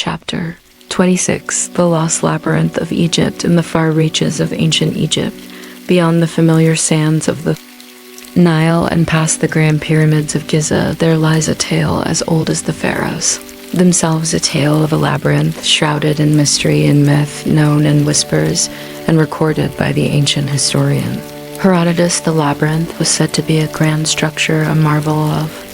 Chapter 26. The Lost Labyrinth of Egypt in the far reaches of ancient Egypt, beyond the familiar sands of the Nile and past the grand pyramids of Giza, there lies a tale as old as the pharaohs themselves, a tale of a labyrinth shrouded in mystery and myth, known in whispers and recorded by the ancient historian Herodotus. The labyrinth was said to be a grand structure, a marvel of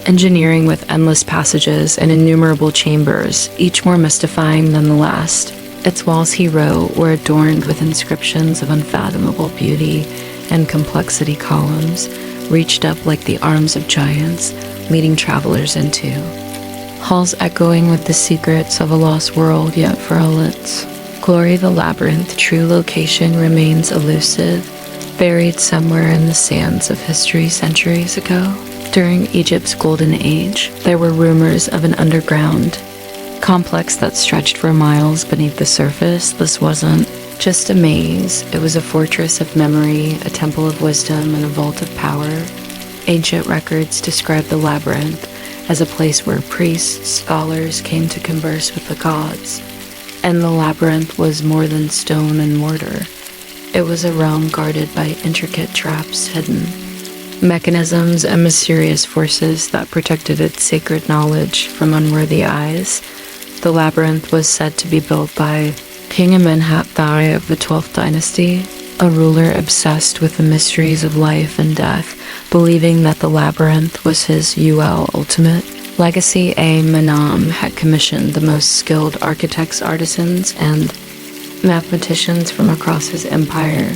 engineering with endless passages and innumerable chambers, each more mystifying than the last. Its walls, he wrote, were adorned with inscriptions of unfathomable beauty, and complexity columns reached up like the arms of giants, leading travelers into halls echoing with the secrets of a lost world. Yet for all its glory, the labyrinth's true location remains elusive, buried somewhere in the sands of history centuries ago. During Egypt's golden age, there were rumors of an underground complex that stretched for miles beneath the surface. This wasn't just a maze, it was a fortress of memory, a temple of wisdom, and a vault of power. Ancient records describe the labyrinth as a place where priests, scholars came to converse with the gods. And the labyrinth was more than stone and mortar. It was a realm guarded by intricate traps, hidden mechanisms, and mysterious forces that protected its sacred knowledge from unworthy eyes. The labyrinth was said to be built by King Imhotep of the 12th dynasty, a ruler obsessed with the mysteries of life and death, believing that the labyrinth was his ultimate legacy. Menam had commissioned the most skilled architects, artisans, and mathematicians from across his empire.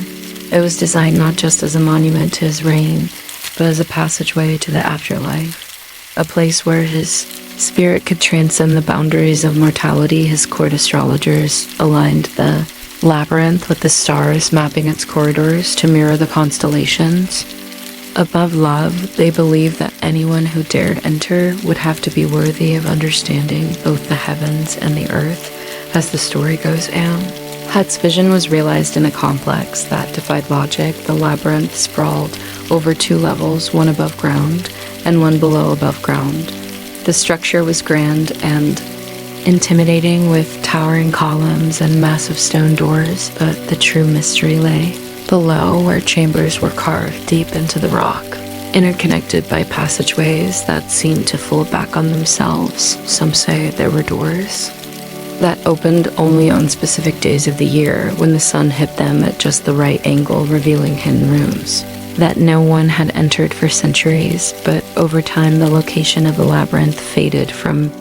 It was designed not just as a monument to his reign, but as a passageway to the afterlife, a place where his spirit could transcend the boundaries of mortality. His court astrologers aligned the labyrinth with the stars, mapping its corridors to mirror the constellations. Above love, they believed that anyone who dared enter would have to be worthy of understanding both the heavens and the earth. As the story goes on, Hut's vision was realized in a complex that defied logic. The labyrinth sprawled over 2 levels, one above ground and one below above ground. The structure was grand and intimidating, with towering columns and massive stone doors, but the true mystery lay below, where chambers were carved deep into the rock, interconnected by passageways that seemed to fold back on themselves. Some say there were doors that opened only on specific days of the year, when the sun hit them at just the right angle, revealing hidden rooms that no one had entered for centuries. But over time, the location of the labyrinth faded from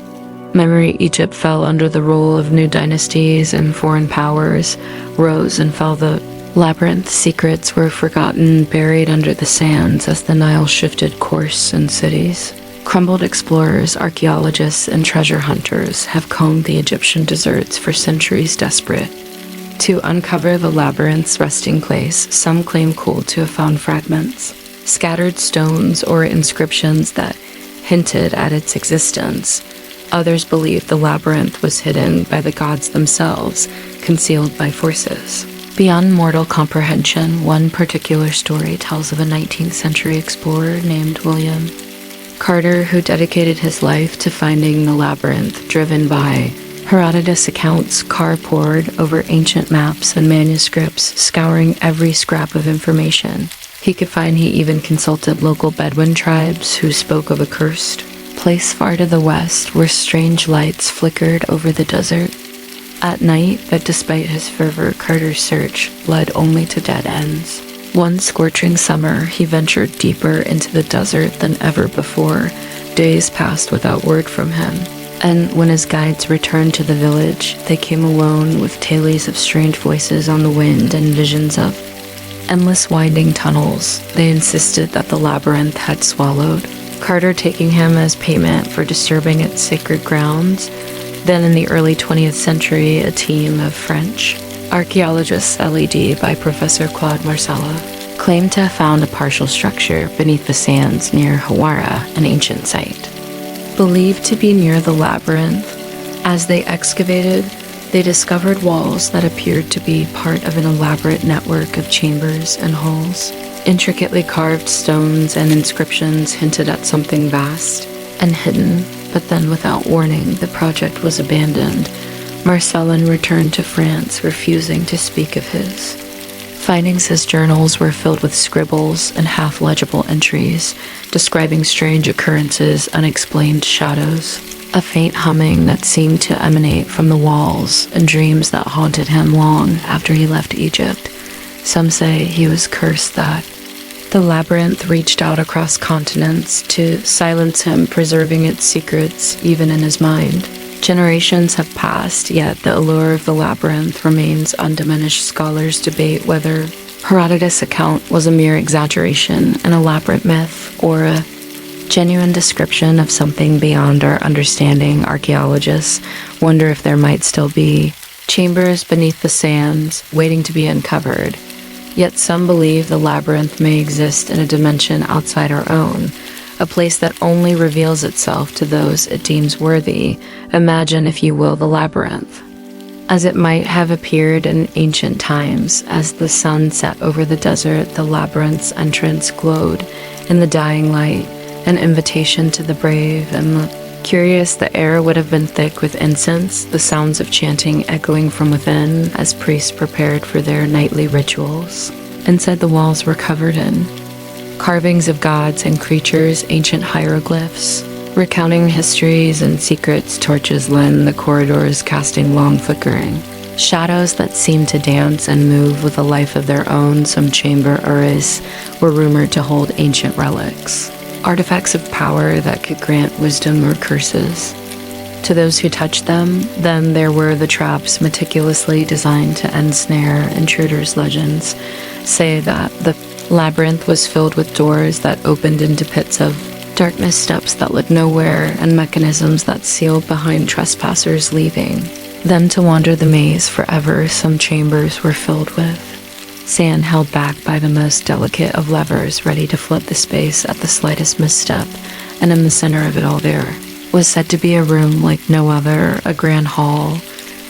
memory. Egypt fell under the rule of new dynasties, and foreign powers rose and fell. The labyrinth's secrets were forgotten, buried under the sands as the Nile shifted course and cities crumbled. Explorers, archaeologists, and treasure hunters have combed the Egyptian deserts for centuries, desperate to uncover the labyrinth's resting place. Some claim cold to have found fragments, scattered stones, or inscriptions that hinted at its existence. Others believe the labyrinth was hidden by the gods themselves, concealed by forces beyond mortal comprehension. One particular story tells of a 19th century explorer named William Carter, who dedicated his life to finding the labyrinth. Driven by Herodotus' accounts, Carr pored over ancient maps and manuscripts, scouring every scrap of information he could find. He even consulted local Bedouin tribes who spoke of a cursed place far to the west, where strange lights flickered over the desert at night. But despite his fervor, Carter's search led only to dead ends. One scorching summer, he ventured deeper into the desert than ever before. Days passed without word from him, and when his guides returned to the village, they came alone with tales of strange voices on the wind and visions of endless winding tunnels they insisted that the labyrinth had swallowed, Carter taking him as payment for disturbing its sacred grounds. Then in the early 20th century, a team of French archaeologists, led by Professor Claude Marcella, claimed to have found a partial structure beneath the sands near Hawara, an ancient site believed to be near the labyrinth. As they excavated, they discovered walls that appeared to be part of an elaborate network of chambers and halls. Intricately carved stones and inscriptions hinted at something vast and hidden. But then, without warning, the project was abandoned. Marcellin returned to France, refusing to speak of his findings. His journals were filled with scribbles and half-legible entries, describing strange occurrences, unexplained shadows, a faint humming that seemed to emanate from the walls, and dreams that haunted him long after he left Egypt. Some say he was cursed that the labyrinth reached out across continents to silence him, preserving its secrets even in his mind. Generations have passed, yet the allure of the labyrinth remains undiminished. Scholars debate whether Herodotus' account was a mere exaggeration, an elaborate myth, or a genuine description of something beyond our understanding. Archaeologists wonder if there might still be chambers beneath the sands waiting to be uncovered. Yet some believe the labyrinth may exist in a dimension outside our own, a place that only reveals itself to those it deems worthy. Imagine, if you will, the labyrinth as it might have appeared in ancient times. As the sun set over the desert, the labyrinth's entrance glowed in the dying light, an invitation to the brave and the curious. The air would have been thick with incense, the sounds of chanting echoing from within as priests prepared for their nightly rituals. Inside, the walls were covered in carvings of gods and creatures, ancient hieroglyphs, recounting histories and secrets. Torches lined the corridors, casting long flickering shadows that seemed to dance and move with a life of their own. Some chamber HOURS were rumored to hold ancient relics, artifacts of power that could grant wisdom or curses to those who touched them. Then there were the traps, meticulously designed to ensnare intruders. Legends say that the labyrinth was filled with doors that opened into pits of darkness, steps that led nowhere, and mechanisms that sealed behind trespassers leaving them to wander the maze forever. Some chambers were filled with sand held back by the most delicate of levers, ready to flood the space at the slightest misstep. And in the center of it all there was said to be a room like no other, a grand hall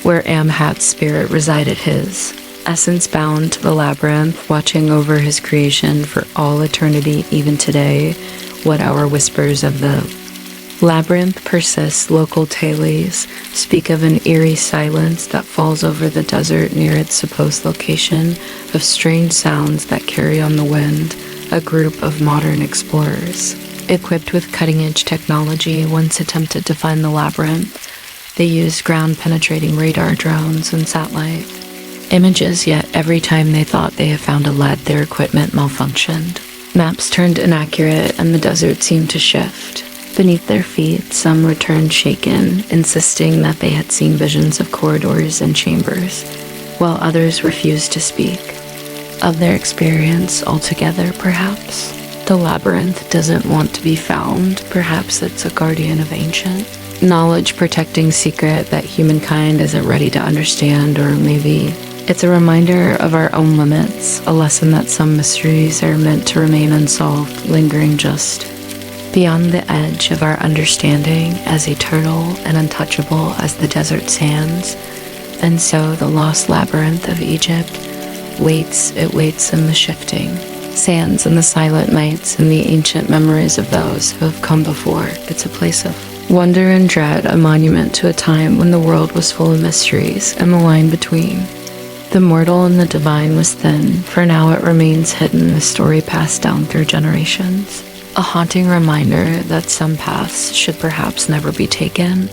where Amhat's spirit resided, his essence bound to the labyrinth, watching over his creation for all eternity. Even today, what our whispers of the labyrinth persist. Local tales speak of an eerie silence that falls over the desert near its supposed location, of strange sounds that carry on the wind. A group of modern explorers, equipped with cutting-edge technology, once attempted to find the labyrinth. They used ground-penetrating radar, drones, and satellite images, yet every time they thought they had found a lead, their equipment malfunctioned. Maps turned inaccurate, and the desert seemed to shift beneath their feet. Some returned shaken, insisting that they had seen visions of corridors and chambers, while others refused to speak of their experience altogether. Perhaps the labyrinth doesn't want to be found. Perhaps it's a guardian of ancient knowledge, protecting secret that humankind isn't ready to understand. Or maybe it's a reminder of our own limits, a lesson that some mysteries are meant to remain unsolved, lingering just beyond the edge of our understanding, as eternal and untouchable as the desert sands. And so the lost labyrinth of Egypt waits. It waits in the shifting sands and the silent nights and the ancient memories of those who have come before. It's a place of wonder and dread, a monument to a time when the world was full of mysteries, and the line between the mortal and the divine was thin. For now it remains hidden, a story passed down through generations, a haunting reminder that some paths should perhaps never be taken,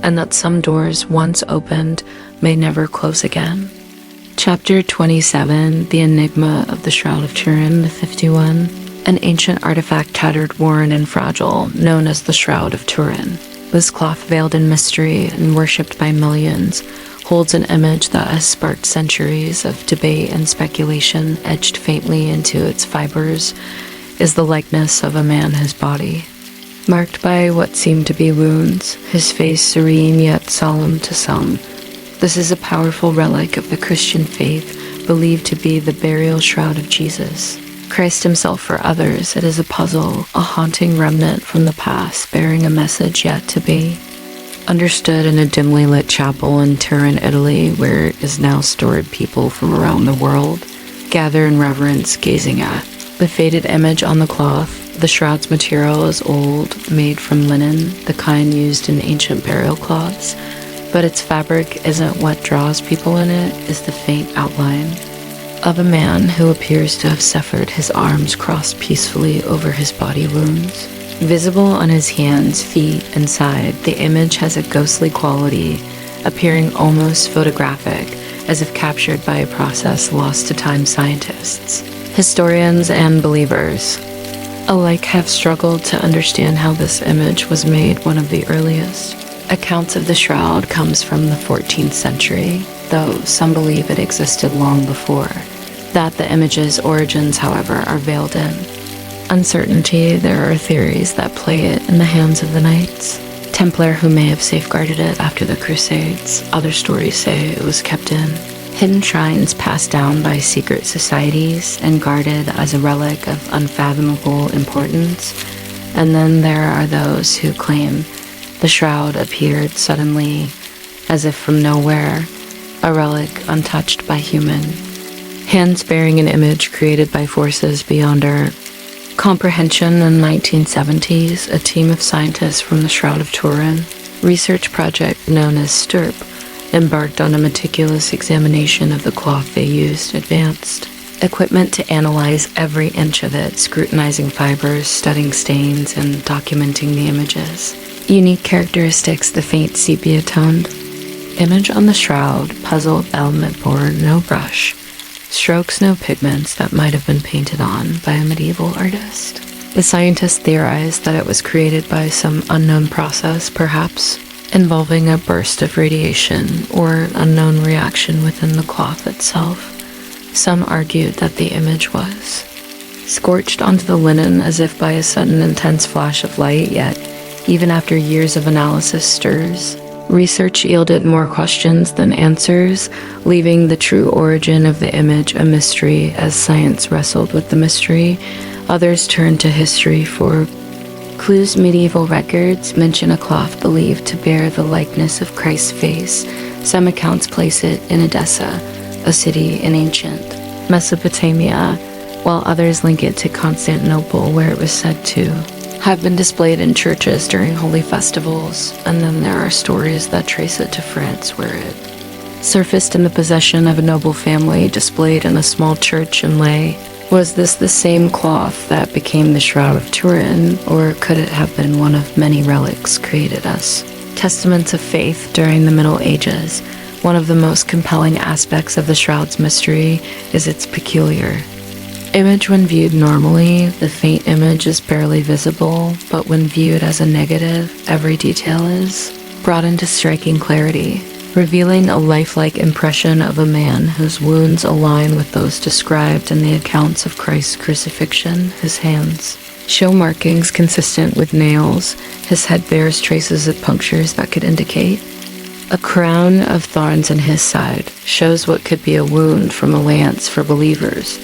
and that some doors once opened may never close again. Chapter 27, The Enigma of the Shroud of Turin. The 51, an ancient artifact, tattered, worn, and fragile, known as the Shroud of Turin. This cloth, veiled in mystery and worshipped by millions, holds an image that has sparked centuries of debate and speculation. Etched faintly into its fibers is the likeness of a man, his body marked by what seemed to be wounds, his face serene yet solemn to some. This is a powerful relic of the Christian faith, believed to be the burial shroud of Jesus Christ himself. For others, it is a puzzle, a haunting remnant from the past, bearing a message yet to be understood. In a dimly lit chapel in Turin, Italy, where is now stored, people from around the world gather in reverence, gazing at the faded image on the cloth. The shroud's material is old, made from linen, the kind used in ancient burial cloths, but its fabric isn't what draws people in it, is the faint outline of a man who appears to have suffered, his arms crossed peacefully over his body wounds. Visible on his hands, feet, and side, the image has a ghostly quality, appearing almost photographic, as if captured by a process lost to time scientists. Historians and believers alike have struggled to understand how this image was made one of the earliest accounts of the shroud comes from the 14th century, though some believe it existed long before. That the image's origins, however, are veiled in uncertainty. There are theories that play it in the hands of the Knights Templar who may have safeguarded it after the Crusades. Other stories say it was kept in hidden shrines passed down by secret societies and guarded as a relic of unfathomable importance. And then there are those who claim the shroud appeared suddenly, as if from nowhere, a relic untouched by human hands bearing an image created by forces beyond our comprehension. In the 1970s, a team of scientists from the Shroud of Turin research project known as STURP embarked on a meticulous examination of the cloth they used, advanced equipment to analyze every inch of it, scrutinizing fibers, studying stains, and documenting the images. Unique characteristics: the faint sepia-toned image on the shroud, puzzled element board, no brush, strokes, no pigments that might have been painted on by a medieval artist. The scientists theorized that it was created by some unknown process, perhaps involving a burst of radiation or unknown reaction within the cloth itself. Some argued that the image was scorched onto the linen as if by a sudden intense flash of light, yet even after years of analysis stirs, research yielded more questions than answers, leaving the true origin of the image a mystery. As science wrestled with the mystery, others turned to history for clues. Medieval records mention a cloth believed to bear the likeness of Christ's face. Some accounts place it in Edessa, a city in ancient Mesopotamia, while others link it to Constantinople, where it was said to have been displayed in churches during holy festivals. And then there are stories that trace it to France, where it surfaced in the possession of a noble family, displayed in a small church and lay. Was this the same cloth that became the Shroud of Turin, or could it have been one of many relics created as testaments of faith during the Middle Ages? One of the most compelling aspects of the shroud's mystery is its peculiar image. When viewed normally, the faint image is barely visible, but when viewed as a negative, every detail is brought into striking clarity, revealing a lifelike impression of a man whose wounds align with those described in the accounts of Christ's crucifixion. His hands show markings consistent with nails. His head bears traces of punctures that could indicate a crown of thorns in his side, shows what could be a wound from a lance for believers.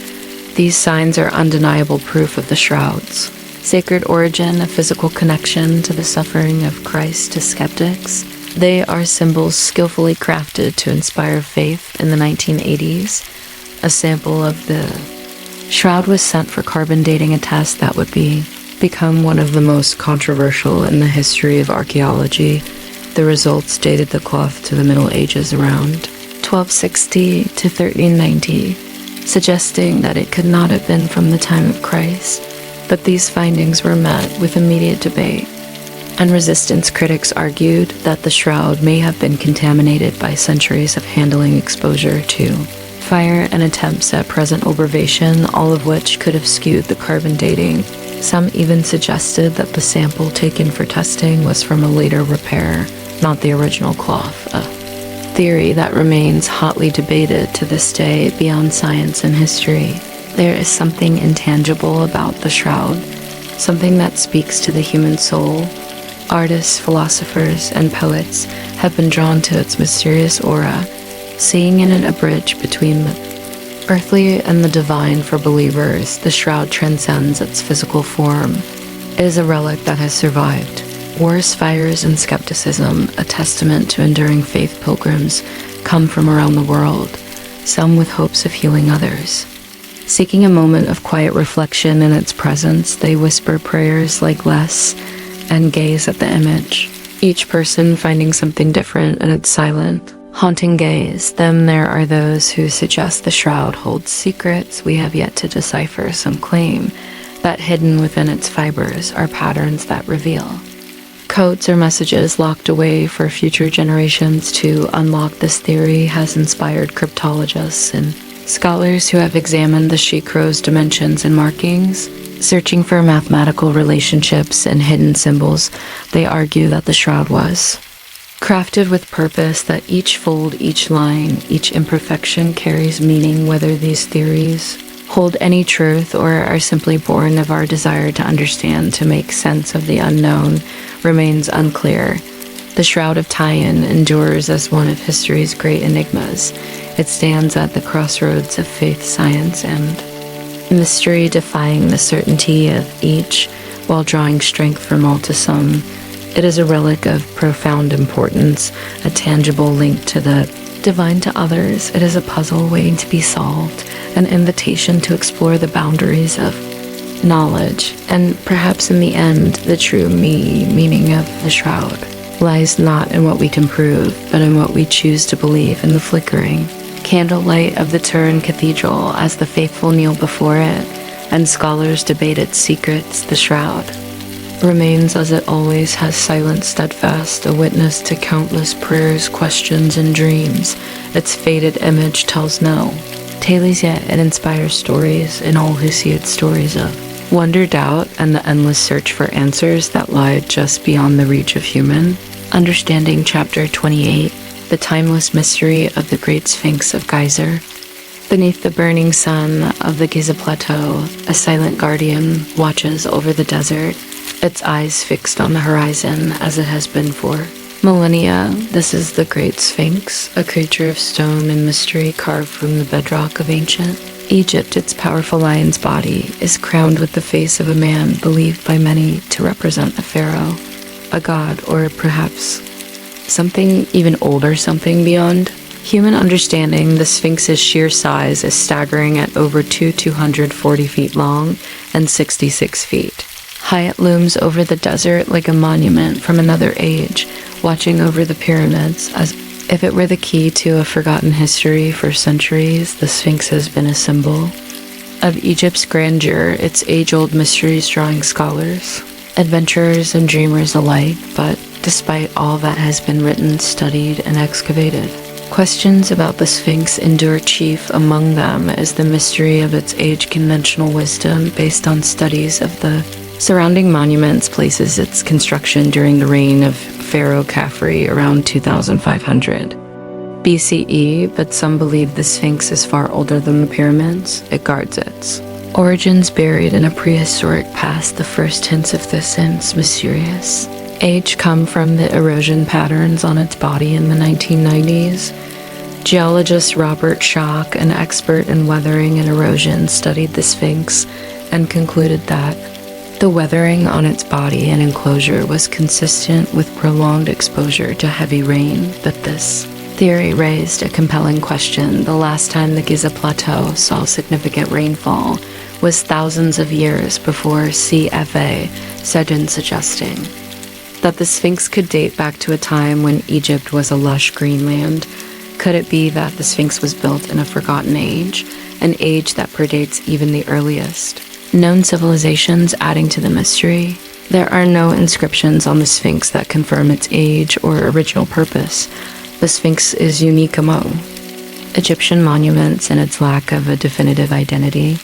These signs are undeniable proof of the shroud's sacred origin, a physical connection to the suffering of Christ to skeptics. They are symbols skillfully crafted to inspire faith. In the 1980s, a sample of the shroud was sent for carbon dating, a test that would become one of the most controversial in the history of archaeology. The results dated the cloth to the Middle Ages around 1260 to 1390, suggesting that it could not have been from the time of Christ. But these findings were met with immediate debate and resistance. Critics argued that the shroud may have been contaminated by centuries of handling, exposure to fire, and attempts at present observation, all of which could have skewed the carbon dating. Some even suggested that the sample taken for testing was from a later repair, not the original cloth, a theory that remains hotly debated to this day beyond science and history. There is something intangible about the shroud, something that speaks to the human soul. Artists, philosophers, and poets have been drawn to its mysterious aura, seeing in it a bridge between the earthly and the divine. For believers, the shroud transcends its physical form. It is a relic that has survived wars, fires, and skepticism, a testament to enduring faith. Pilgrims come from around the world, some with hopes of healing others Seeking a moment of quiet reflection in its presence, they whisper prayers like less and gaze at the image, each person finding something different in its silent, haunting gaze. Then there are those who suggest the shroud holds secrets we have yet to decipher. Some claim that hidden within its fibers are patterns that reveal codes or messages locked away for future generations. To unlock this theory has inspired cryptologists and scholars who have examined the she crow's dimensions and markings. Searching for mathematical relationships and hidden symbols, they argue that the shroud was crafted with purpose, that each fold, each line, each imperfection carries meaning. Whether these theories hold any truth or are simply born of our desire to understand, to make sense of the unknown, remains unclear. The Shroud of Turin endures as one of history's great enigmas. It stands at the crossroads of faith, science, and mystery, defying the certainty of each while drawing strength from all. To some, it is a relic of profound importance, a tangible link to the divine. To others, it is a puzzle waiting to be solved, an invitation to explore the boundaries of knowledge. And perhaps in the end, the true meaning of the shroud lies not in what we can prove, but in what we choose to believe. In the flickering candlelight of the Turin Cathedral, as the faithful kneel before it and scholars debate its secrets, the shroud remains as it always has, silent, steadfast, a witness to countless prayers, questions, and dreams. Its faded image tells no tales, yet it inspires stories in all who see it, stories of wonder, doubt, and the endless search for answers that lie just beyond the reach of human understanding. Chapter 28: The timeless mystery of the Great Sphinx of Giza. Beneath the burning sun of the Giza plateau, a silent guardian watches over the desert, its eyes fixed on the horizon as it has been for millennia. This is the Great Sphinx, a creature of stone and mystery carved from the bedrock of ancient Egypt. Its powerful lion's body is crowned with the face of a man, believed by many to represent a pharaoh, a god, or perhaps something even older, something beyond human understanding. The Sphinx's sheer size is staggering at over 240 feet long and 66 feet high. It looms over the desert like a monument from another age, watching over the pyramids as if it were the key to a forgotten history. For centuries, the Sphinx has been a symbol of Egypt's grandeur, its age-old mysteries drawing scholars, adventurers, and dreamers alike. But despite all that has been written, studied, and excavated, questions about the Sphinx endure. Chief among them is the mystery of its age. Conventional wisdom, based on studies of the surrounding monuments, places its construction during the reign of Pharaoh Khafre around 2500 BCE, but some believe the Sphinx is far older than the pyramids. It guards its origins buried in a prehistoric past. The first hints of this since mysterious age come from the erosion patterns on its body in the 1990s. Geologist Robert Schoch, an expert in weathering and erosion, studied the Sphinx and concluded that the weathering on its body and enclosure was consistent with prolonged exposure to heavy rain. But this theory raised a compelling question. The last time the Giza Plateau saw significant rainfall was thousands of years before CFA Sedgwick, suggesting that the Sphinx could date back to a time when Egypt was a lush green land. Could it be that the Sphinx was built in a forgotten age, an age that predates even the earliest known civilizations? Adding to the mystery, there are no inscriptions on the Sphinx that confirm its age or original purpose. The Sphinx is unique among Egyptian monuments in its lack of a definitive identity,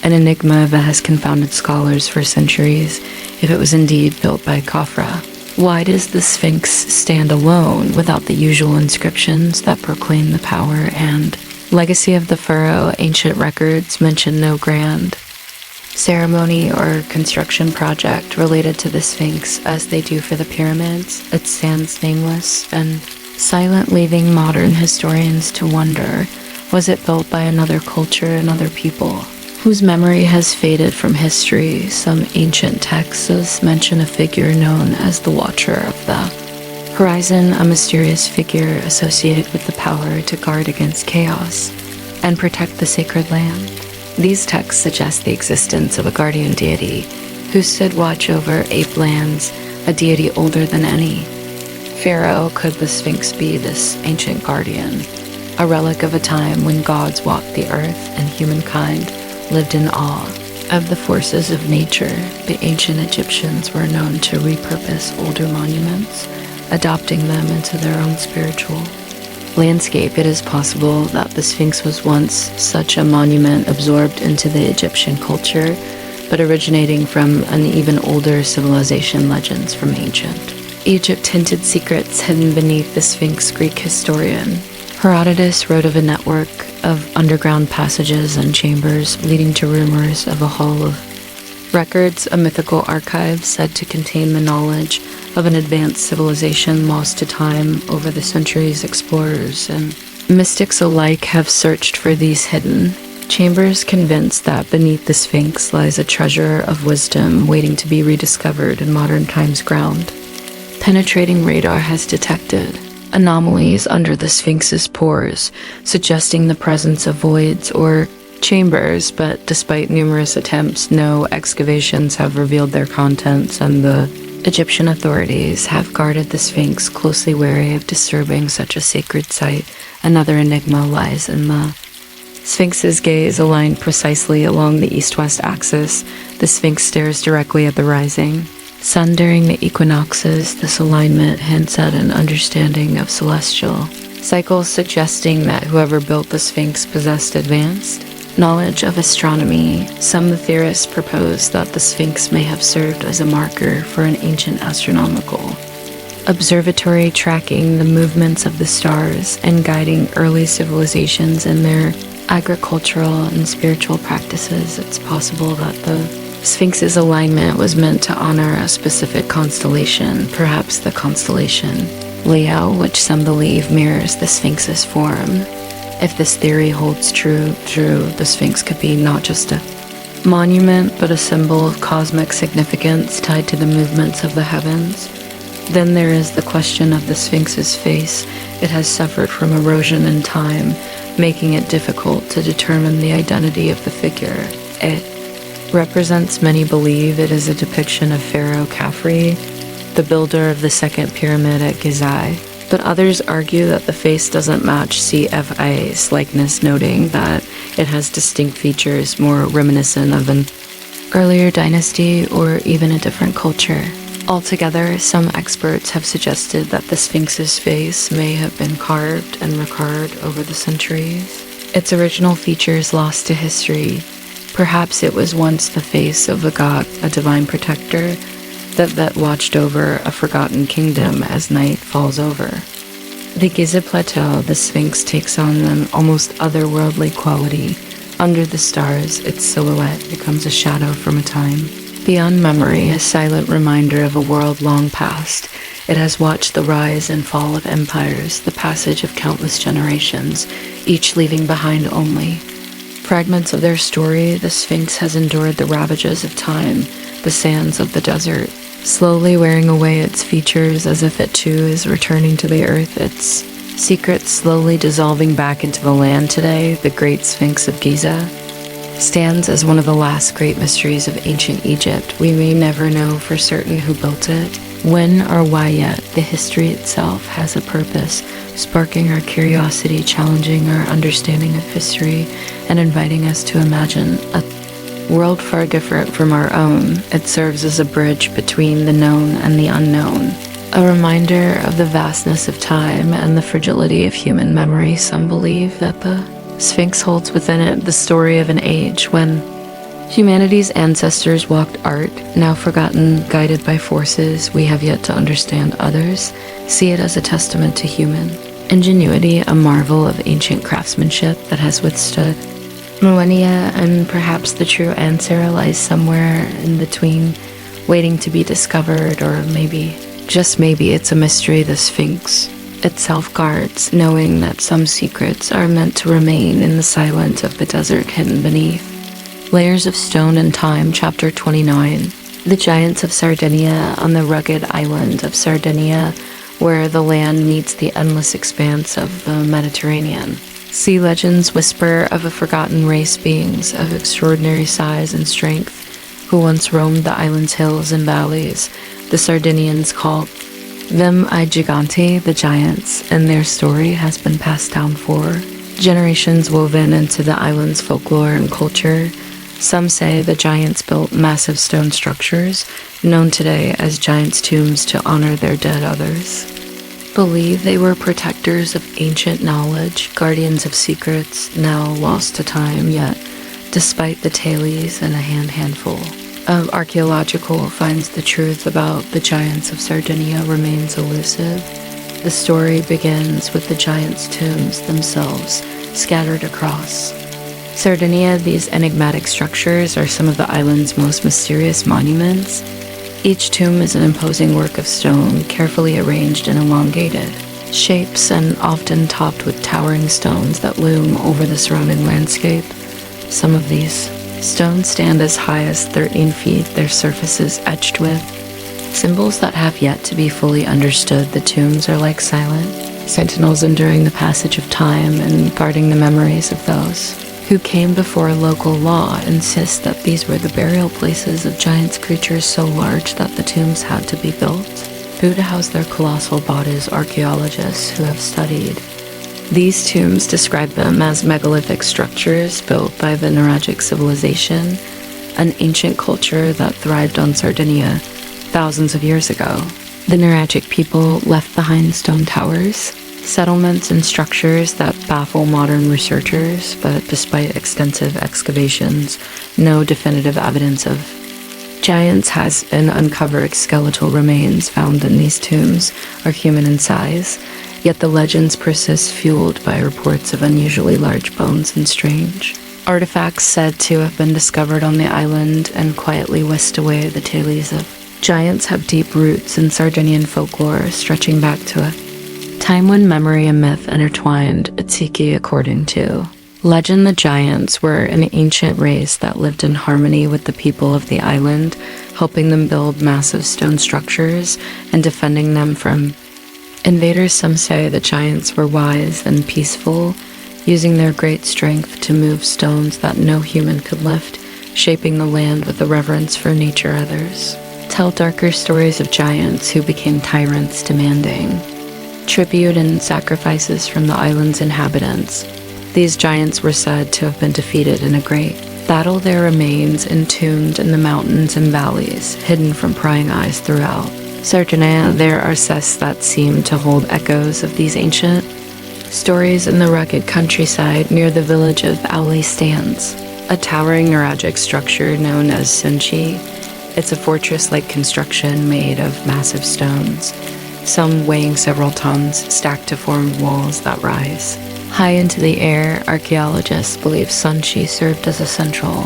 an enigma that has confounded scholars for centuries. If it was indeed built by Khafre, why does the Sphinx stand alone without the usual inscriptions that proclaim the power and legacy of the pharaoh? Ancient records mention no grand ceremony or construction project related to the Sphinx as they do for the pyramids. It stands nameless and silent, leaving modern historians to wonder, was it built by another culture, another people whose memory has faded from history? Some ancient texts mention a figure known as the Watcher of the Horizon, a mysterious figure associated with the power to guard against chaos and protect the sacred land. These texts suggest the existence of a guardian deity who stood watch over ape lands, a deity older than any. Pharaoh, could the Sphinx be this ancient guardian, a relic of a time when gods walked the earth and humankind lived in awe of the forces of nature? The ancient Egyptians were known to repurpose older monuments, adopting them into their own spiritual landscape. It is possible that the Sphinx was once such a monument, absorbed into the Egyptian culture, but originating from an even older civilization. Legends from ancient Egypt hinted secrets hidden beneath the Sphinx. Greek historian Herodotus wrote of a network of underground passages and chambers leading to rumors of a hall of records, a mythical archive said to contain the knowledge of an advanced civilization lost to time over the centuries. Explorers and mystics alike have searched for these hidden chambers, convinced that beneath the Sphinx lies a treasure of wisdom waiting to be rediscovered in modern times. Ground penetrating radar has detected anomalies under the Sphinx's pores, suggesting the presence of voids or chambers, but despite numerous attempts, no excavations have revealed their contents, and the Egyptian authorities have guarded the Sphinx, closely wary of disturbing such a sacred site. Another enigma lies in the Sphinx's gaze, aligned precisely along the east-west axis. The Sphinx stares directly at the rising sun during the equinoxes. This alignment hints at an understanding of celestial cycles, suggesting that whoever built the Sphinx possessed advanced knowledge of astronomy. Some theorists propose that the Sphinx may have served as a marker for an ancient astronomical observatory, tracking the movements of the stars and guiding early civilizations in their agricultural and spiritual practices. It's possible that the Sphinx's alignment was meant to honor a specific constellation, perhaps the constellation Leo, which some believe mirrors the Sphinx's form. If this theory holds true, the Sphinx could be not just a monument, but a symbol of cosmic significance tied to the movements of the heavens. Then there is the question of the Sphinx's face. It has suffered from erosion in time, making it difficult to determine the identity of the figure. It represents, many believe, it is a depiction of Pharaoh Khafre, the builder of the second pyramid at Giza. But others argue that the face doesn't match CFA's likeness, noting that it has distinct features more reminiscent of an earlier dynasty or even a different culture. Altogether, some experts have suggested that the Sphinx's face may have been carved and recarved over the centuries, its original features lost to history. Perhaps it was once the face of a god, a divine protector, that watched over a forgotten kingdom as night falls over the Giza plateau. The Sphinx takes on an almost otherworldly quality. Under the stars, its silhouette becomes a shadow from a time beyond memory, a silent reminder of a world long past. It has watched the rise and fall of empires, the passage of countless generations, each leaving behind only fragments of their story. The Sphinx has endured the ravages of time, the sands of the desert, slowly wearing away its features as if it too is returning to the earth, its secrets slowly dissolving back into the land. Today, the Great Sphinx of Giza stands as one of the last great mysteries of ancient Egypt. We may never know for certain who built it, when, or why yet. The history itself has a purpose, sparking our curiosity, challenging our understanding of history, and inviting us to imagine a world far different from our own. It serves as a bridge between the known and the unknown, a reminder of the vastness of time and the fragility of human memory. Some believe that the Sphinx holds within it the story of an age when humanity's ancestors walked art, now forgotten, guided by forces we have yet to understand. Others see it as a testament to human ingenuity, a marvel of ancient craftsmanship that has withstood millennia, and perhaps the true answer lies somewhere in between, waiting to be discovered. Or maybe, just maybe, it's a mystery the Sphinx itself guards, knowing that some secrets are meant to remain in the silence of the desert hidden beneath layers of stone and time. Chapter 29. The giants of Sardinia. On the rugged island of Sardinia, where the land meets the endless expanse of the Mediterranean, Sea legends whisper of a forgotten race beings of extraordinary size and strength who once roamed the island's hills and valleys. The Sardinians call them I Giganti, the giants, and their story has been passed down for generations, woven into the island's folklore and culture. Some say the giants built massive stone structures, known today as giants' tombs, to honor their dead. Others believe they were protectors of ancient knowledge, guardians of secrets now lost to time, yet despite the tales and a handful of archaeological finds, the truth about the giants of Sardinia remains elusive. The story begins with the giants' tombs themselves scattered across Sardinia. These enigmatic structures are some of the island's most mysterious monuments. Each tomb is an imposing work of stone, carefully arranged in elongated shapes and often topped with towering stones that loom over the surrounding landscape. Some of these stones stand as high as 13 feet, their surfaces etched with symbols that have yet to be fully understood. The tombs are like silent sentinels enduring the passage of time and guarding the memories of those who came before local law. Insist that these were the burial places of giant creatures so large that the tombs had to be built to house their colossal bodies. Archaeologists who have studied these tombs describe them as megalithic structures built by the Nuragic civilization, an ancient culture that thrived on Sardinia thousands of years ago. The Nuragic people left behind stone towers, settlements, and structures that baffle modern researchers, but despite extensive excavations, no definitive evidence of giants has been uncovered. Skeletal remains found in these tombs are human in size, yet the legends persist, fueled by reports of unusually large bones and strange artifacts said to have been discovered on the island and quietly whisked away. The tales of giants have deep roots in Sardinian folklore, stretching back to a time when memory and myth intertwined. Atsiki, according to legend, the giants were an ancient race that lived in harmony with the people of the island, helping them build massive stone structures and defending them from invaders. Some say the giants were wise and peaceful, using their great strength to move stones that no human could lift, shaping the land with a reverence for nature. Others tell darker stories of giants who became tyrants, demanding tribute and sacrifices from the island's inhabitants. These giants were said to have been defeated in a great battle, their remains entombed in the mountains and valleys, hidden from prying eyes throughout Sardinia. There are sites that seem to hold echoes of these ancient stories. In the rugged countryside near the village of Auli stands a towering Nuragic structure known as Sunchi. It's a fortress-like construction made of massive stones, some weighing several tons, stacked to form walls that rise high into the air. Archaeologists believe Sunchi served as a central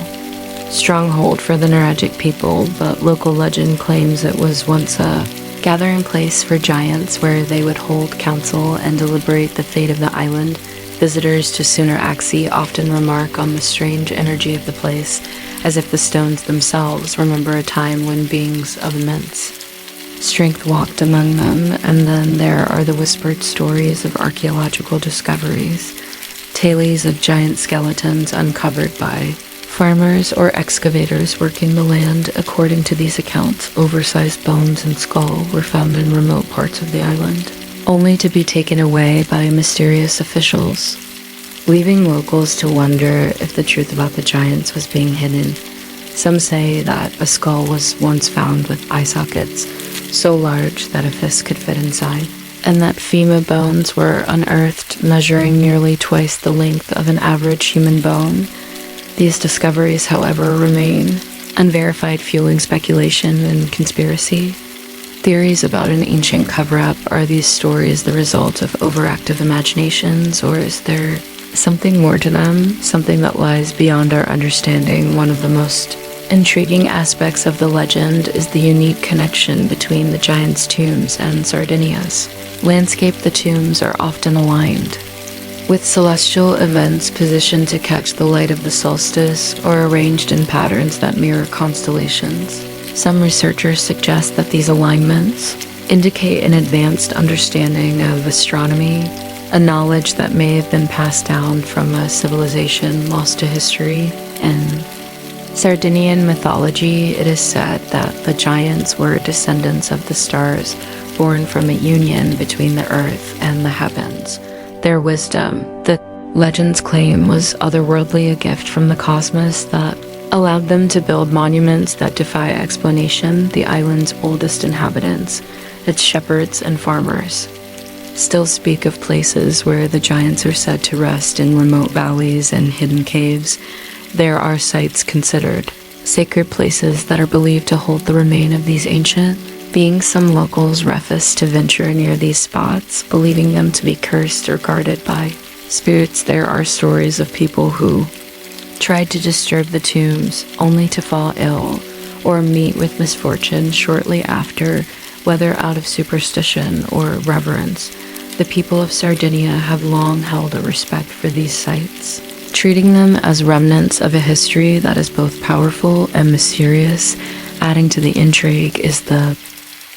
stronghold for the Nuragic people, but local legend claims it was once a gathering place for giants where they would hold council and deliberate the fate of the island. Visitors to Sunaraxi often remark on the strange energy of the place, as if the stones themselves remember a time when beings of immense strength walked among them. And then there are the whispered stories of archaeological discoveries, tales of giant skeletons uncovered by farmers or excavators working the land. According to these accounts, oversized bones and skull were found in remote parts of the island, only to be taken away by mysterious officials, leaving locals to wonder if the truth about the giants was being hidden. Some say that a skull was once found with eye sockets so large that a fist could fit inside, and that femur bones were unearthed measuring nearly twice the length of an average human bone. These discoveries, however, remain unverified, fueling speculation and conspiracy theories about an ancient cover-up. Are these stories the result of overactive imaginations, or is there something more to them, something that lies beyond our understanding? One of the most intriguing aspects of the legend is the unique connection between the giants' tombs and Sardinia's landscape. The tombs are often aligned with celestial events, positioned to catch the light of the solstice, or arranged in patterns that mirror constellations. Some researchers suggest that these alignments indicate an advanced understanding of astronomy, a knowledge that may have been passed down from a civilization lost to history. In Sardinian mythology, it is said that the giants were descendants of the stars, born from a union between the earth and the heavens. Their wisdom, the legends claim, was otherworldly, a gift from the cosmos that allowed them to build monuments that defy explanation. The island's oldest inhabitants, its shepherds and farmers, still speak of places where the giants are said to rest in remote valleys and hidden caves. There are sites considered sacred places that are believed to hold the remain of these ancient beings. Some locals refuse to venture near these spots, believing them to be cursed or guarded by spirits. There are stories of people who tried to disturb the tombs only to fall ill or meet with misfortune shortly after, whether out of superstition or reverence. The people of Sardinia have long held a respect for these sites, treating them as remnants of a history that is both powerful and mysterious. Adding to the intrigue is the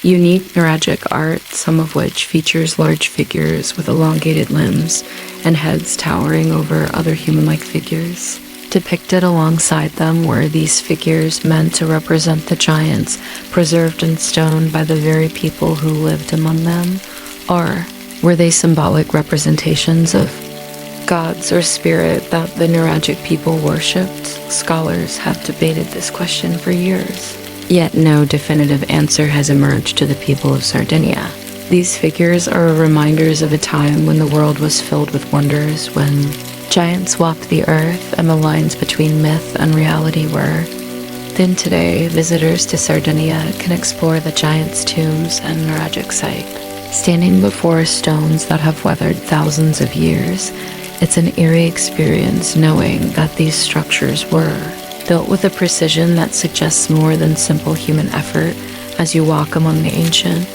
unique neuragic art, some of which features large figures with elongated limbs and heads towering over other human-like figures. Depicted alongside them were these figures meant to represent the giants, preserved in stone by the very people who lived among them. Or were they symbolic representations of gods or spirit that the neuragic people worshipped? Scholars have debated this question for years, yet no definitive answer has emerged to the people of Sardinia. These figures are reminders of a time when the world was filled with wonders, when giants walked the earth and the lines between myth and reality were thin. Today, visitors to Sardinia can explore the giants' tombs and neuragic site. Standing before stones that have weathered thousands of years, it's an eerie experience knowing that these structures were built with a precision that suggests more than simple human effort. As you walk among the ancient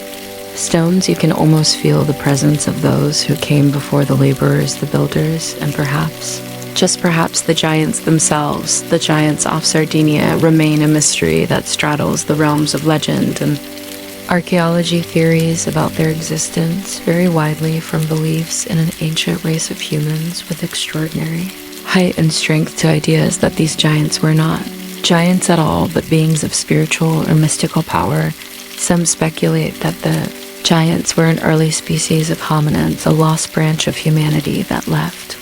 stones, you can almost feel the presence of those who came before the laborers, the builders, and perhaps, just perhaps, the giants themselves. The giants off Sardinia remain a mystery that straddles the realms of legend and archaeology. Theories about their existence vary widely, from beliefs in an ancient race of humans with extraordinary height and strength to ideas that these giants were not giants at all, but beings of spiritual or mystical power. Some speculate that the giants were an early species of hominids, a lost branch of humanity that left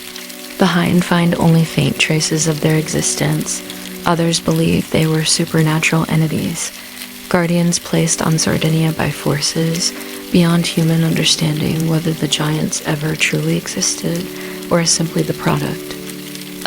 behind find only faint traces of their existence. Others believe they were supernatural entities, guardians placed on Sardinia by forces beyond human understanding. Whether the giants ever truly existed or is simply the product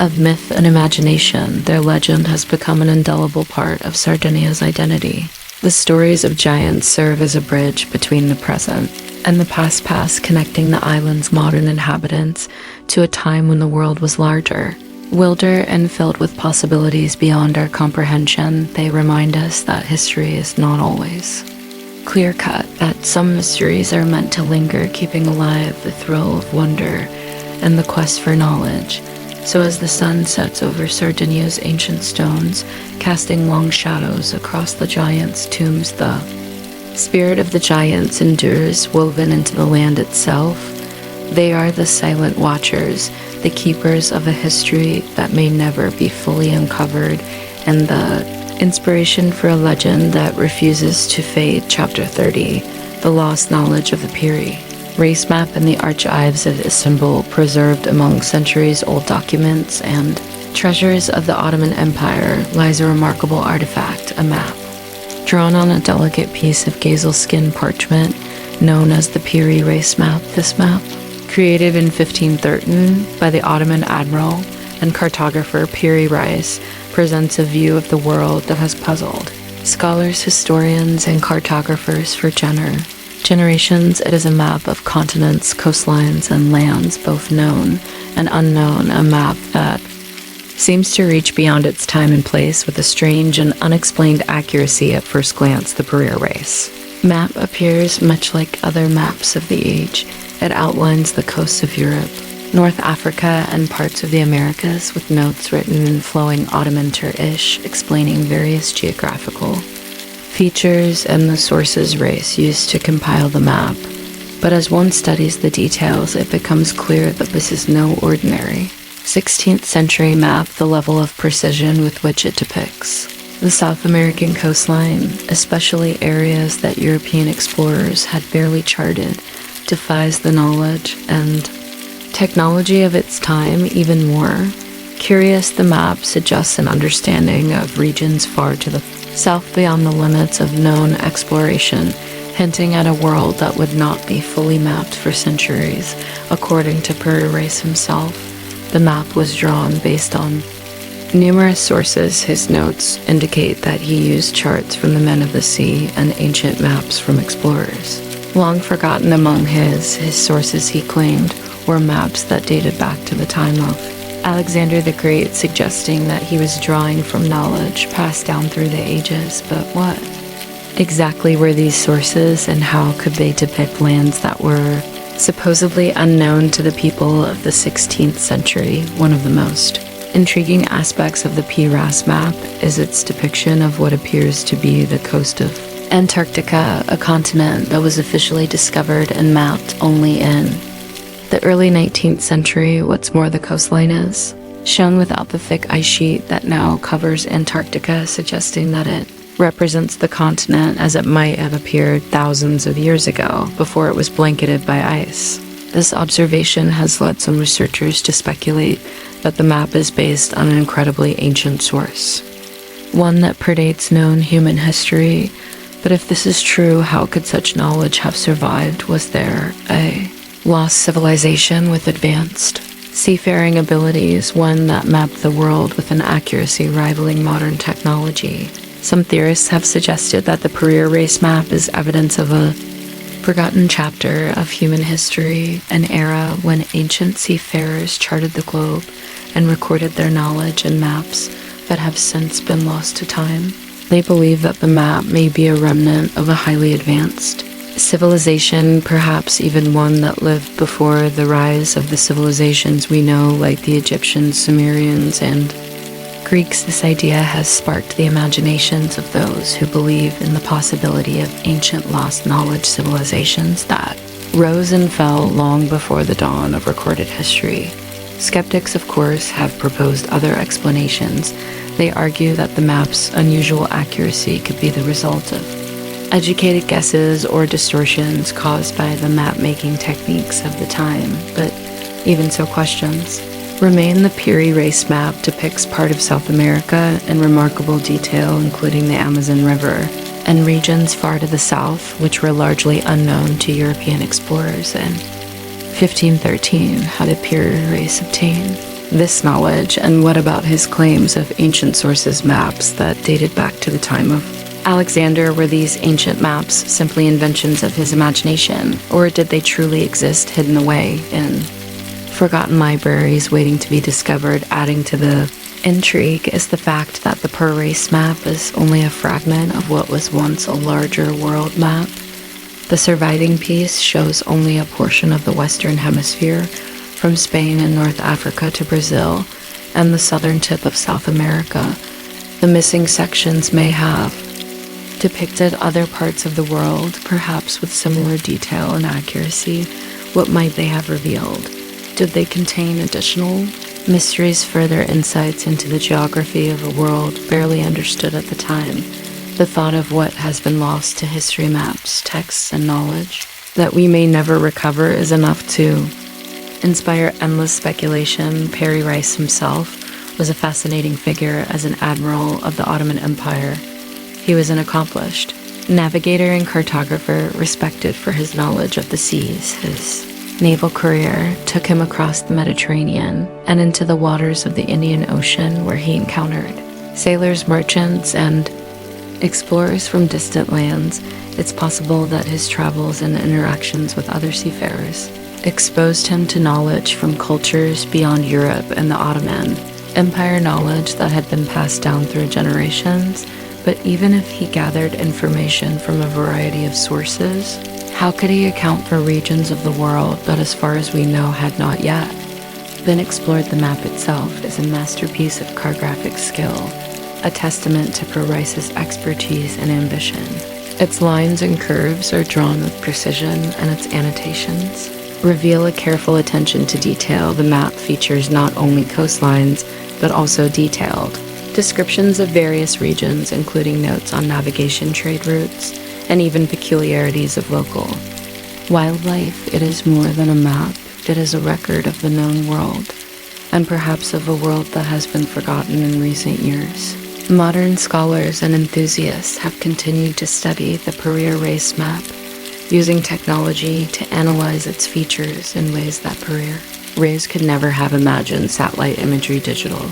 of myth and imagination, their legend has become an indelible part of Sardinia's identity. The stories of giants serve as a bridge between the present and the past, connecting the island's modern inhabitants to a time when the world was larger, wilder, and filled with possibilities beyond our comprehension. They remind us that history is not always clear-cut, that some mysteries are meant to linger, keeping alive the thrill of wonder and the quest for knowledge. So as the sun sets over Sardinia's ancient stones, casting long shadows across the giants' tombs, the spirit of the giants endures, woven into the land itself. They are the silent watchers, the keepers of a history that may never be fully uncovered, and the inspiration for a legend that refuses to fade. Chapter 30, The Lost Knowledge of the Piri. Reis map in the archives of Istanbul, preserved among centuries-old documents and treasures of the Ottoman Empire, lies a remarkable artifact, a map, drawn on a delicate piece of gazelle skin parchment, known as the Piri Reis map. This map, created in 1513 by the Ottoman admiral and cartographer Piri Reis, presents a view of the world that has puzzled scholars, historians, and cartographers for generations. It is a map of continents, coastlines, and lands, both known and unknown, a map that seems to reach beyond its time and place with a strange and unexplained accuracy at first glance. The Piri Reis map appears much like other maps of the age. It outlines the coasts of Europe, North Africa, and parts of the Americas, with notes written in flowing Ottoman Turkish explaining various geographical features and the sources Reis used to compile the map. But as one studies the details, it becomes clear that this is no ordinary 16th century map, the level of precision with which it depicts the South American coastline, especially areas that European explorers had barely charted, defies the knowledge and technology of its time even more. Curious, the map suggests an understanding of regions far to the south beyond the limits of known exploration, hinting at a world that would not be fully mapped for centuries. According to Reis himself, the map was drawn based on numerous sources. His notes indicate that he used charts from the men of the sea and ancient maps from explorers. Long forgotten among his sources, he claimed, were maps that dated back to the time of Alexander the Great, suggesting that he was drawing from knowledge passed down through the ages. But what exactly were these sources, and how could they depict lands that were supposedly unknown to the people of the 16th century? One of the most intriguing aspects of the PRAS map is its depiction of what appears to be the coast of Antarctica, a continent that was officially discovered and mapped only in the early 19th century. What's more, the coastline is shown without the thick ice sheet that now covers Antarctica, suggesting that it represents the continent as it might have appeared thousands of years ago, before it was blanketed by ice. This observation has led some researchers to speculate that the map is based on an incredibly ancient source, one that predates known human history. But if this is true, how could such knowledge have survived? Was there a lost civilization with advanced seafaring abilities, one that mapped the world with an accuracy rivaling modern technology? Some theorists have suggested that the Piri race map is evidence of a forgotten chapter of human history, an era when ancient seafarers charted the globe and recorded their knowledge in maps that have since been lost to time. They believe that the map may be a remnant of a highly advanced civilization, perhaps even one that lived before the rise of the civilizations we know, like the Egyptians, Sumerians, and Greeks. This idea has sparked the imaginations of those who believe in the possibility of ancient lost knowledge civilizations that rose and fell long before the dawn of recorded history. Skeptics, of course, have proposed other explanations. They argue that the map's unusual accuracy could be the result of educated guesses or distortions caused by the map-making techniques of the time. But even so, questions remain. The Piri race map depicts part of South America in remarkable detail, including the Amazon River and regions far to the south, which were largely unknown to European explorers. In 1513, how did Piri race obtain this knowledge? And what about his claims of ancient sources maps that dated back to the time of Alexander? Were these ancient maps simply inventions of his imagination, or did they truly exist hidden away in forgotten libraries waiting to be discovered? Adding to the intrigue is the fact that the Piri race map is only a fragment of what was once a larger world map. The surviving piece shows only a portion of the Western Hemisphere, from Spain and North Africa to Brazil, and the southern tip of South America. The missing sections may have depicted other parts of the world, perhaps with similar detail and accuracy. What might they have revealed? Did they contain additional mysteries, further insights into the geography of a world barely understood at the time? The thought of what has been lost to history maps, texts, and knowledge that we may never recover is enough to inspire endless speculation. Piri Reis himself was a fascinating figure. As an admiral of the Ottoman Empire, he was an accomplished navigator and cartographer, respected for his knowledge of the seas. His naval career took him across the Mediterranean and into the waters of the Indian Ocean, where he encountered sailors, merchants, and explorers from distant lands. It's possible that his travels and interactions with other seafarers exposed him to knowledge from cultures beyond Europe and the Ottoman Empire, knowledge that had been passed down through generations. But even if he gathered information from a variety of sources, how could he account for regions of the world that, as far as we know, had not yet been explored? The map itself is a masterpiece of cartographic skill, a testament to Reis's expertise and ambition. Its lines and curves are drawn with precision, and its annotations reveal a careful attention to detail. The map features not only coastlines, but also detailed descriptions of various regions, including notes on navigation, trade routes, and even peculiarities of local wildlife. It is more than a map. It is a record of the known world, and perhaps of a world that has been forgotten in recent years. Modern scholars and enthusiasts have continued to study the Piri Reis map, using technology to analyze its features in ways that Piri Reis could never have imagined. Satellite imagery, digital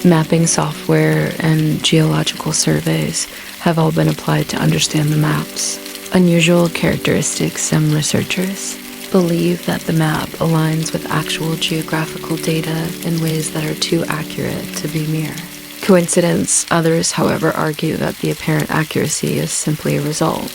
mapping software, and geological surveys have all been applied to understand the map's unusual characteristics. Some researchers believe that the map aligns with actual geographical data in ways that are too accurate to be mere coincidence. Others, however, argue that the apparent accuracy is simply a result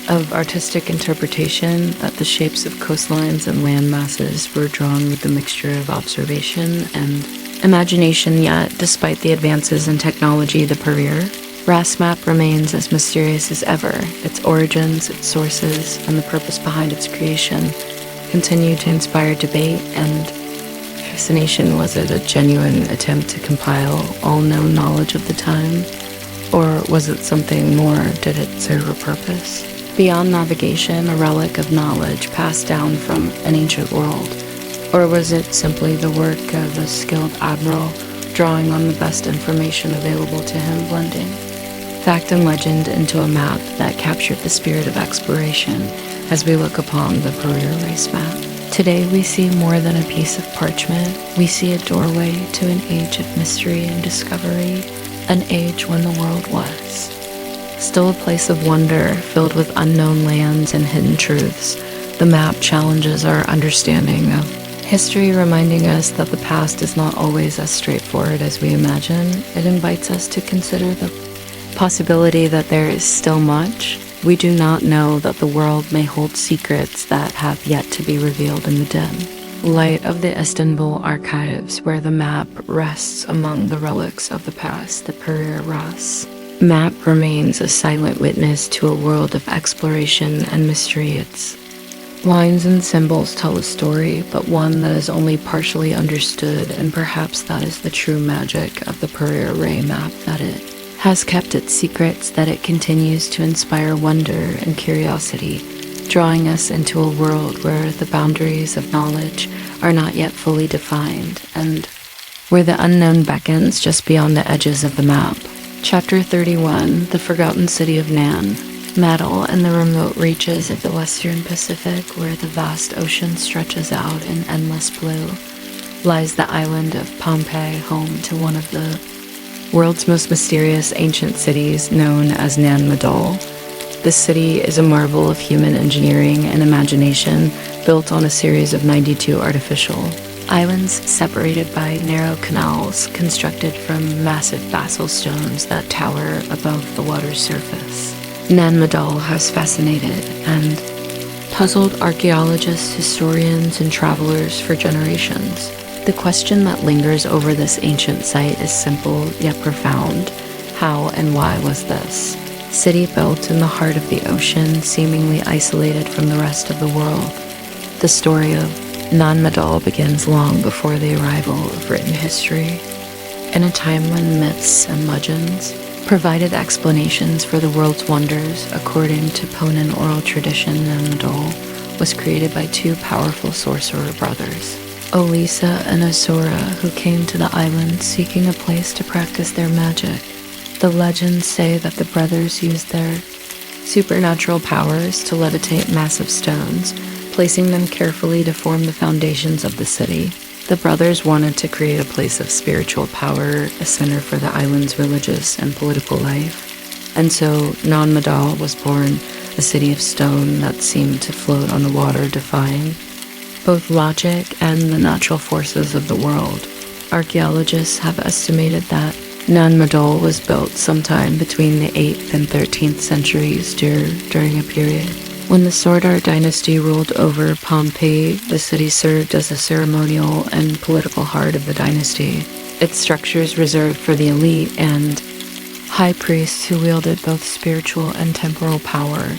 of artistic interpretation, that the shapes of coastlines and land masses were drawn with a mixture of observation and imagination. Yet, despite the advances in technology, the Piri Reis map remains as mysterious as ever. Its origins, its sources, and the purpose behind its creation continue to inspire debate and fascination. Was it a genuine attempt to compile all known knowledge of the time? Or was it something more? Did it serve a purpose beyond navigation, a relic of knowledge passed down from an ancient world? Or was it simply the work of a skilled admiral drawing on the best information available to him, blending fact and legend into a map that captured the spirit of exploration? As we look upon the Piri Reis map today, we see more than a piece of parchment. We see a doorway to an age of mystery and discovery, an age when the world was still a place of wonder, filled with unknown lands and hidden truths. The map challenges our understanding of history, reminding us that the past is not always as straightforward as we imagine. It invites us to consider the possibility that there is still much we do not know, that the world may hold secrets that have yet to be revealed in the dim light of the Istanbul archives, where the map rests among the relics of the past. The Piri Reis map remains a silent witness to a world of exploration and mystery. Its lines and symbols tell a story, but one that is only partially understood, and perhaps that is the true magic of the Piri Reis map, that it has kept its secrets, that it continues to inspire wonder and curiosity, drawing us into a world where the boundaries of knowledge are not yet fully defined, and where the unknown beckons just beyond the edges of the map. Chapter 31, The Forgotten City of Nan. Madol, in the remote reaches of the western Pacific, where the vast ocean stretches out in endless blue, lies the island of Pompeii, home to one of the world's most mysterious ancient cities, known as Nan Madol. This city is a marvel of human engineering and imagination, built on a series of 92 artificial islands separated by narrow canals constructed from massive basalt stones that tower above the water's surface. Nan Madol has fascinated and puzzled archaeologists, historians, and travelers for generations. The question that lingers over this ancient site is simple yet profound. How and why was this city built in the heart of the ocean, seemingly isolated from the rest of the world? The story of Nan Madol begins long before the arrival of written history. In a time when myths and legends provided explanations for the world's wonders, according to Ponan oral tradition, Nan Madol was created by two powerful sorcerer brothers, Olisa and Asura, who came to the island seeking a place to practice their magic. The legends say that the brothers used their supernatural powers to levitate massive stones, placing them carefully to form the foundations of the city. The brothers wanted to create a place of spiritual power, a center for the island's religious and political life. And so Nan Madol was born, a city of stone that seemed to float on the water, defying both logic and the natural forces of the world. Archaeologists have estimated that Nan Madol was built sometime between the 8th and 13th centuries during a period when the Sardar dynasty ruled over Pompeii. The city served as a ceremonial and political heart of the dynasty, its structures reserved for the elite and high priests who wielded both spiritual and temporal power,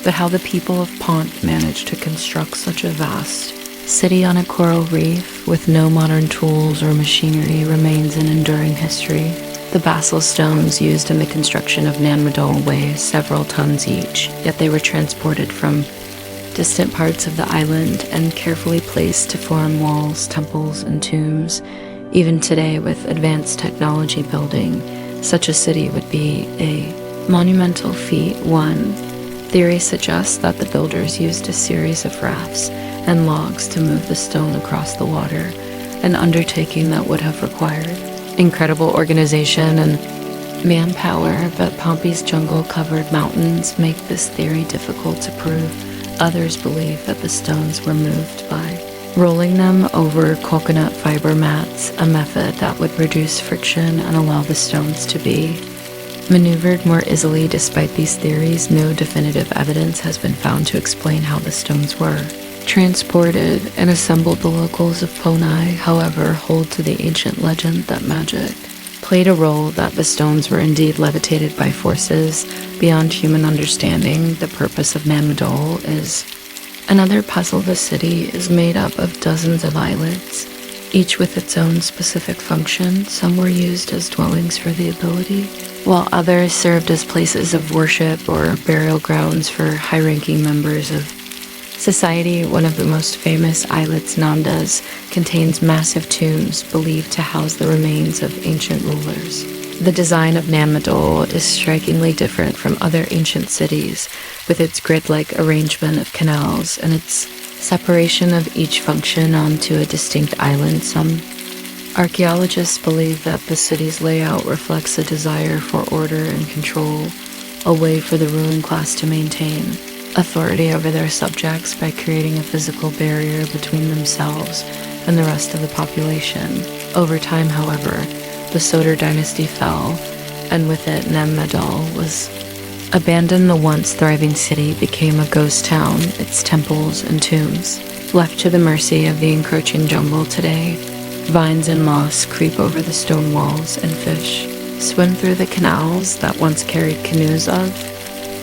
but how the people of Pont managed to construct such a vast city on a coral reef with no modern tools or machinery remains an enduring history. The basalt stones used in the construction of Nan Madol weigh several tons each, yet they were transported from distant parts of the island and carefully placed to form walls, temples, and tombs. Even today, with advanced technology building, such a city would be a monumental feat. One theory suggests that the builders used a series of rafts and logs to move the stone across the water, an undertaking that would have required incredible organization and manpower, but Pompey's jungle-covered mountains make this theory difficult to prove. Others believe that the stones were moved by rolling them over coconut fiber mats, a method that would reduce friction and allow the stones to be maneuvered more easily. Despite these theories, no definitive evidence has been found to explain how the stones were transported and assembled. The locals of Ponai, however, hold to the ancient legend that magic played a role, that the stones were indeed levitated by forces beyond human understanding. The purpose of Nan Madol is another puzzle. The city is made up of dozens of islets, each with its own specific function. Some were used as dwellings for the ability, while others served as places of worship or burial grounds for high-ranking members of society. One of the most famous islets, Nandas, contains massive tombs believed to house the remains of ancient rulers. The design of Nan Madol is strikingly different from other ancient cities, with its grid-like arrangement of canals and its separation of each function onto a distinct island. Some archaeologists believe that the city's layout reflects a desire for order and control, a way for the ruling class to maintain authority over their subjects by creating a physical barrier between themselves and the rest of the population. Over time, however, the Sodor dynasty fell, and with it Nan Madol was abandoned. The once thriving city became a ghost town, its temples and tombs left to the mercy of the encroaching jungle. Today, vines and moss creep over the stone walls, and fish swim through the canals that once carried canoes of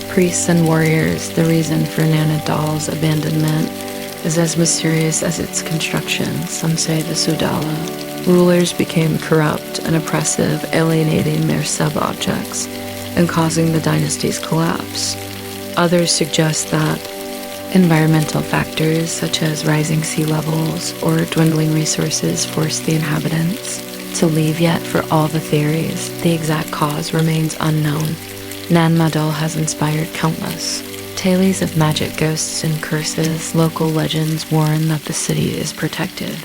priests and warriors. The reason for Nan Madol's abandonment is as mysterious as its construction. Some say the Sudala rulers became corrupt and oppressive, alienating their sub-objects and causing the dynasty's collapse. Others suggest that environmental factors such as rising sea levels or dwindling resources forced the inhabitants to leave. Yet for all the theories, the exact cause remains unknown. Nan Madol has inspired countless tales of magic, ghosts, and curses. Local legends warn that the city is protected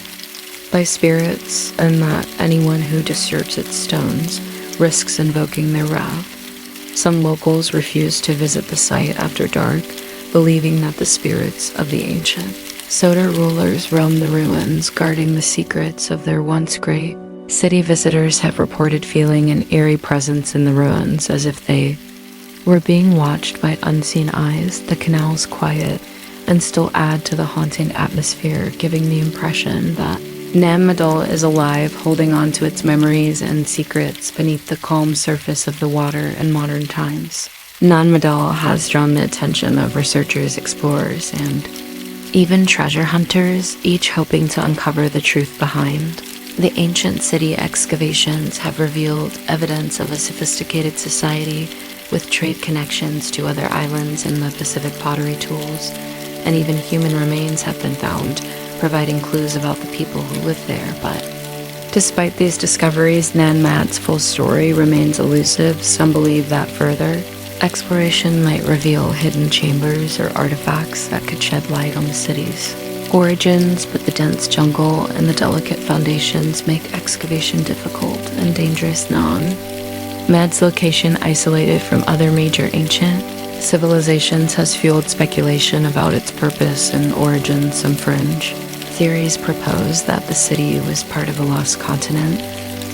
by spirits and that anyone who disturbs its stones risks invoking their wrath. Some locals refuse to visit the site after dark, believing that the spirits of the ancient Sodor rulers roam the ruins, guarding the secrets of their once great city. Visitors have reported feeling an eerie presence in the ruins, as if they were being watched by unseen eyes. The canals quiet and still add to the haunting atmosphere, giving the impression that Nan Madol is alive, holding on to its memories and secrets beneath the calm surface of the water in modern times. Nan Madol has drawn the attention of researchers, explorers, and even treasure hunters, each hoping to uncover the truth behind. The ancient city excavations have revealed evidence of a sophisticated society with trade connections to other islands in the Pacific. Pottery tools and even human remains have been found, providing clues about the people who lived there. But despite these discoveries, Nan Mad's full story remains elusive. Some believe that further exploration might reveal hidden chambers or artifacts that could shed light on the city's origins, but the dense jungle and the delicate foundations make excavation difficult and dangerous. Nan Mad's location, isolated from other major ancient civilizations, has fueled speculation about its purpose and origin. Some fringe theories propose that the city was part of a lost continent,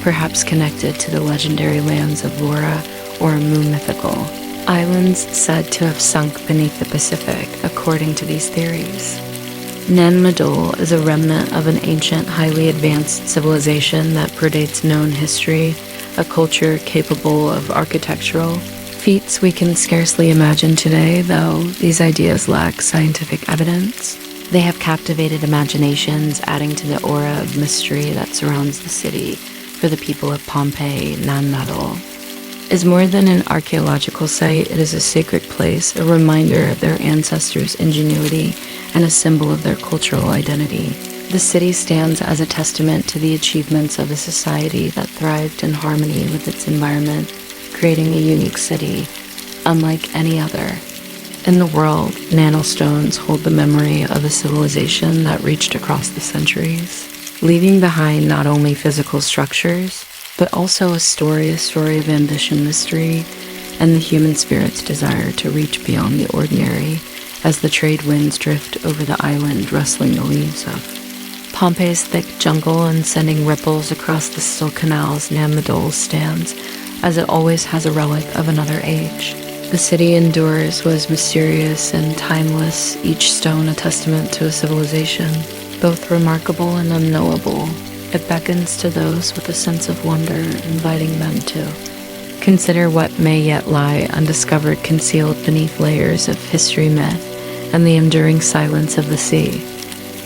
perhaps connected to the legendary lands of Laura or Mu, mythical islands said to have sunk beneath the Pacific. According to these theories, Nan Madol is a remnant of an ancient, highly advanced civilization that predates known history. a culture capable of architectural feats we can scarcely imagine today, though these ideas lack scientific evidence. They have captivated imaginations, adding to the aura of mystery that surrounds the city. For the people of Pompeii, Madol is more than an archaeological site. It is a sacred place, a reminder of their ancestors' ingenuity, and a symbol of their cultural identity. The city stands as a testament to the achievements of a society that thrived in harmony with its environment, creating a unique city, unlike any other in the world. Nanostones hold the memory of a civilization that reached across the centuries, leaving behind not only physical structures, but also a story of ambition, mystery, and the human spirit's desire to reach beyond the ordinary as the trade winds drift over the island, rustling the leaves of Pompeii's thick jungle and sending ripples across the still canals. Madol stands, as it always has, a relic of another age. The city endures, was mysterious and timeless, each stone a testament to a civilization, both remarkable and unknowable. It beckons to those with a sense of wonder, inviting them to consider what may yet lie undiscovered, concealed beneath layers of history, myth, and the enduring silence of the sea.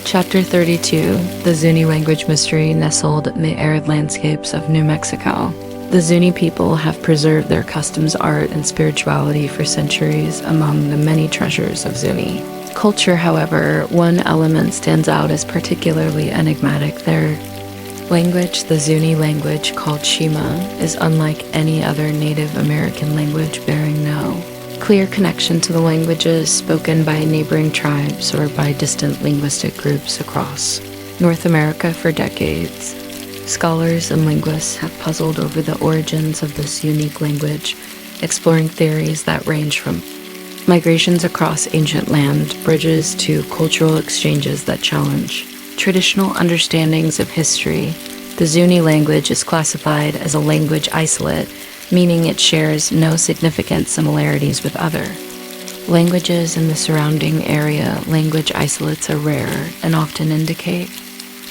Chapter 32, the Zuni language mystery nestled in the arid landscapes of New Mexico. The Zuni people have preserved their customs, art, and spirituality for centuries among the many treasures of Zuni culture. However, one element stands out as particularly enigmatic. Their language, the Zuni language called Shema, is unlike any other Native American language, bearing no clear connection to the languages spoken by neighboring tribes or by distant linguistic groups across North America. For decades, scholars and linguists have puzzled over the origins of this unique language, exploring theories that range from migrations across ancient land bridges to cultural exchanges that challenge traditional understandings of history. The Zuni language is classified as a language isolate, meaning it shares no significant similarities with other languages in the surrounding area. Language isolates are rare and often indicate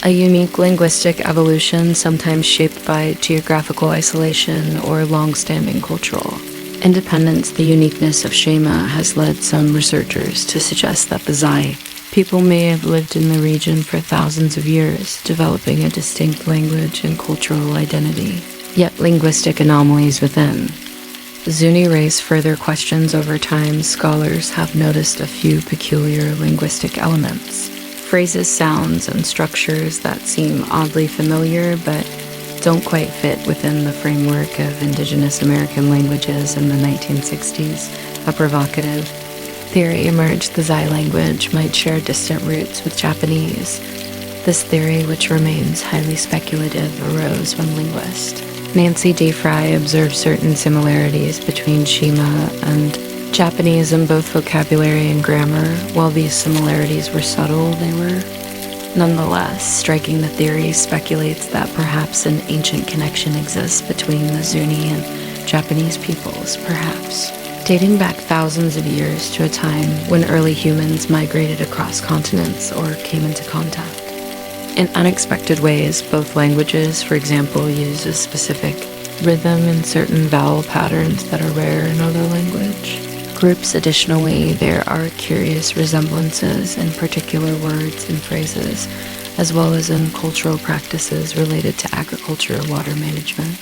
a unique linguistic evolution, sometimes shaped by geographical isolation or long-standing cultural independence. The uniqueness of Shema has led some researchers to suggest that the Zai people may have lived in the region for thousands of years, developing a distinct language and cultural identity, yet linguistic anomalies within. Zuni raise further questions. Over time, scholars have noticed a few peculiar linguistic elements, phrases, sounds, and structures that seem oddly familiar but don't quite fit within the framework of indigenous American languages. In the 1960s, a provocative theory emerged: the Zai language might share distant roots with Japanese. This theory, which remains highly speculative, arose when linguist Nancy D. Fry observed certain similarities between Shema and Japanese in both vocabulary and grammar. While these similarities were subtle, they were nonetheless striking. The theory speculates that perhaps an ancient connection exists between the Zuni and Japanese peoples, perhaps dating back thousands of years to a time when early humans migrated across continents or came into contact in unexpected ways. Both languages, for example, use a specific rhythm and certain vowel patterns that are rare in other language groups. Additionally, there are curious resemblances in particular words and phrases, as well as in cultural practices related to agriculture, water management,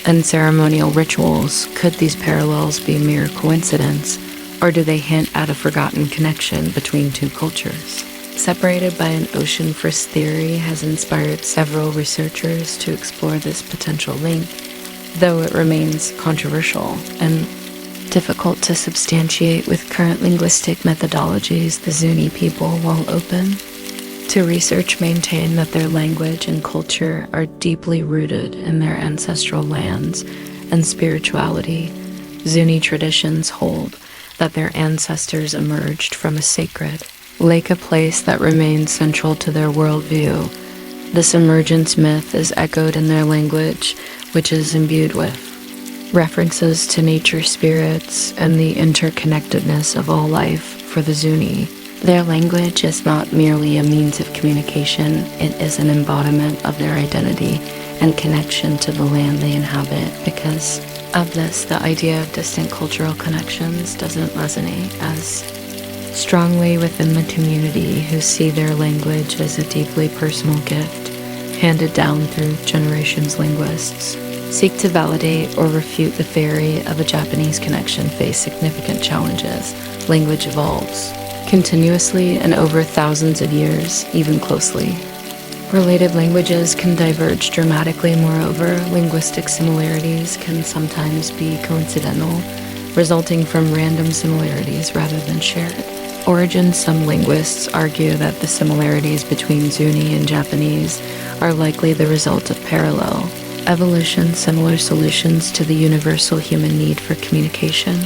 and ceremonial rituals. Could these parallels be mere coincidence, or do they hint at a forgotten connection between two cultures? Separated by an ocean, Frisk theory has inspired several researchers to explore this potential link, though it remains controversial and difficult to substantiate with current linguistic methodologies. The Zuni people, while open to research, maintain that their language and culture are deeply rooted in their ancestral lands and spirituality. Zuni traditions hold that their ancestors emerged from a sacred lake, a place that remains central to their worldview. This emergence myth is echoed in their language, which is imbued with references to nature, spirits, and the interconnectedness of all life. For the Zuni, their language is not merely a means of communication, it is an embodiment of their identity and connection to the land they inhabit. Because of this, the idea of distant cultural connections doesn't resonate as strongly within the community, who see their language as a deeply personal gift handed down through generations. Linguists seek to validate or refute the theory of a Japanese connection face significant challenges. Language evolves continuously and over thousands of years, even closely related languages can diverge dramatically. Moreover, linguistic similarities can sometimes be coincidental, resulting from random similarities rather than shared origins. Some linguists argue that the similarities between Zuni and Japanese are likely the result of parallel evolution, similar solutions to the universal human need for communication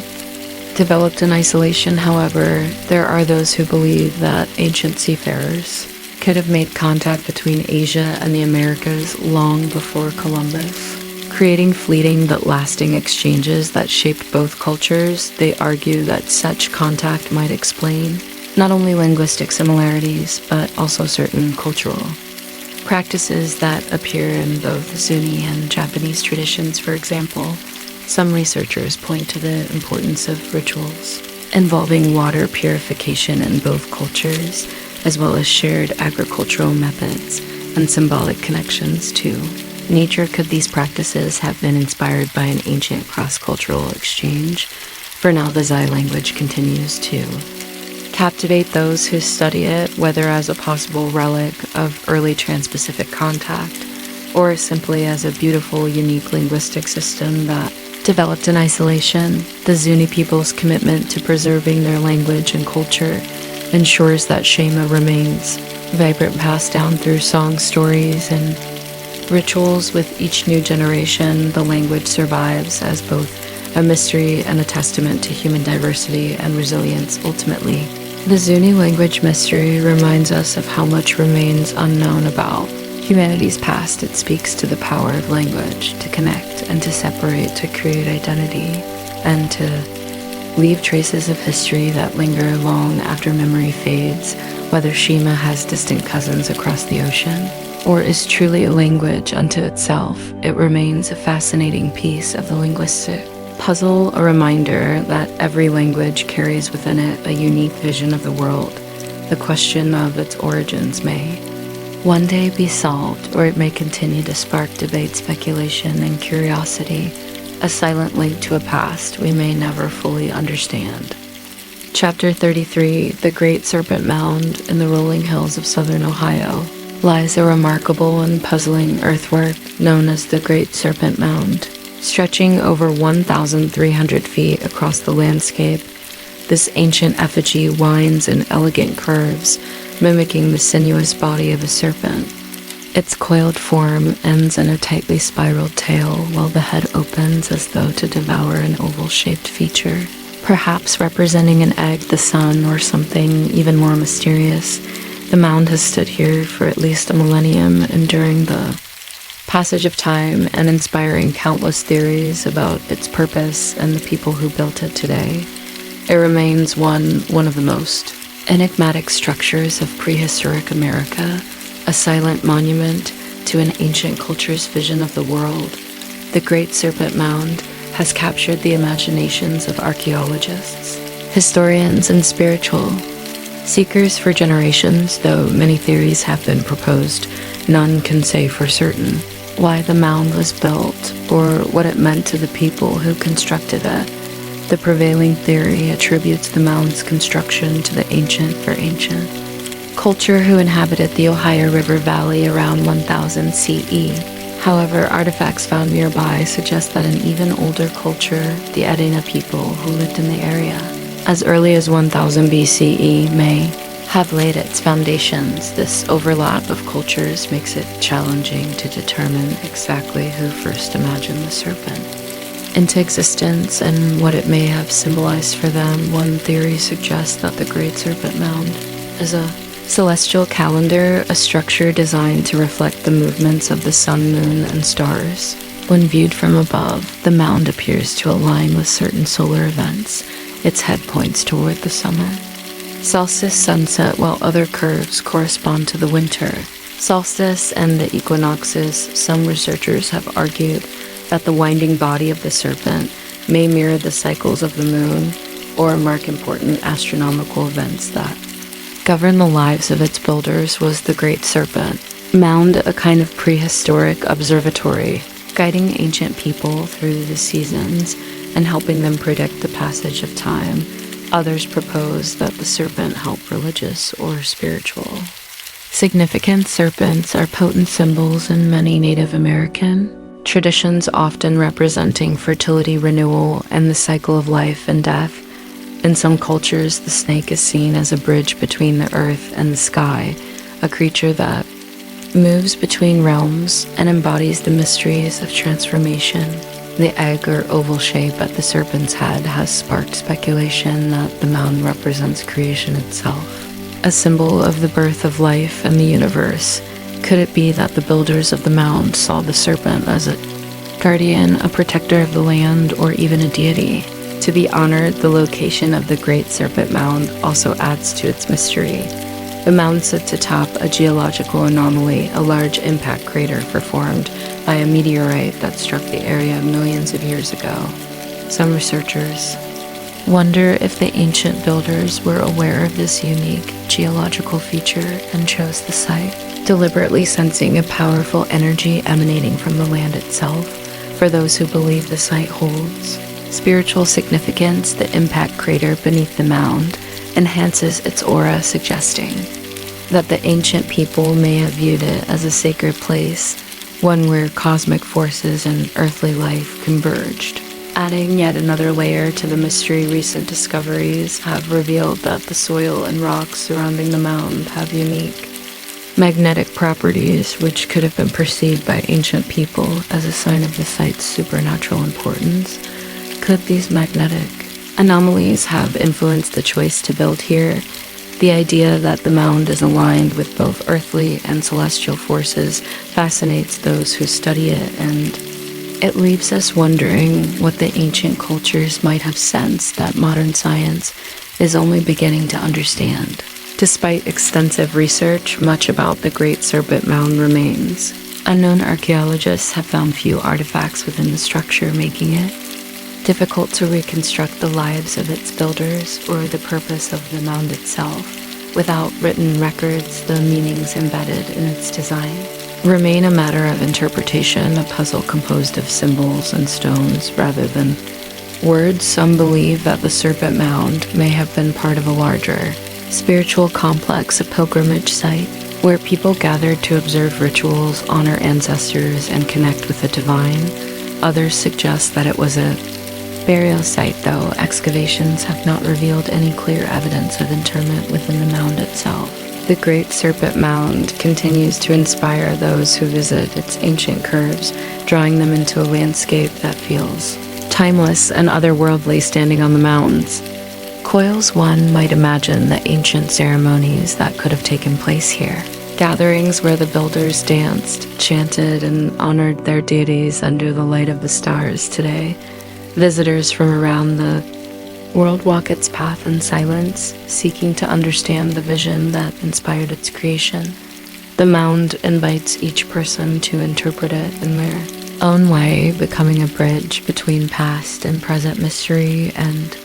developed in isolation. However, there are those who believe that ancient seafarers could have made contact between Asia and the Americas long before Columbus, creating fleeting but lasting exchanges that shaped both cultures. They argue that such contact might explain not only linguistic similarities, but also certain cultural practices that appear in both Zuni and Japanese traditions. For example, some researchers point to the importance of rituals involving water purification in both cultures, as well as shared agricultural methods and symbolic connections to nature. Could these practices have been inspired by an ancient cross-cultural exchange? For now, the Zai language continues to captivate those who study it, whether as a possible relic of early trans-Pacific contact or simply as a beautiful, unique linguistic system that developed in isolation. The Zuni people's commitment to preserving their language and culture ensures that Shema remains vibrant, passed down through songs, stories, and rituals. With each new generation, the language survives as both a mystery and a testament to human diversity and resilience. Ultimately, the Zuni language mystery reminds us of how much remains unknown about humanity's past. It speaks to the power of language to connect and to separate, to create identity, and to leave traces of history that linger long after memory fades. Whether Shema has distant cousins across the ocean or is truly a language unto itself, it remains a fascinating piece of the linguistic puzzle, a reminder that every language carries within it a unique vision of the world. The question of its origins may one day be solved, or it may continue to spark debate, speculation, and curiosity, a silent link to a past we may never fully understand. Chapter 33, The Great Serpent Mound in the rolling hills of southern Ohio, lies a remarkable and puzzling earthwork known as the Great Serpent Mound. Stretching over 1,300 feet across the landscape, this ancient effigy winds in elegant curves, mimicking the sinuous body of a serpent. Its coiled form ends in a tightly spiraled tail, while the head opens as though to devour an oval-shaped feature, perhaps representing an egg, the sun, or something even more mysterious. The mound has stood here for at least a millennium, enduring the passage of time and inspiring countless theories about its purpose and the people who built it today. It remains one of the most enigmatic structures of prehistoric America, a silent monument to an ancient culture's vision of the world. The Great Serpent Mound has captured the imaginations of archaeologists, historians, and spiritual seekers for generations. Though many theories have been proposed, none can say for certain why the mound was built or what it meant to the people who constructed it. The prevailing theory attributes the mound's construction to the ancient culture who inhabited the Ohio River Valley around 1000 CE. However, artifacts found nearby suggest that an even older culture, the Edena people who lived in the area, as early as 1000 BCE, may have laid its foundations. This overlap of cultures makes it challenging to determine exactly who first imagined the serpent into existence and what it may have symbolized for them. One theory suggests that the Great Serpent Mound is a celestial calendar, a structure designed to reflect the movements of the sun, moon, and stars. When viewed from above, the mound appears to align with certain solar events. Its head points toward the summer solstice sunset, while other curves correspond to the winter solstice and the equinoxes, some researchers have argued that the winding body of the serpent may mirror the cycles of the moon or mark important astronomical events that govern the lives of its builders. Was the Great Serpent Mound a kind of prehistoric observatory, guiding ancient people through the seasons and helping them predict the passage of time? Others propose that the serpent help religious or spiritual significance. Serpents are potent symbols in many Native American traditions, often representing fertility, renewal, and the cycle of life and death. In some cultures, the snake is seen as a bridge between the earth and the sky, a creature that moves between realms and embodies the mysteries of transformation. The egg or oval shape at the serpent's head has sparked speculation that the mound represents creation itself, a symbol of the birth of life and the universe. Could it be that the builders of the mound saw the serpent as a guardian, a protector of the land, or even a deity? To be honored, the location of the Great Serpent Mound also adds to its mystery. The mound sits atop a geological anomaly, a large impact crater performed by a meteorite that struck the area millions of years ago. Some researchers wonder if the ancient builders were aware of this unique geological feature and chose the site, deliberately sensing a powerful energy emanating from the land itself. For those who believe the site holds spiritual significance, the impact crater beneath the mound enhances its aura, suggesting that the ancient people may have viewed it as a sacred place, one where cosmic forces and earthly life converged. Adding yet another layer to the mystery, recent discoveries have revealed that the soil and rocks surrounding the mound have unique magnetic properties, which could have been perceived by ancient people as a sign of the site's supernatural importance. Could these magnetic anomalies have influenced the choice to build here? The idea that the mound is aligned with both earthly and celestial forces fascinates those who study it, and it leaves us wondering what the ancient cultures might have sensed that modern science is only beginning to understand. Despite extensive research, much about the Great Serpent Mound remains unknown. Archaeologists have found few artifacts within the structure, making it difficult to reconstruct the lives of its builders or the purpose of the mound itself. Without written records, the meanings embedded in its design remain a matter of interpretation, a puzzle composed of symbols and stones rather than words. Some believe that the Serpent Mound may have been part of a larger spiritual complex, a pilgrimage site where people gathered to observe rituals, honor ancestors, and connect with the divine. Others suggest that it was a burial site, though excavations have not revealed any clear evidence of interment within the mound itself. The Great Serpent Mound continues to inspire those who visit its ancient curves, drawing them into a landscape that feels timeless and otherworldly. Standing on the mounds coils, one might imagine the ancient ceremonies that could have taken place here. Gatherings where the builders danced, chanted, and honored their deities under the light of the stars. Today, visitors from around the world walk its path in silence, seeking to understand the vision that inspired its creation. The mound invites each person to interpret it in their own way, becoming a bridge between past and present mystery and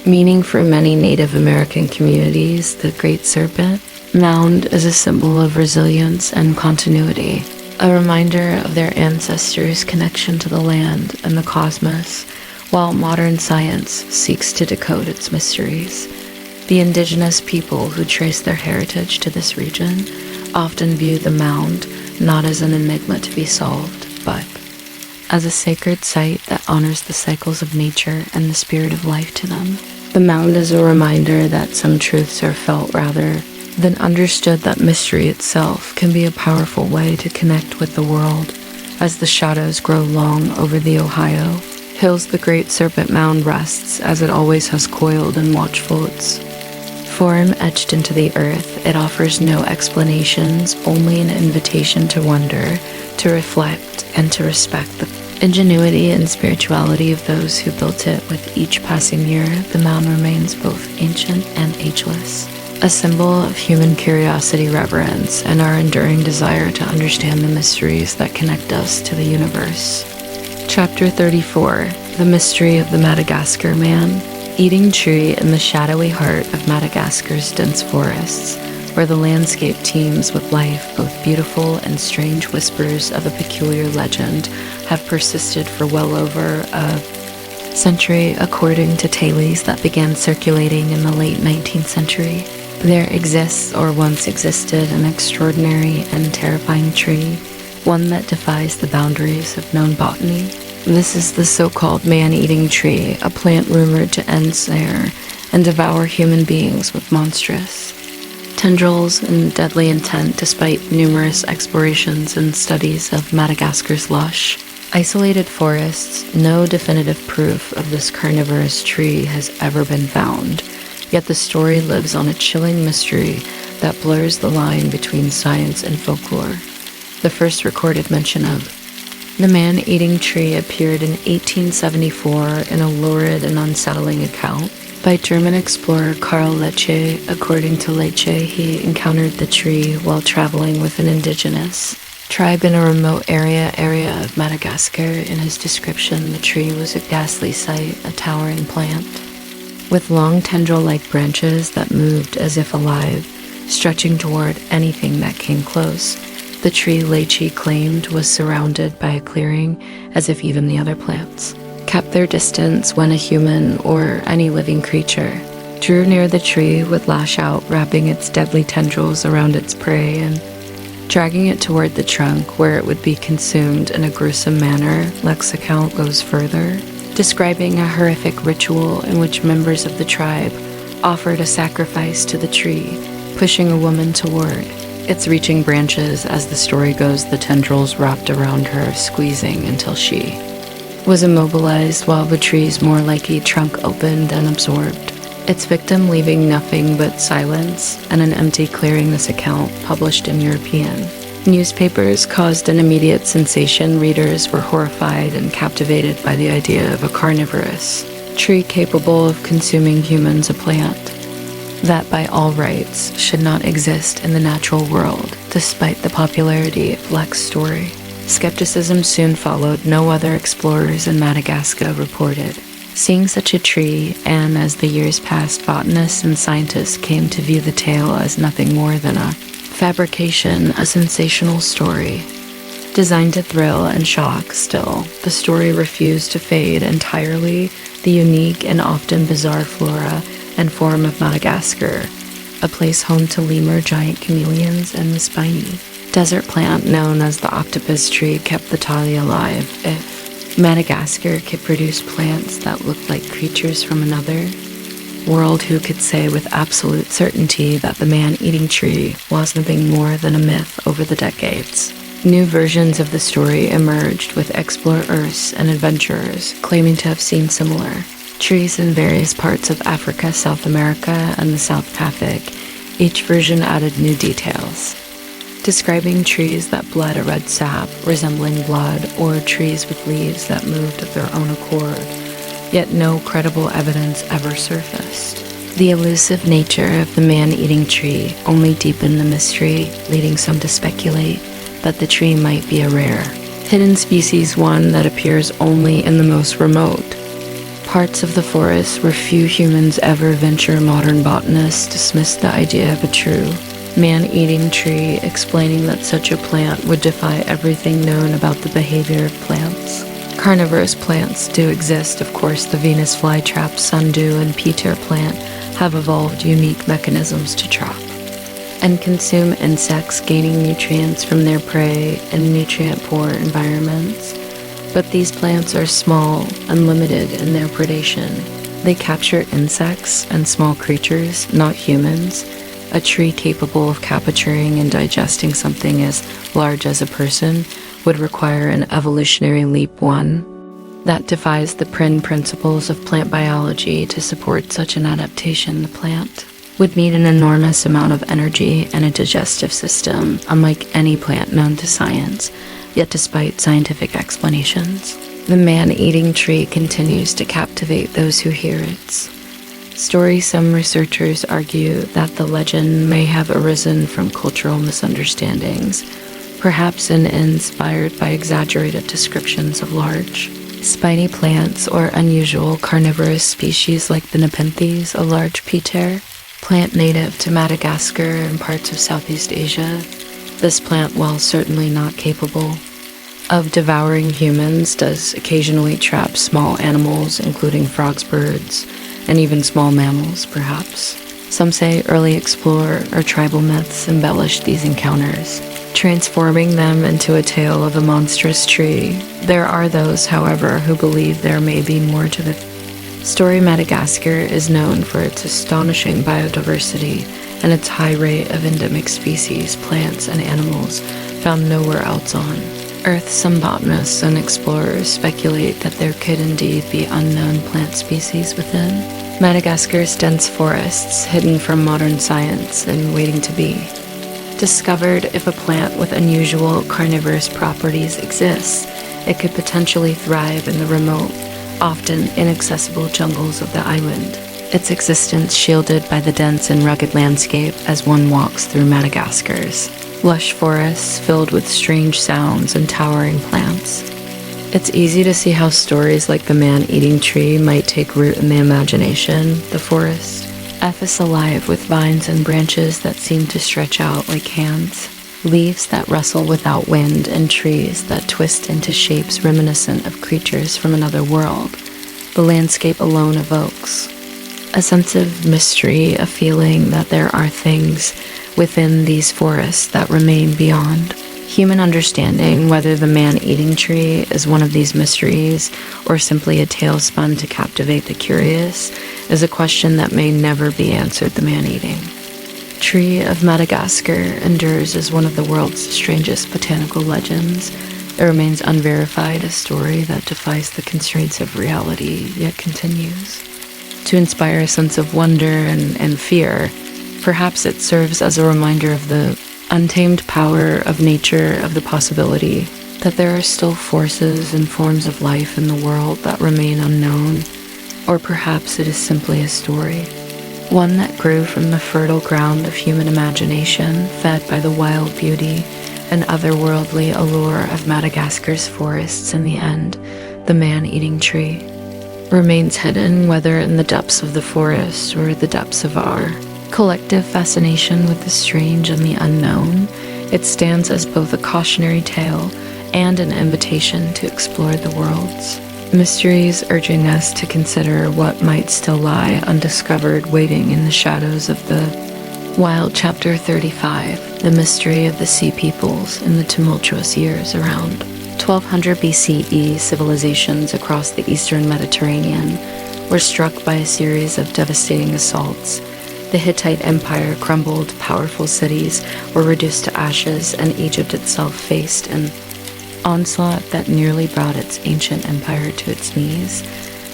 meaning. For many Native American communities, the Great Serpent Mound is a symbol of resilience and continuity, a reminder of their ancestors' connection to the land and the cosmos. While modern science seeks to decode its mysteries, the indigenous people who trace their heritage to this region often view the mound not as an enigma to be solved, but as a sacred site that honors the cycles of nature and the spirit of life to them. The mound is a reminder that some truths are felt rather than understood, that mystery itself can be a powerful way to connect with the world. As the shadows grow long over the Ohio hills, the Great Serpent Mound rests as it always has, coiled and watchful, its form etched into the earth. It offers no explanations, only an invitation to wonder, to reflect, and to respect the ingenuity and spirituality of those who built it. With each passing year, the mound remains both ancient and ageless, a symbol of human curiosity, reverence, and our enduring desire to understand the mysteries that connect us to the universe. Chapter 34, The Mystery of the Madagascar Man. Eating tree in the shadowy heart of Madagascar's dense forests, where the landscape teems with life, both beautiful and strange whispers of a peculiar legend have persisted for well over a century, according to tales that began circulating in the late 19th century. There exists, or once existed, an extraordinary and terrifying tree, one that defies the boundaries of known botany. This is the so-called man-eating tree, a plant rumored to ensnare and devour human beings with monstrous tendrils and deadly intent, despite numerous explorations and studies of Madagascar's lush, isolated forests. No definitive proof of this carnivorous tree has ever been found, yet the story lives on a chilling mystery that blurs the line between science and folklore. The first recorded mention of the man-eating tree appeared in 1874 in a lurid and unsettling account by German explorer Karl Lecce. According to Lecce, he encountered the tree while traveling with an indigenous tribe in a remote area of Madagascar. In his description, the tree was a ghastly sight, a towering plant with long tendril-like branches that moved as if alive, stretching toward anything that came close. The tree, Lecce claimed, was surrounded by a clearing, as if even the other plants kept their distance when a human or any living creature drew near. The tree would lash out, wrapping its deadly tendrils around its prey and dragging it toward the trunk, where it would be consumed in a gruesome manner. Lecce's account goes further, describing a horrific ritual in which members of the tribe offered a sacrifice to the tree, pushing a woman toward its reaching branches. As the story goes, the tendrils wrapped around her, squeezing until she was immobilized, while the tree's more likely trunk opened and absorbed its victim, leaving nothing but silence and an empty clearing. This account, published in European newspapers, caused an immediate sensation. Readers were horrified and captivated by the idea of a carnivorous tree capable of consuming humans, a plant that by all rights should not exist in the natural world. Despite the popularity of Lecce's story, skepticism soon followed. No other explorers in Madagascar reported seeing such a tree, and as the years passed, botanists and scientists came to view the tale as nothing more than a fabrication, a sensational story designed to thrill and shock. Still, the story refused to fade entirely. The unique and often bizarre flora and fauna of Madagascar, a place home to lemur, giant chameleons, and the spiny desert plant known as the octopus tree, kept the tale alive. If Madagascar could produce plants that looked like creatures from another world, who could say with absolute certainty that the man-eating tree was nothing more than a myth? Over the decades, new versions of the story emerged, with explorers and adventurers claiming to have seen similar trees in various parts of Africa, South America, and the South Pacific. Each version added new details, describing trees that bled a red sap resembling blood, or trees with leaves that moved of their own accord. Yet no credible evidence ever surfaced. The elusive nature of the man-eating tree only deepened the mystery, leading some to speculate that the tree might be a rare, hidden species, one that appears only in the most remote parts of the forest where few humans ever venture. Modern botanists dismissed the idea of a true man-eating tree, explaining that such a plant would defy everything known about the behavior of plants. Carnivorous plants do exist, of course. The Venus flytrap, sundew, and peter plant have evolved unique mechanisms to trap and consume insects, gaining nutrients from their prey in nutrient-poor environments. But these plants are small and limited in their predation. They capture insects and small creatures, not humans. A tree capable of capturing and digesting something as large as a person would require an evolutionary leap, one that defies the principles of plant biology. To support such an adaptation, the plant would need an enormous amount of energy and a digestive system, unlike any plant known to science. Yet despite scientific explanations, the man-eating tree continues to captivate those who hear its story, some researchers argue that the legend may have arisen from cultural misunderstandings, perhaps inspired by exaggerated descriptions of large, spiny plants or unusual carnivorous species like the Nepenthes, a large peter, plant native to Madagascar and parts of Southeast Asia. This plant, while certainly not capable of devouring humans, does occasionally trap small animals, including frogs, birds, and even small mammals, perhaps. Some say early explorer or tribal myths embellished these encounters, transforming them into a tale of a monstrous tree. There are those, however, who believe there may be more to the story. Madagascar is known for its astonishing biodiversity and its high rate of endemic species, plants, and animals found nowhere else on Earth. Some botanists and explorers speculate that there could indeed be unknown plant species within Madagascar's dense forests, hidden from modern science and waiting to be discovered. If a plant with unusual carnivorous properties exists, it could potentially thrive in the remote, often inaccessible jungles of the island, its existence shielded by the dense and rugged landscape as one walks through Madagascar's lush forests filled with strange sounds and towering plants. It's easy to see how stories like the man-eating tree might take root in the imagination. The forest is alive with vines and branches that seem to stretch out like hands, leaves that rustle without wind, and trees that twist into shapes reminiscent of creatures from another world. The landscape alone evokes a sense of mystery, a feeling that there are things within these forests that remain beyond human understanding. Whether the man-eating tree is one of these mysteries or simply a tale spun to captivate the curious is a question that may never be answered. The man-eating tree of Madagascar endures as one of the world's strangest botanical legends. It remains unverified, a story that defies the constraints of reality, yet continues to inspire a sense of wonder and fear. Perhaps it serves as a reminder of the untamed power of nature, of the possibility that there are still forces and forms of life in the world that remain unknown. Or perhaps it is simply a story, one that grew from the fertile ground of human imagination, fed by the wild beauty and otherworldly allure of Madagascar's forests. In the end, the man-eating tree remains hidden, whether in the depths of the forest or the depths of our collective fascination with the strange and the unknown. It stands as both a cautionary tale and an invitation to explore the world's mysteries, urging us to consider what might still lie undiscovered, waiting in the shadows of the wild. Chapter 35, The Mystery of the Sea Peoples. In the tumultuous years around 1200 BCE, civilizations across the eastern Mediterranean were struck by a series of devastating assaults. The Hittite Empire crumbled, powerful cities were reduced to ashes, and Egypt itself faced an onslaught that nearly brought its ancient empire to its knees.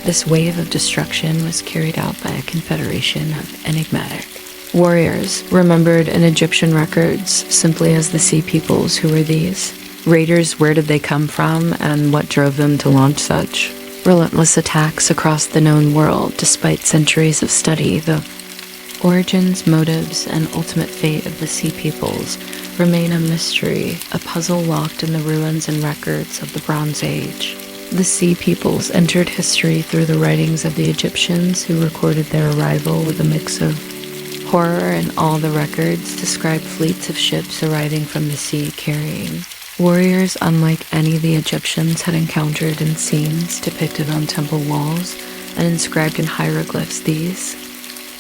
This wave of destruction was carried out by a confederation of enigmatic warriors, remembered in Egyptian records simply as the Sea Peoples. Who were these raiders? Where did they come from? And what drove them to launch such relentless attacks across the known world? Despite centuries of study, the origins, motives, and ultimate fate of the Sea Peoples remain a mystery, a puzzle locked in the ruins and records of the Bronze Age. The Sea Peoples entered history through the writings of the Egyptians, who recorded their arrival with a mix of horror, and all the records describe fleets of ships arriving from the sea carrying warriors unlike any the Egyptians had encountered in scenes depicted on temple walls and inscribed in hieroglyphs. These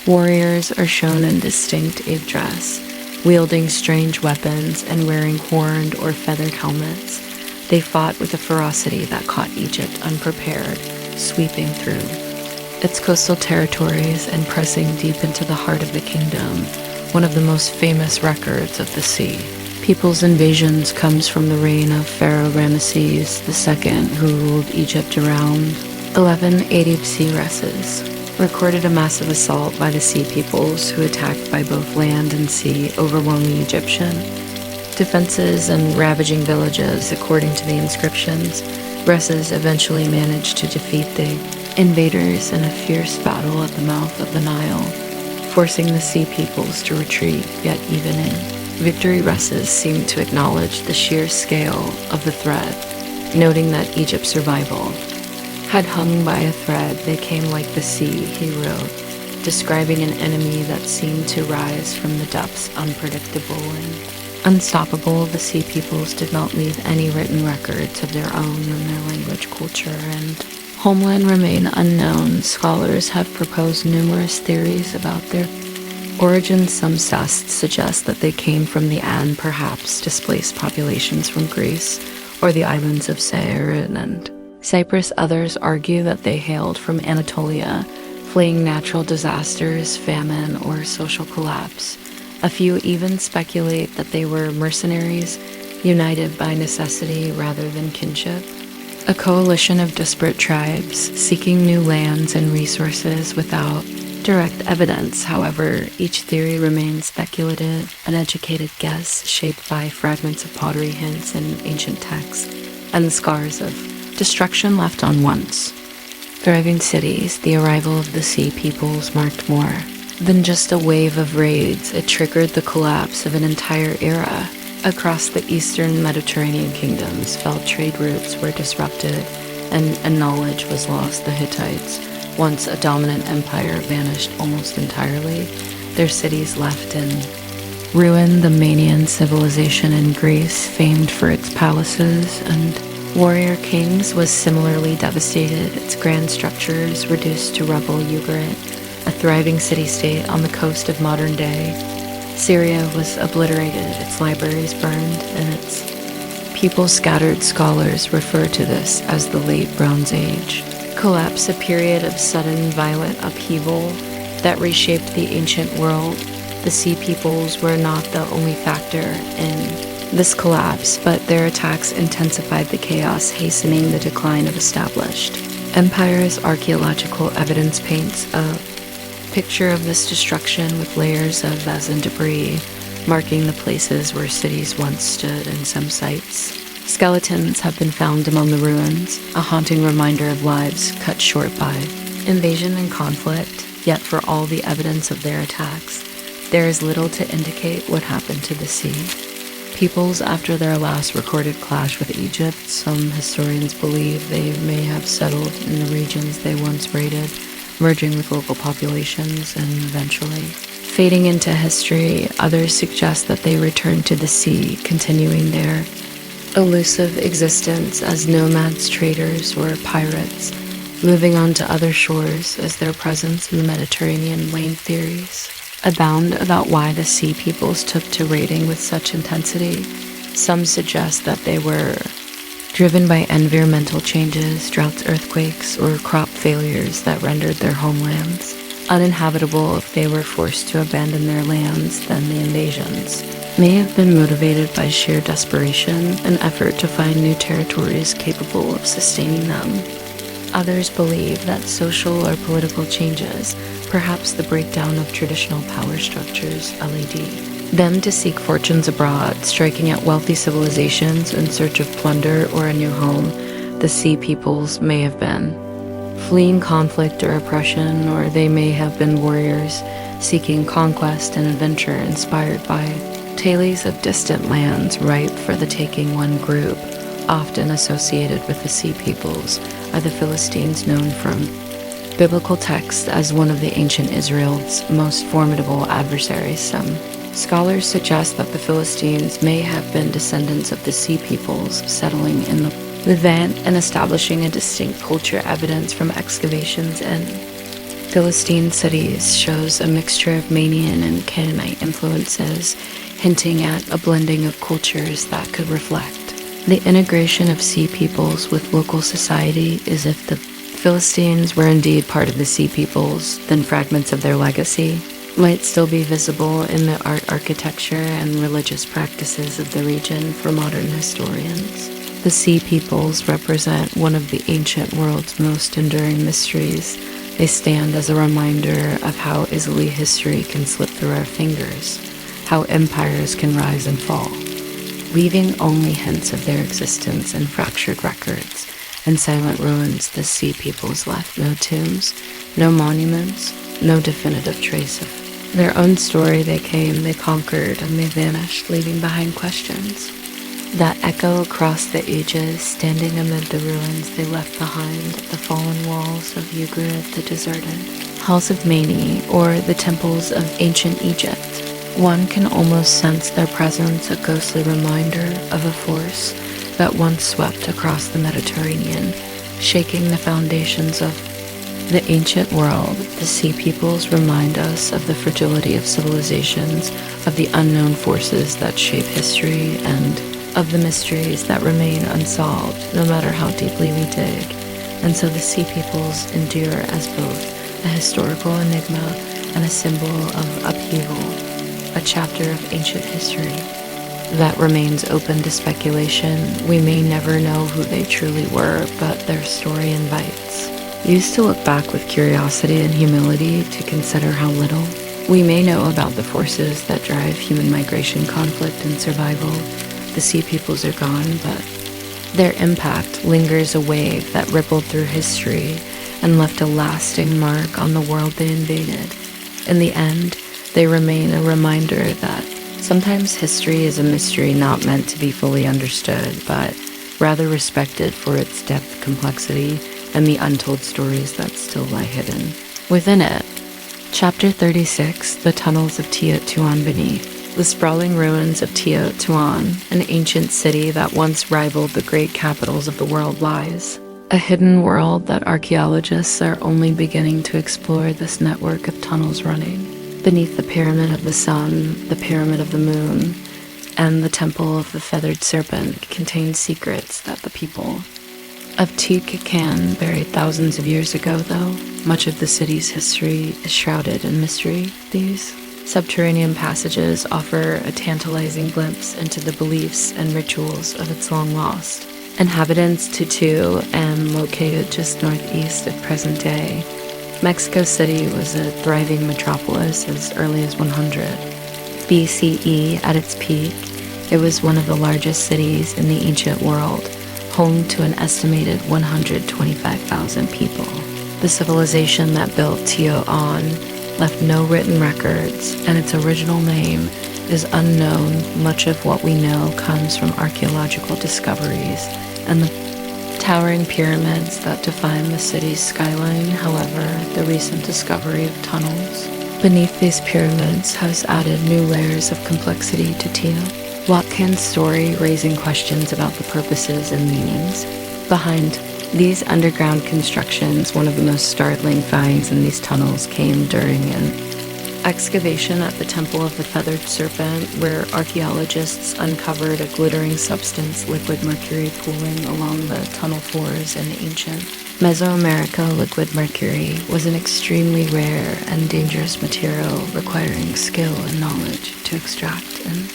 warriors are shown in distinct dress, wielding strange weapons and wearing horned or feathered helmets. They fought with a ferocity that caught Egypt unprepared, sweeping through its coastal territories and pressing deep into the heart of the kingdom, one of the most famous records of the Sea People's invasions comes from the reign of Pharaoh Ramesses II, who ruled Egypt around 1180 BC. Reis recorded a massive assault by the Sea Peoples, who attacked by both land and sea, overwhelming Egyptian defenses and ravaging villages. According to the inscriptions, Reis eventually managed to defeat the invaders in a fierce battle at the mouth of the Nile, forcing the sea peoples to retreat, yet even in victory Reis seemed to acknowledge the sheer scale of the threat, noting that Egypt's survival had hung by a thread. They came like the sea, he wrote, describing an enemy that seemed to rise from the depths, unpredictable and unstoppable. The sea peoples did not leave any written records of their own, and their language, culture, and homeland remain unknown. Scholars have proposed numerous theories about their origins. Some suggest that they came from the perhaps displaced populations from Greece or the islands of Sardinia and Cyprus. Others argue that they hailed from Anatolia, fleeing natural disasters, famine, or social collapse. A few even speculate that they were mercenaries, united by necessity rather than kinship. A coalition of disparate tribes seeking new lands and resources without direct evidence. However, each theory remains speculative, an educated guess shaped by fragments of pottery, hints in ancient texts, and the scars of destruction left on once thriving cities. The arrival of the sea peoples marked more than just a wave of raids. It triggered the collapse of an entire era. Across the eastern Mediterranean kingdoms, felt trade routes were disrupted and knowledge was lost. The Hittites, once a dominant empire, vanished almost entirely, their cities left in ruin. The Manian civilization in Greece, famed for its palaces and warrior kings, was similarly devastated, its grand structures reduced to rubble. Ugarit, a thriving city-state on the coast of modern-day Syria, was obliterated, its libraries burned, and its people scattered. Scholars refer to this as the Late Bronze Age collapse, a period of sudden violent upheaval that reshaped the ancient world. The sea peoples were not the only factor in this collapse, but their attacks intensified the chaos, hastening the decline of established empires. Archaeological evidence paints a picture of this destruction with layers of vase and debris marking the places where cities once stood. In some sites, skeletons have been found among the ruins, a haunting reminder of lives cut short by invasion and conflict. Yet for all the evidence of their attacks, there is little to indicate what happened to the sea peoples after their last recorded clash with Egypt. Some historians believe they may have settled in the regions they once raided, merging with local populations and eventually fading into history. Others suggest that they returned to the sea, continuing their elusive existence as nomads, traders, or pirates, moving on to other shores as their presence in the Mediterranean waned. Theories abound about why the sea peoples took to raiding with such intensity. Some suggest that they were driven by environmental changes, droughts, earthquakes, or crop failures that rendered their homelands uninhabitable. If they were forced to abandon their lands, then the invasions may have been motivated by sheer desperation, an effort to find new territories capable of sustaining them. Others believe that social or political changes, perhaps the breakdown of traditional power structures, led them to seek fortunes abroad, striking at wealthy civilizations in search of plunder or a new home. The sea peoples may have been fleeing conflict or oppression, or they may have been warriors seeking conquest and adventure, inspired by tales of distant lands ripe for the taking. One group, often associated with the sea peoples, are the Philistines, known from biblical texts as one of the ancient Israel's most formidable adversaries. Some scholars suggest that the Philistines may have been descendants of the sea peoples, settling in the Levant and establishing a distinct culture. Evidence from excavations in Philistine cities shows a mixture of Manian and Canaanite influences, hinting at a blending of cultures that could reflect the integration of sea peoples with local society. Is if the Philistines were indeed part of the sea peoples, then fragments of their legacy might still be visible in the art, architecture, and religious practices of the region. For modern historians, the sea peoples represent one of the ancient world's most enduring mysteries. They stand as a reminder of how easily history can slip through our fingers, how empires can rise and fall, leaving only hints of their existence in fractured records. In silent ruins, the sea peoples left no tombs, no monuments, no definitive trace of their own story. They came, they conquered, and they vanished, leaving behind questions that echo across the ages. Standing amid the ruins they left behind, the fallen walls of Ugarit the deserted, halls of Mani, or the temples of ancient Egypt. One can almost sense their presence, a ghostly reminder of a force that once swept across the Mediterranean, shaking the foundations of the ancient world. The sea peoples remind us of the fragility of civilizations, of the unknown forces that shape history, and of the mysteries that remain unsolved, no matter how deeply we dig. And so the sea peoples endure as both a historical enigma and a symbol of upheaval, a chapter of ancient history that remains open to speculation. We may never know who they truly were, but their story invites us to look back with curiosity and humility, to consider how little we may know about the forces that drive human migration, conflict, and survival. The sea peoples are gone, but their impact lingers, a wave that rippled through history and left a lasting mark on the world they invaded. In the end, they remain a reminder that sometimes history is a mystery not meant to be fully understood, but rather respected for its depth, complexity, and the untold stories that still lie hidden within it. Chapter 36, The Tunnels of Teotihuacan. Beneath the sprawling ruins of Teotihuacan, an ancient city that once rivaled the great capitals of the world, lies a hidden world that archaeologists are only beginning to explore. This network of tunnels running beneath the Pyramid of the Sun, the Pyramid of the Moon, and the Temple of the Feathered Serpent contains secrets that the people of Teotihuacan buried thousands of years ago. Though much of the city's history is shrouded in mystery, these subterranean passages offer a tantalizing glimpse into the beliefs and rituals of its long-lost inhabitants. Teotihuacan, located just northeast of present-day Mexico City, was a thriving metropolis as early as 100 BCE. At its peak, it was one of the largest cities in the ancient world, home to an estimated 125,000 people. The civilization that built Teotihuacan left no written records, and its original name is unknown. Much of what we know comes from archaeological discoveries and the towering pyramids that define the city's skyline. However, the recent discovery of tunnels beneath these pyramids has added new layers of complexity to Teotihuacan's story, raising questions about the purposes and meanings behind these underground constructions. One of the most startling finds in these tunnels came during an excavation at the Temple of the Feathered Serpent, where archaeologists uncovered a glittering substance, liquid mercury, pooling along the tunnel floors. In ancient Mesoamerica, liquid mercury was an extremely rare and dangerous material, requiring skill and knowledge to extract and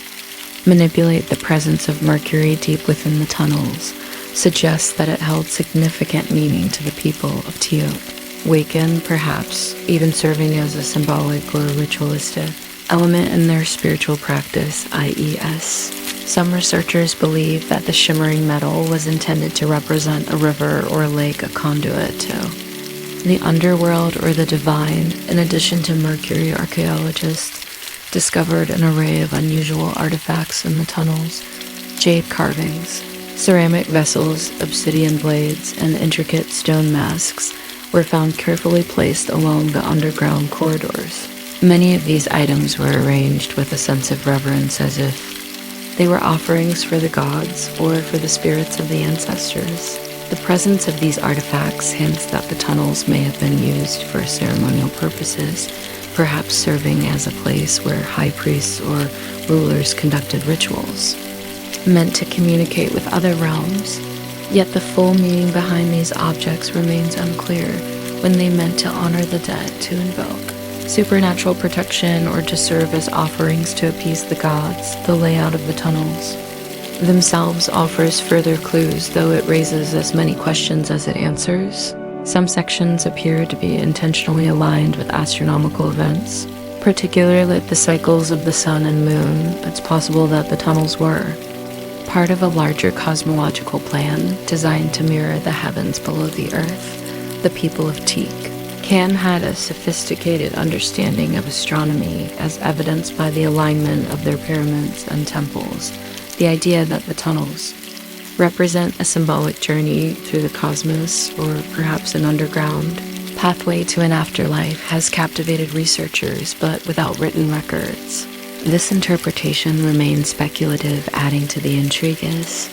manipulate. The presence of mercury deep within the tunnels suggests that it held significant meaning to the people of Teotihuacan, perhaps even serving as a symbolic or ritualistic element in their spiritual practice, i.e.s. Some researchers believe that the shimmering metal was intended to represent a river or a lake, a conduit to the underworld or the divine. In addition to mercury, archaeologists discovered an array of unusual artifacts in the tunnels: jade carvings, ceramic vessels, obsidian blades, and intricate stone masks were found carefully placed along the underground corridors. Many of these items were arranged with a sense of reverence, as if they were offerings for the gods or for the spirits of the ancestors. The presence of these artifacts hints that the tunnels may have been used for ceremonial purposes, perhaps serving as a place where high priests or rulers conducted rituals meant to communicate with other realms. Yet the full meaning behind these objects remains unclear. When they meant to honor the dead, to invoke supernatural protection, or to serve as offerings to appease the gods. The layout of the tunnels themselves offers further clues, though it raises as many questions as it answers. Some sections appear to be intentionally aligned with astronomical events, particularly the cycles of the sun and moon. It's possible that the tunnels were part of a larger cosmological plan designed to mirror the heavens below the earth. The people of Can had a sophisticated understanding of astronomy, as evidenced by the alignment of their pyramids and temples. The idea that the tunnels represent a symbolic journey through the cosmos, or perhaps an underground pathway to an afterlife, has captivated researchers, but without written records. This interpretation remains speculative, adding to the intrigue is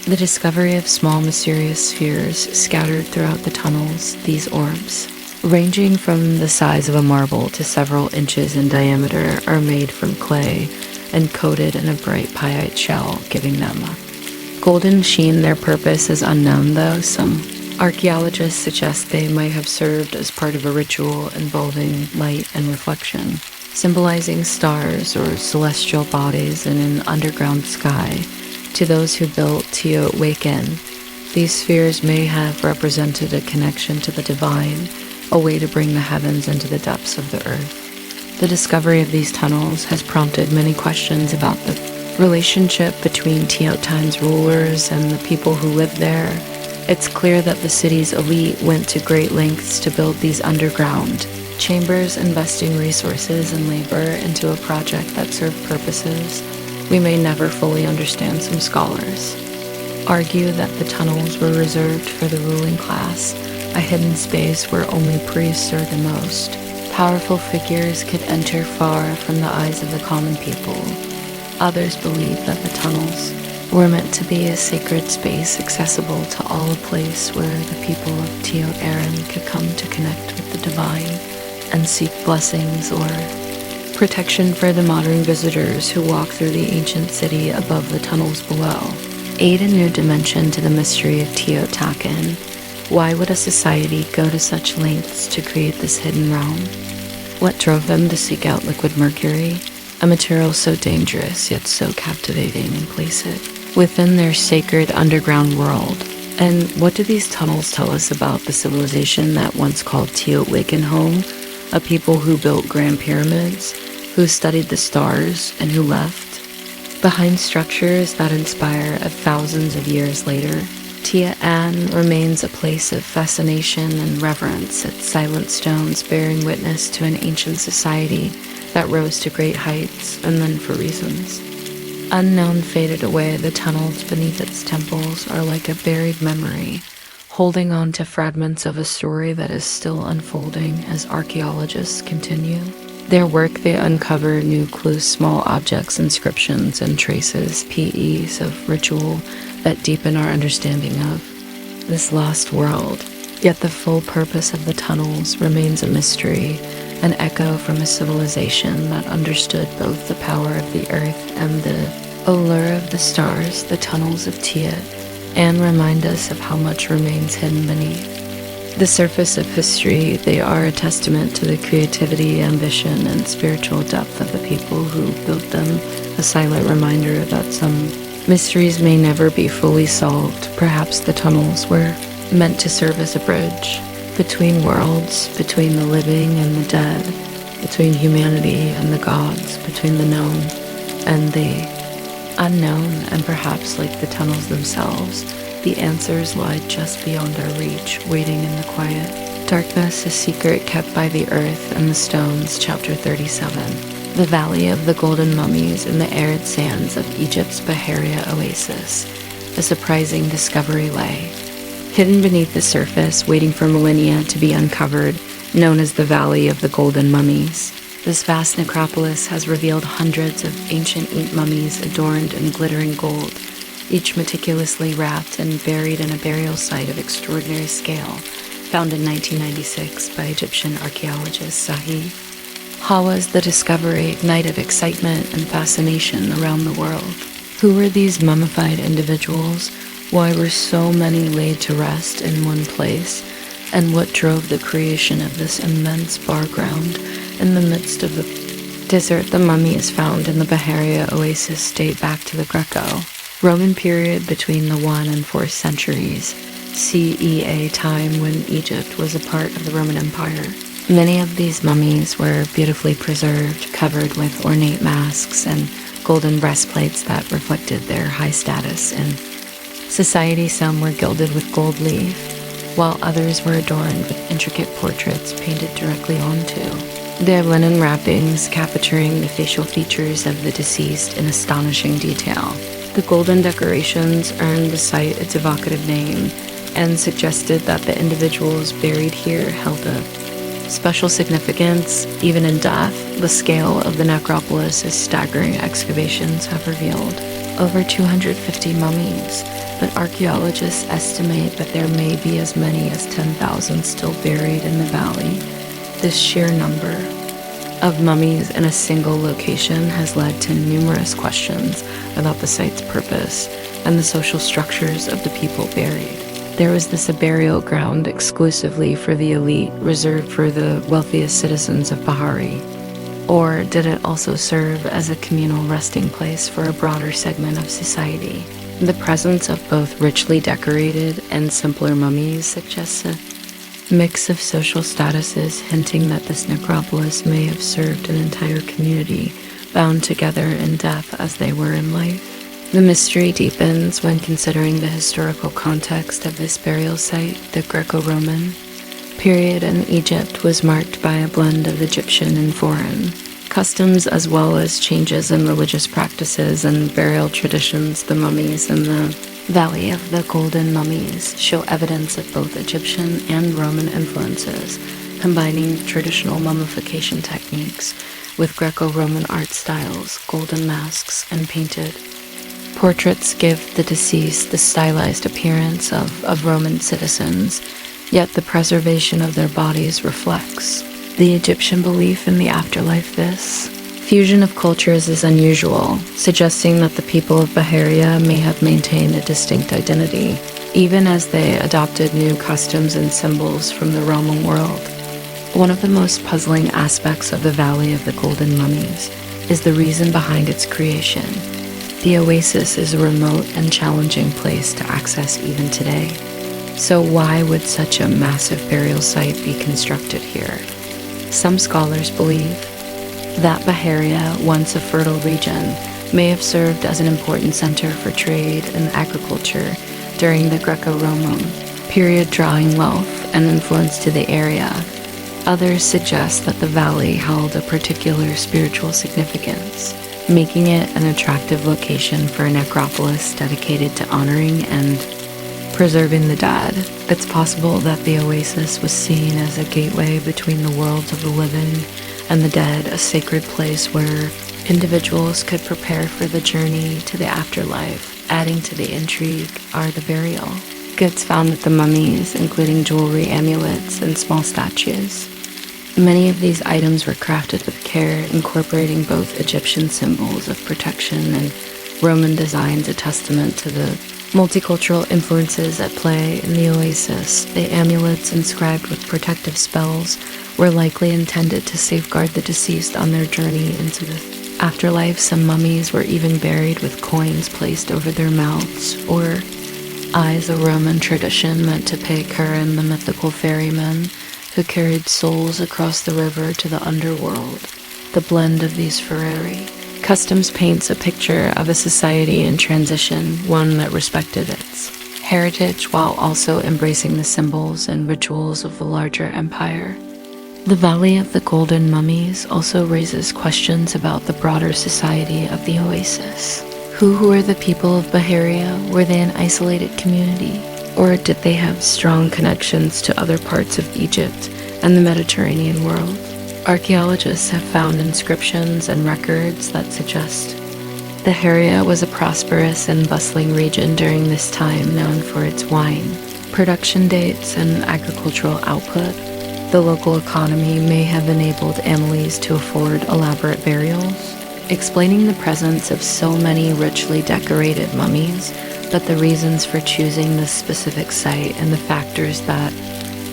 the discovery of small mysterious spheres scattered throughout the tunnels. These orbs, ranging from the size of a marble to several inches in diameter, are made from clay and coated in a bright pyite shell, giving them a golden sheen. Their purpose is unknown, though. Some archaeologists suggest they might have served as part of a ritual involving light and reflection, symbolizing stars or celestial bodies in an underground sky. To those who built Teotihuacan, these spheres may have represented a connection to the divine, a way to bring the heavens into the depths of the earth. The discovery of these tunnels has prompted many questions about the relationship between Teotihuacan's rulers and the people who lived there. It's clear that the city's elite went to great lengths to build these underground chambers, investing resources and labor into a project that served purposes we may never fully understand. Some scholars argue that the tunnels were reserved for the ruling class, a hidden space where only priests or the most powerful figures could enter far from the eyes of the common people. Others believe that the tunnels were meant to be a sacred space accessible to all, a place where the people of Teotihuacan could come to connect with the divine and seek blessings or protection for the modern visitors who walk through the ancient city above the tunnels below. Add a new dimension to the mystery of Teotihuacan. Why would a society go to such lengths to create this hidden realm? What drove them to seek out liquid mercury, a material so dangerous yet so captivating, and place it within their sacred underground world? And what do these tunnels tell us about the civilization that once called Teotihuacan home? A people who built grand pyramids, who studied the stars, and who left behind structures that inspire thousands of years later. Teotihuacan remains a place of fascination and reverence, its silent stones bearing witness to an ancient society that rose to great heights and then, for reasons unknown, faded away. The tunnels beneath its temples are like a buried memory, holding on to fragments of a story that is still unfolding as archaeologists continue their work. They uncover new clues, small objects, inscriptions, and traces, PEs of ritual that deepen our understanding of this lost world. Yet the full purpose of the tunnels remains a mystery, an echo from a civilization that understood both the power of the earth and the allure of the stars. The tunnels of Teotihuacan remind us of how much remains hidden beneath the surface of history. They are a testament to the creativity, ambition, and spiritual depth of the people who built them, a silent reminder that some mysteries may never be fully solved. Perhaps the tunnels were meant to serve as a bridge between worlds, between the living and the dead, between humanity and the gods, between the known and the unknown. And perhaps, like the tunnels themselves, the answers lie just beyond our reach, waiting in the quiet darkness, a secret kept by the earth and the stones. Chapter 37. The Valley of the Golden Mummies in the arid sands of Egypt's Bahariya oasis. A surprising discovery lay hidden beneath the surface, waiting for millennia to be uncovered, known as the Valley of the Golden Mummies. This vast necropolis has revealed hundreds of ancient mummies adorned in glittering gold, each meticulously wrapped and buried in a burial site of extraordinary scale, found in 1996 by Egyptian archaeologist Zahi. Hawa's the discovery ignited excitement and fascination around the world. Who were these mummified individuals? Why were so many laid to rest in one place? And what drove the creation of this immense bar ground in the midst of the desert? The mummies found in the Bahariya oasis date back to the Greco-Roman period between the 1 and 4th centuries CE, a time when Egypt was a part of the Roman Empire. Many of these mummies were beautifully preserved, covered with ornate masks and golden breastplates that reflected their high status in society. Some were gilded with gold leaf, while others were adorned with intricate portraits painted directly onto. Their linen wrappings capturing the facial features of the deceased in astonishing detail. The golden decorations earned the site its evocative name and suggested that the individuals buried here held a special significance. Even in death, the scale of the necropolis is staggering. Excavations have revealed over 250 mummies, but archaeologists estimate that there may be as many as 10,000 still buried in the valley. This sheer number of mummies in a single location has led to numerous questions about the site's purpose and the social structures of the people buried. There was this a burial ground exclusively for the elite, reserved for the wealthiest citizens of Bahari? Or did it also serve as a communal resting place for a broader segment of society? The presence of both richly decorated and simpler mummies suggests a mix of social statuses, hinting that this necropolis may have served an entire community, bound together in death as they were in life. The mystery deepens when considering the historical context of this burial site. The Greco-Roman period in Egypt was marked by a blend of Egyptian and foreign customs, as well as changes in religious practices and burial traditions. The mummies in the Valley of the Golden Mummies show evidence of both Egyptian and Roman influences, combining traditional mummification techniques with Greco-Roman art styles. Golden masks and painted portraits give the deceased the stylized appearance of Roman citizens, yet the preservation of their bodies reflects the Egyptian belief in the afterlife. This fusion of cultures is unusual, suggesting that the people of Baharia may have maintained a distinct identity, even as they adopted new customs and symbols from the Roman world. One of the most puzzling aspects of the Valley of the Golden Mummies is the reason behind its creation. The oasis is a remote and challenging place to access even today. So why would such a massive burial site be constructed here? Some scholars believe that Baharia, once a fertile region, may have served as an important center for trade and agriculture during the Greco-Roman period, drawing wealth and influence to the area. Others suggest that the valley held a particular spiritual significance, making it an attractive location for a necropolis dedicated to honoring and preserving the dead. It's possible that the oasis was seen as a gateway between the worlds of the living and the dead, a sacred place where individuals could prepare for the journey to the afterlife. Adding to the intrigue are the burial goods found with the mummies, including jewelry, amulets, and small statues. Many of these items were crafted with care, incorporating both Egyptian symbols of protection and Roman designs, a testament to the multicultural influences at play in the oasis. The amulets inscribed with protective spells were likely intended to safeguard the deceased on their journey into the afterlife. Some mummies were even buried with coins placed over their mouths or eyes, a Roman tradition meant to pay Turin, the mythical ferryman who carried souls across the river to the underworld. The blend of these Ferrari customs paints a picture of a society in transition, one that respected its heritage while also embracing the symbols and rituals of the larger empire. The Valley of the Golden Mummies also raises questions about the broader society of the oasis. Who were the people of Baharia? Were they an isolated community? Or did they have strong connections to other parts of Egypt and the Mediterranean world? Archaeologists have found inscriptions and records that suggest Baharia was a prosperous and bustling region during this time, known for its wine production dates and agricultural output. The local economy may have enabled families to afford elaborate burials, explaining the presence of so many richly decorated mummies. But the reasons for choosing this specific site and the factors that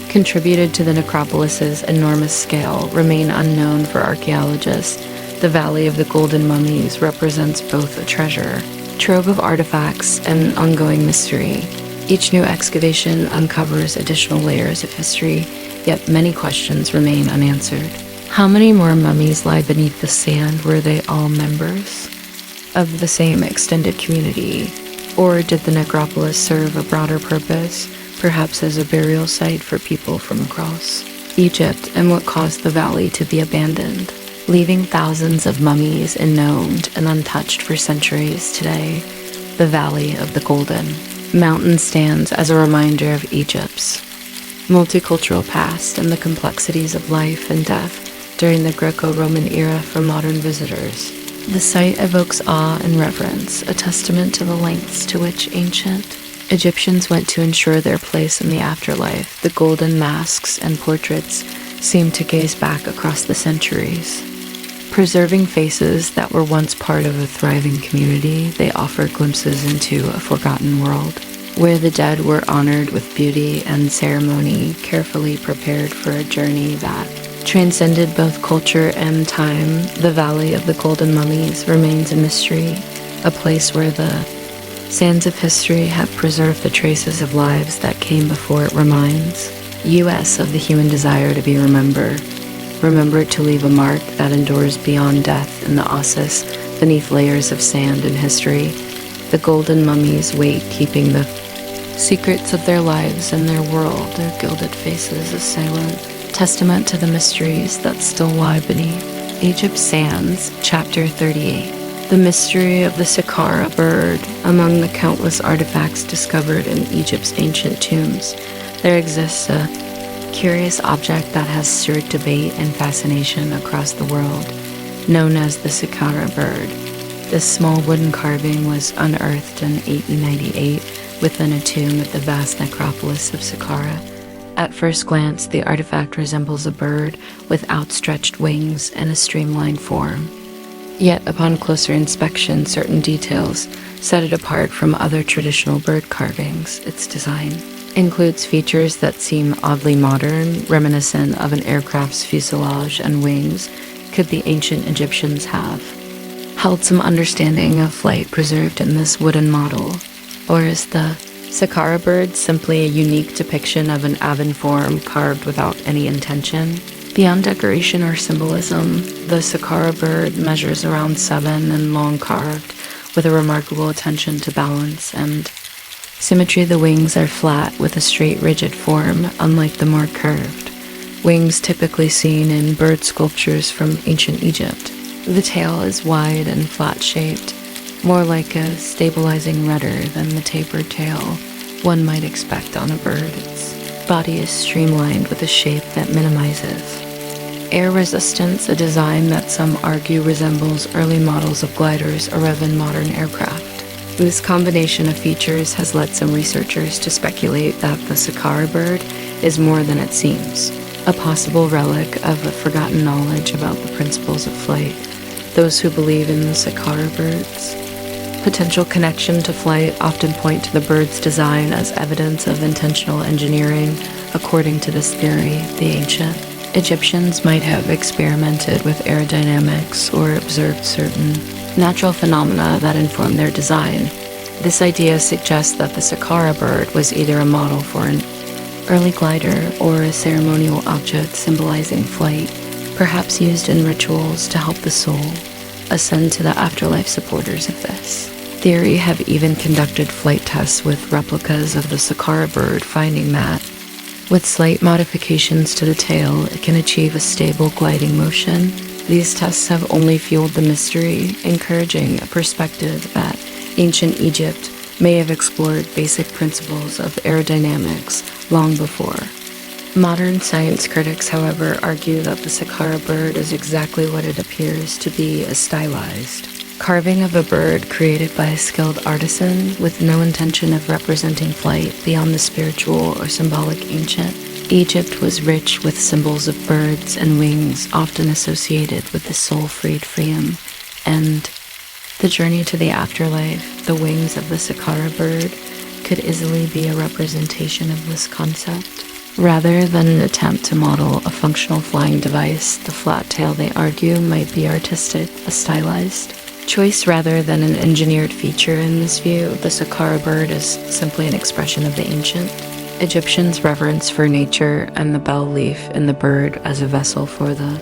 contributed to the necropolis's enormous scale remain unknown for archaeologists. The Valley of the Golden Mummies represents both a treasure trove of artifacts and an ongoing mystery. Each new excavation uncovers additional layers of history, yet many questions remain unanswered. How many more mummies lie beneath the sand? Were they all members of the same extended community? Or did the necropolis serve a broader purpose, perhaps as a burial site for people from across Egypt, and what caused the valley to be abandoned, leaving thousands of mummies unknown and untouched for centuries today? The Valley of the Golden Mountain stands as a reminder of Egypt's multicultural past and the complexities of life and death during the Greco-Roman era for modern visitors. The site evokes awe and reverence, a testament to the lengths to which ancient Egyptians went to ensure their place in the afterlife. The golden masks and portraits seem to gaze back across the centuries. Preserving faces that were once part of a thriving community, they offer glimpses into a forgotten world, where the dead were honored with beauty and ceremony, carefully prepared for a journey that transcended both culture and time. The Valley of the Golden Mummies remains a mystery, a place where the sands of history have preserved the traces of lives that came before. It reminds us of the human desire to be remembered to leave a mark that endures beyond death in the ossus beneath layers of sand and history. The golden mummies wait, keeping the secrets of their lives and their world, their gilded faces a silent testament to the mysteries that still lie beneath Egypt's sands. Chapter 38. The mystery of the Saqqara bird. Among the countless artifacts discovered in Egypt's ancient tombs, there exists a curious object that has stirred debate and fascination across the world, known as the Saqqara bird. This small wooden carving was unearthed in 1898 within a tomb at the vast necropolis of Saqqara. At first glance, the artifact resembles a bird with outstretched wings and a streamlined form. Yet, upon closer inspection, certain details set it apart from other traditional bird carvings. Its design includes features that seem oddly modern, reminiscent of an aircraft's fuselage and wings. Could the ancient Egyptians have held some understanding of flight preserved in this wooden model? Or is the Saqqara bird simply a unique depiction of an avian form carved without any intention? Beyond decoration or symbolism, the Saqqara bird measures around 7 and long carved, with a remarkable attention to balance and symmetry. The wings are flat with a straight, rigid form, unlike the more curved wings typically seen in bird sculptures from ancient Egypt. The tail is wide and flat-shaped, more like a stabilizing rudder than the tapered tail one might expect on a bird. Its body is streamlined with a shape that minimizes air resistance, a design that some argue resembles early models of gliders or even modern aircraft. This combination of features has led some researchers to speculate that the Saqqara bird is more than it seems, a possible relic of a forgotten knowledge about the principles of flight. Those who believe in the Saqqara bird's potential connection to flight often point to the bird's design as evidence of intentional engineering. According to this theory, the ancient Egyptians might have experimented with aerodynamics or observed certain natural phenomena that informed their design. This idea suggests that the Saqqara bird was either a model for an early glider or a ceremonial object symbolizing flight, perhaps used in rituals to help the soul ascend to the afterlife. Supporters of this theory have even conducted flight tests with replicas of the Saqqara bird, finding that with slight modifications to the tail, it can achieve a stable gliding motion. These tests have only fueled the mystery, encouraging a perspective that ancient Egypt may have explored basic principles of aerodynamics long before. Modern science critics, however, argue that the Saqqara bird is exactly what it appears to be, a stylized carving of a bird created by a skilled artisan with no intention of representing flight beyond the spiritual or symbolic. Ancient Egypt was rich with symbols of birds and wings, often associated with the soul-freed freedom and the journey to the afterlife. The wings of the Saqqara bird could easily be a representation of this concept. Rather than an attempt to model a functional flying device, the flat tail, they argue, might be artistic, a stylized choice rather than an engineered feature. In this view, the Saqqara bird is simply an expression of the ancient Egyptians' reverence for nature and the bell leaf in the bird as a vessel for the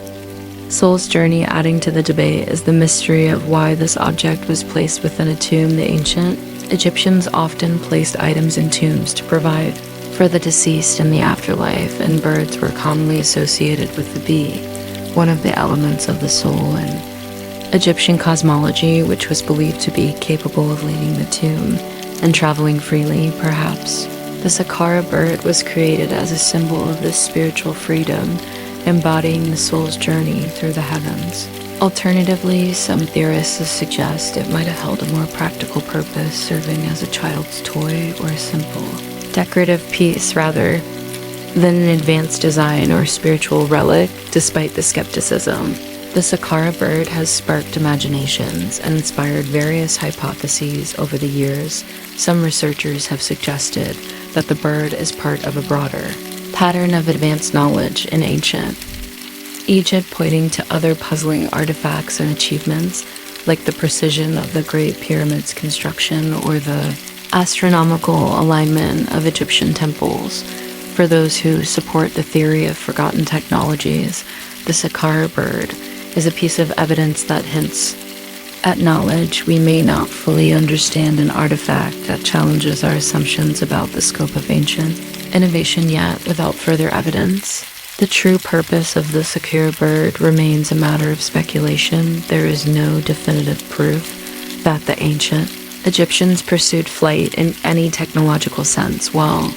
Soul's journey adding to the debate is the mystery of why this object was placed within a tomb. The ancient Egyptians often placed items in tombs to provide for the deceased in the afterlife, and birds were commonly associated with the bee, one of the elements of the soul in Egyptian cosmology, which was believed to be capable of leaving the tomb and traveling freely. Perhaps the Saqqara bird was created as a symbol of this spiritual freedom, embodying the soul's journey through the heavens. Alternatively, some theorists suggest it might have held a more practical purpose, serving as a child's toy or a simple decorative piece rather than an advanced design or spiritual relic. Despite the skepticism, the Saqqara bird has sparked imaginations and inspired various hypotheses over the years. Some researchers have suggested that the bird is part of a broader pattern of advanced knowledge in ancient Egypt, pointing to other puzzling artifacts and achievements, like the precision of the Great Pyramid's construction or the astronomical alignment of Egyptian temples. For those who support the theory of forgotten technologies, the Saqqara bird is a piece of evidence that hints at knowledge we may not fully understand, an artifact that challenges our assumptions about the scope of ancient innovation. Yet, without further evidence, the true purpose of the Saqqara bird remains a matter of speculation. There is no definitive proof that the ancient Egyptians pursued flight in any technological sense. While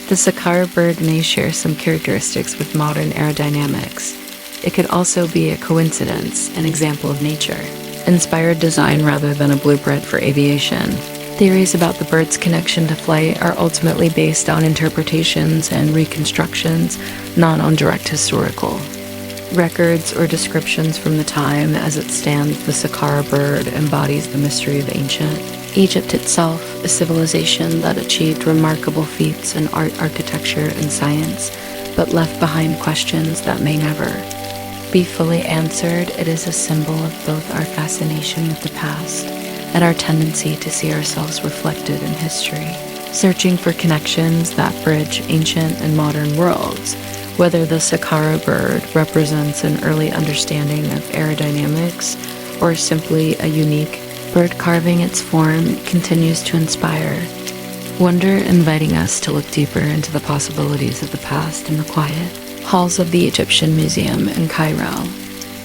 the Saqqara bird may share some characteristics with modern aerodynamics, it could also be a coincidence, an example of nature-inspired design rather than a blueprint for aviation. Theories about the bird's connection to flight are ultimately based on interpretations and reconstructions, not on direct historical records or descriptions from the time. As it stands, the Saqqara bird embodies the mystery of ancient Egypt itself, a civilization that achieved remarkable feats in art, architecture, and science, but left behind questions that may never be fully answered. It is a symbol of both our fascination with the past and our tendency to see ourselves reflected in history, searching for connections that bridge ancient and modern worlds. Whether the Saqqara bird represents an early understanding of aerodynamics or simply a unique bird carving, its form continues to inspire wonder, inviting us to look deeper into the possibilities of the past in the quiet halls of the Egyptian Museum in Cairo,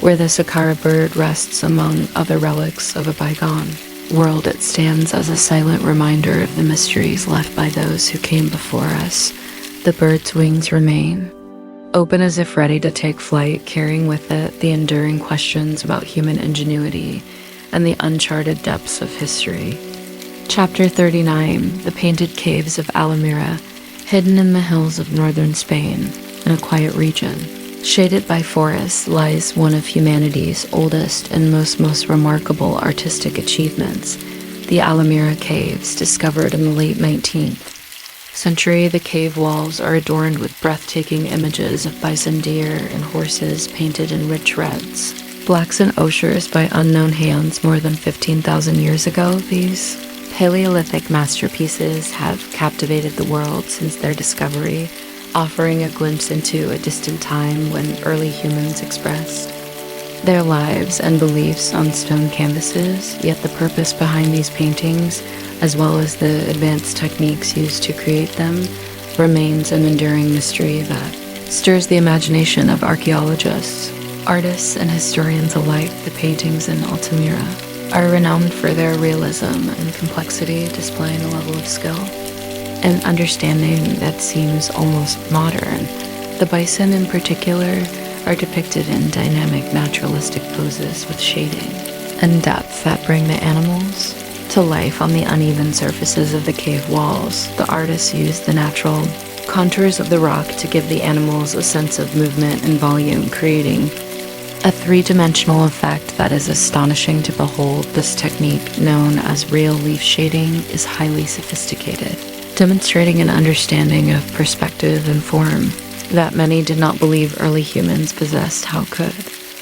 where the Saqqara bird rests among other relics of a bygone world. It stands as a silent reminder of the mysteries left by those who came before us. The bird's wings remain open as if ready to take flight, carrying with it the enduring questions about human ingenuity and the uncharted depths of history. Chapter 39. The Painted Caves of Altamira. Hidden in the hills of northern Spain, in a quiet region shaded by forests, lies one of humanity's oldest and most remarkable artistic achievements, the Altamira Caves. Discovered in the late 19th century, the cave walls are adorned with breathtaking images of bison, deer, and horses painted in rich reds, blacks, and ochres by unknown hands more than 15,000 years ago. These Paleolithic masterpieces have captivated the world since their discovery, offering a glimpse into a distant time when early humans expressed their lives and beliefs on stone canvases. Yet the purpose behind these paintings, as well as the advanced techniques used to create them, remains an enduring mystery that stirs the imagination of archaeologists, artists, and historians alike. The paintings in Altamira are renowned for their realism and complexity, displaying a level of skill and understanding that seems almost modern. The bison in particular are depicted in dynamic naturalistic poses with shading and depth that bring the animals to life on the uneven surfaces of the cave walls. The artists used the natural contours of the rock to give the animals a sense of movement and volume, creating a three-dimensional effect that is astonishing to behold. This technique, known as real leaf shading, is highly sophisticated, demonstrating an understanding of perspective and form that many did not believe early humans possessed. How could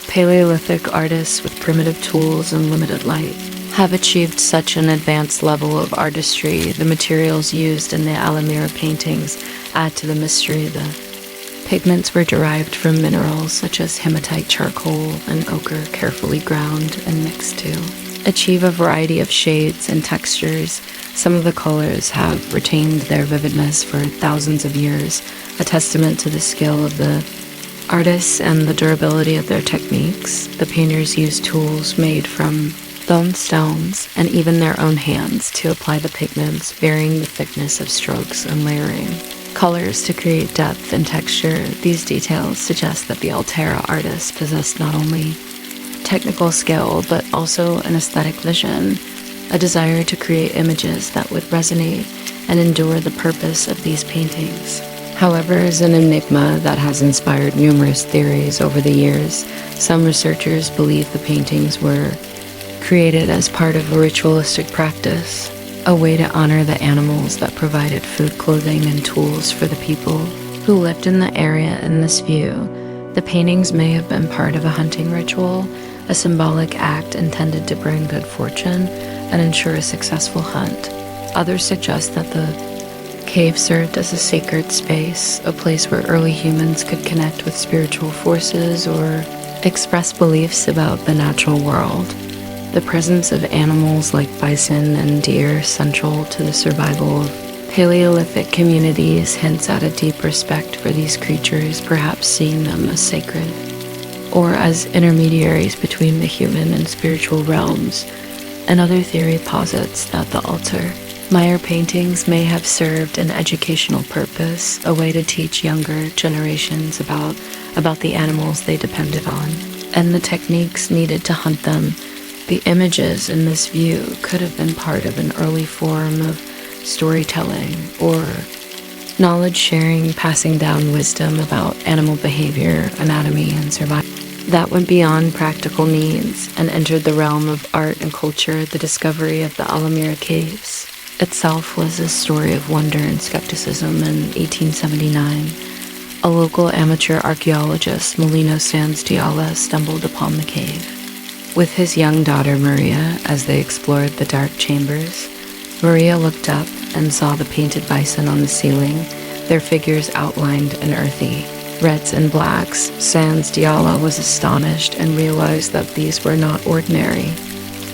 Paleolithic artists with primitive tools and limited light have achieved such an advanced level of artistry? The materials used in the Altamira paintings add to the mystery. The Pigments were derived from minerals such as hematite charcoal and ochre, carefully ground and mixed to achieve a variety of shades and textures. Some of the colors have retained their vividness for thousands of years, a testament to the skill of the artists and the durability of their techniques. The painters used tools made from bone stones and even their own hands to apply the pigments, varying the thickness of strokes and layering colors to create depth and texture. These details suggest that the Altamira artists possessed not only technical skill but also an aesthetic vision, a desire to create images that would resonate and endure. The purpose of these paintings, however, is an enigma that has inspired numerous theories over the years. Some researchers believe the paintings were created as part of a ritualistic practice, a way to honor the animals that provided food, clothing, and tools for the people who lived in the area. In this view, the paintings may have been part of a hunting ritual, a symbolic act intended to bring good fortune and ensure a successful hunt. Others suggest that the cave served as a sacred space, a place where early humans could connect with spiritual forces or express beliefs about the natural world. The presence of animals like bison and deer, central to the survival of Paleolithic communities, hints at a deep respect for these creatures, perhaps seeing them as sacred or as intermediaries between the human and spiritual realms. Another theory posits that the Altamira paintings may have served an educational purpose, a way to teach younger generations about the animals they depended on and the techniques needed to hunt them. The images in this view could have been part of an early form of storytelling or knowledge sharing, passing down wisdom about animal behavior, anatomy, and survival that went beyond practical needs and entered the realm of art and culture. The discovery of the Altamira caves itself was a story of wonder and skepticism. In 1879, a local amateur archaeologist, Molino Sanz Diala, stumbled upon the cave with his young daughter Maria. As they explored the dark chambers, Maria looked up and saw the painted bison on the ceiling, their figures outlined and earthy, reds and blacks. Sanz Diala was astonished and realized that these were not ordinary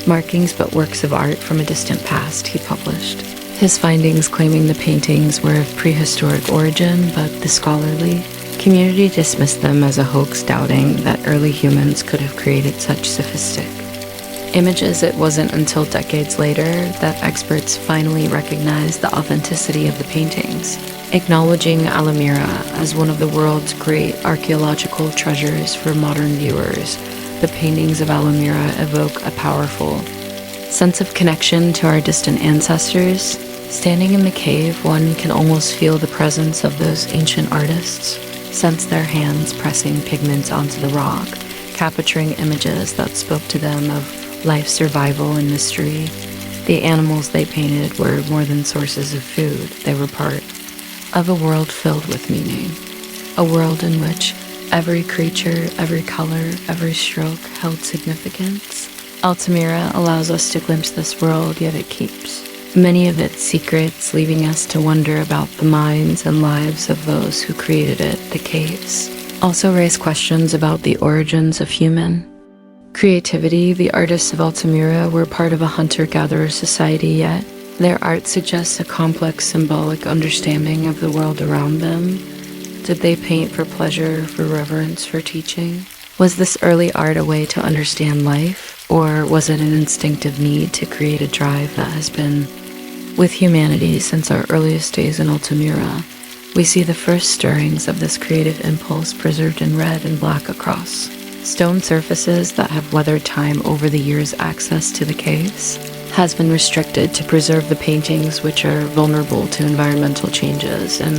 markings but works of art from a distant past. He published his findings, claiming the paintings were of prehistoric origin, but the scholarly community dismissed them as a hoax, doubting that early humans could have created such sophisticated images. It wasn't until decades later that experts finally recognized the authenticity of the paintings, acknowledging Altamira as one of the world's great archaeological treasures. For modern viewers, the paintings of Altamira evoke a powerful sense of connection to our distant ancestors. Standing in the cave, one can almost feel the presence of those ancient artists, sense their hands pressing pigments onto the rock, capturing images that spoke to them of life, survival, and mystery. The animals they painted were more than sources of food. They were part of a world filled with meaning, a world in which every creature, every color, every stroke held significance. Altamira allows us to glimpse this world, yet it keeps many of its secrets, leaving us to wonder about the minds and lives of those who created it. The caves also raise questions about the origins of human creativity. The artists of Altamira were part of a hunter-gatherer society, yet their art suggests a complex symbolic understanding of the world around them. Did they paint for pleasure, for reverence, for teaching? Was this early art a way to understand life, or was it an instinctive need to create a drive that has been with humanity since our earliest days in Altamira? We see the first stirrings of this creative impulse preserved in red and black across stone surfaces that have weathered time over the years. Access to the caves has been restricted to preserve the paintings, which are vulnerable to environmental changes and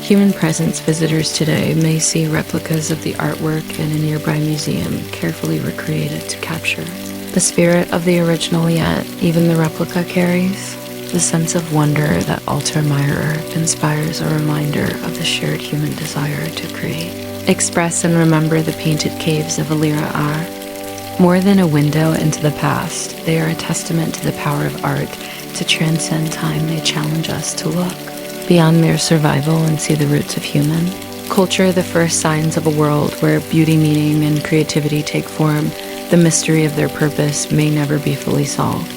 human presence. Visitors today may see replicas of the artwork in a nearby museum, carefully recreated to capture the spirit of the original, yet even the replica carries the sense of wonder that Altamira inspires, a reminder of the shared human desire to create, express, and remember. The painted caves of Altamira are more than a window into the past. They are a testament to the power of art to transcend time. They challenge us to look beyond mere survival and see the roots of human Culture, the first signs of a world where beauty, meaning, and creativity take form, the mystery of their purpose may never be fully solved.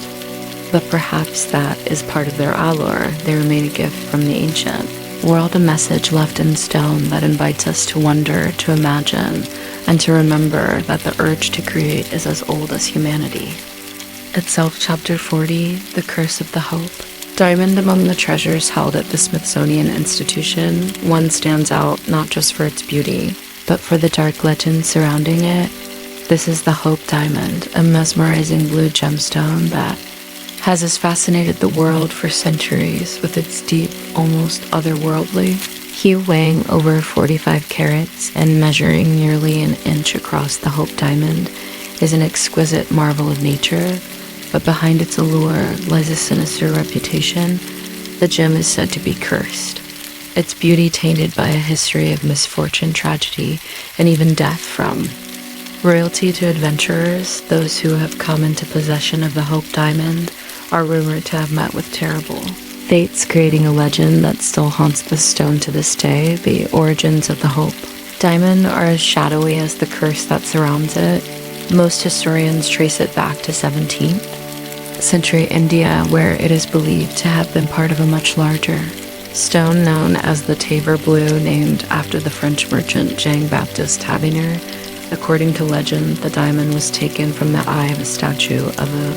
But perhaps that is part of their allure. They remain a gift from the ancient world, a message left in stone that invites us to wonder, to imagine, and to remember that the urge to create is as old as humanity. Itself, Chapter 40, The Curse of the Hope. Diamond among the treasures held at the Smithsonian Institution, one stands out not just for its beauty, but for the dark legend surrounding it. This is the Hope Diamond, a mesmerizing blue gemstone that has fascinated the world for centuries with its deep, almost otherworldly hue, weighing over 45 carats and measuring nearly an inch across. The Hope Diamond is an exquisite marvel of nature, but behind its allure lies a sinister reputation. The gem is said to be cursed, its beauty tainted by a history of misfortune, tragedy, and even death. From royalty to adventurers, those who have come into possession of the Hope Diamond are rumored to have met with terrible fates, creating a legend that still haunts the stone to this day. The origins of the Hope Diamond are as shadowy as the curse that surrounds it. Most historians trace it back to 17th century India, where it is believed to have been part of a much larger stone known as the Tavor Blue, named after the French merchant Jean-Baptiste Tavernier. According to legend, the diamond was taken from the eye of a statue of a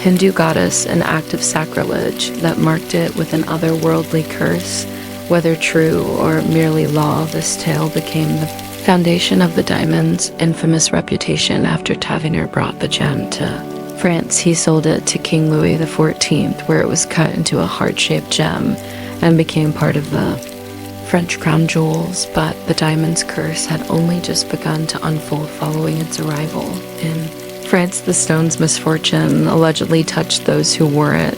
Hindu goddess, an act of sacrilege that marked it with an otherworldly curse. Whether true or merely law, this tale became the foundation of the diamond's infamous reputation. After Tavernier brought the gem to France, he sold it to King Louis XIV, where it was cut into a heart-shaped gem and became part of the French crown jewels. But the diamond's curse had only just begun to unfold following its arrival in France. The stone's misfortune allegedly touched those who wore it.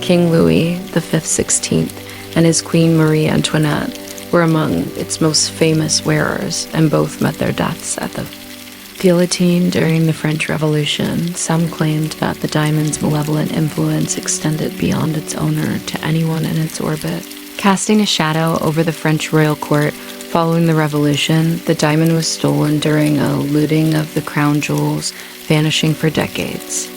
King Louis XVI and his Queen Marie Antoinette were among its most famous wearers, and both met their deaths at the guillotine during the French Revolution. Some claimed that the diamond's malevolent influence extended beyond its owner to anyone in its orbit, casting a shadow over the French royal court. Following the revolution, the diamond was stolen during a looting of the crown jewels, vanishing for decades,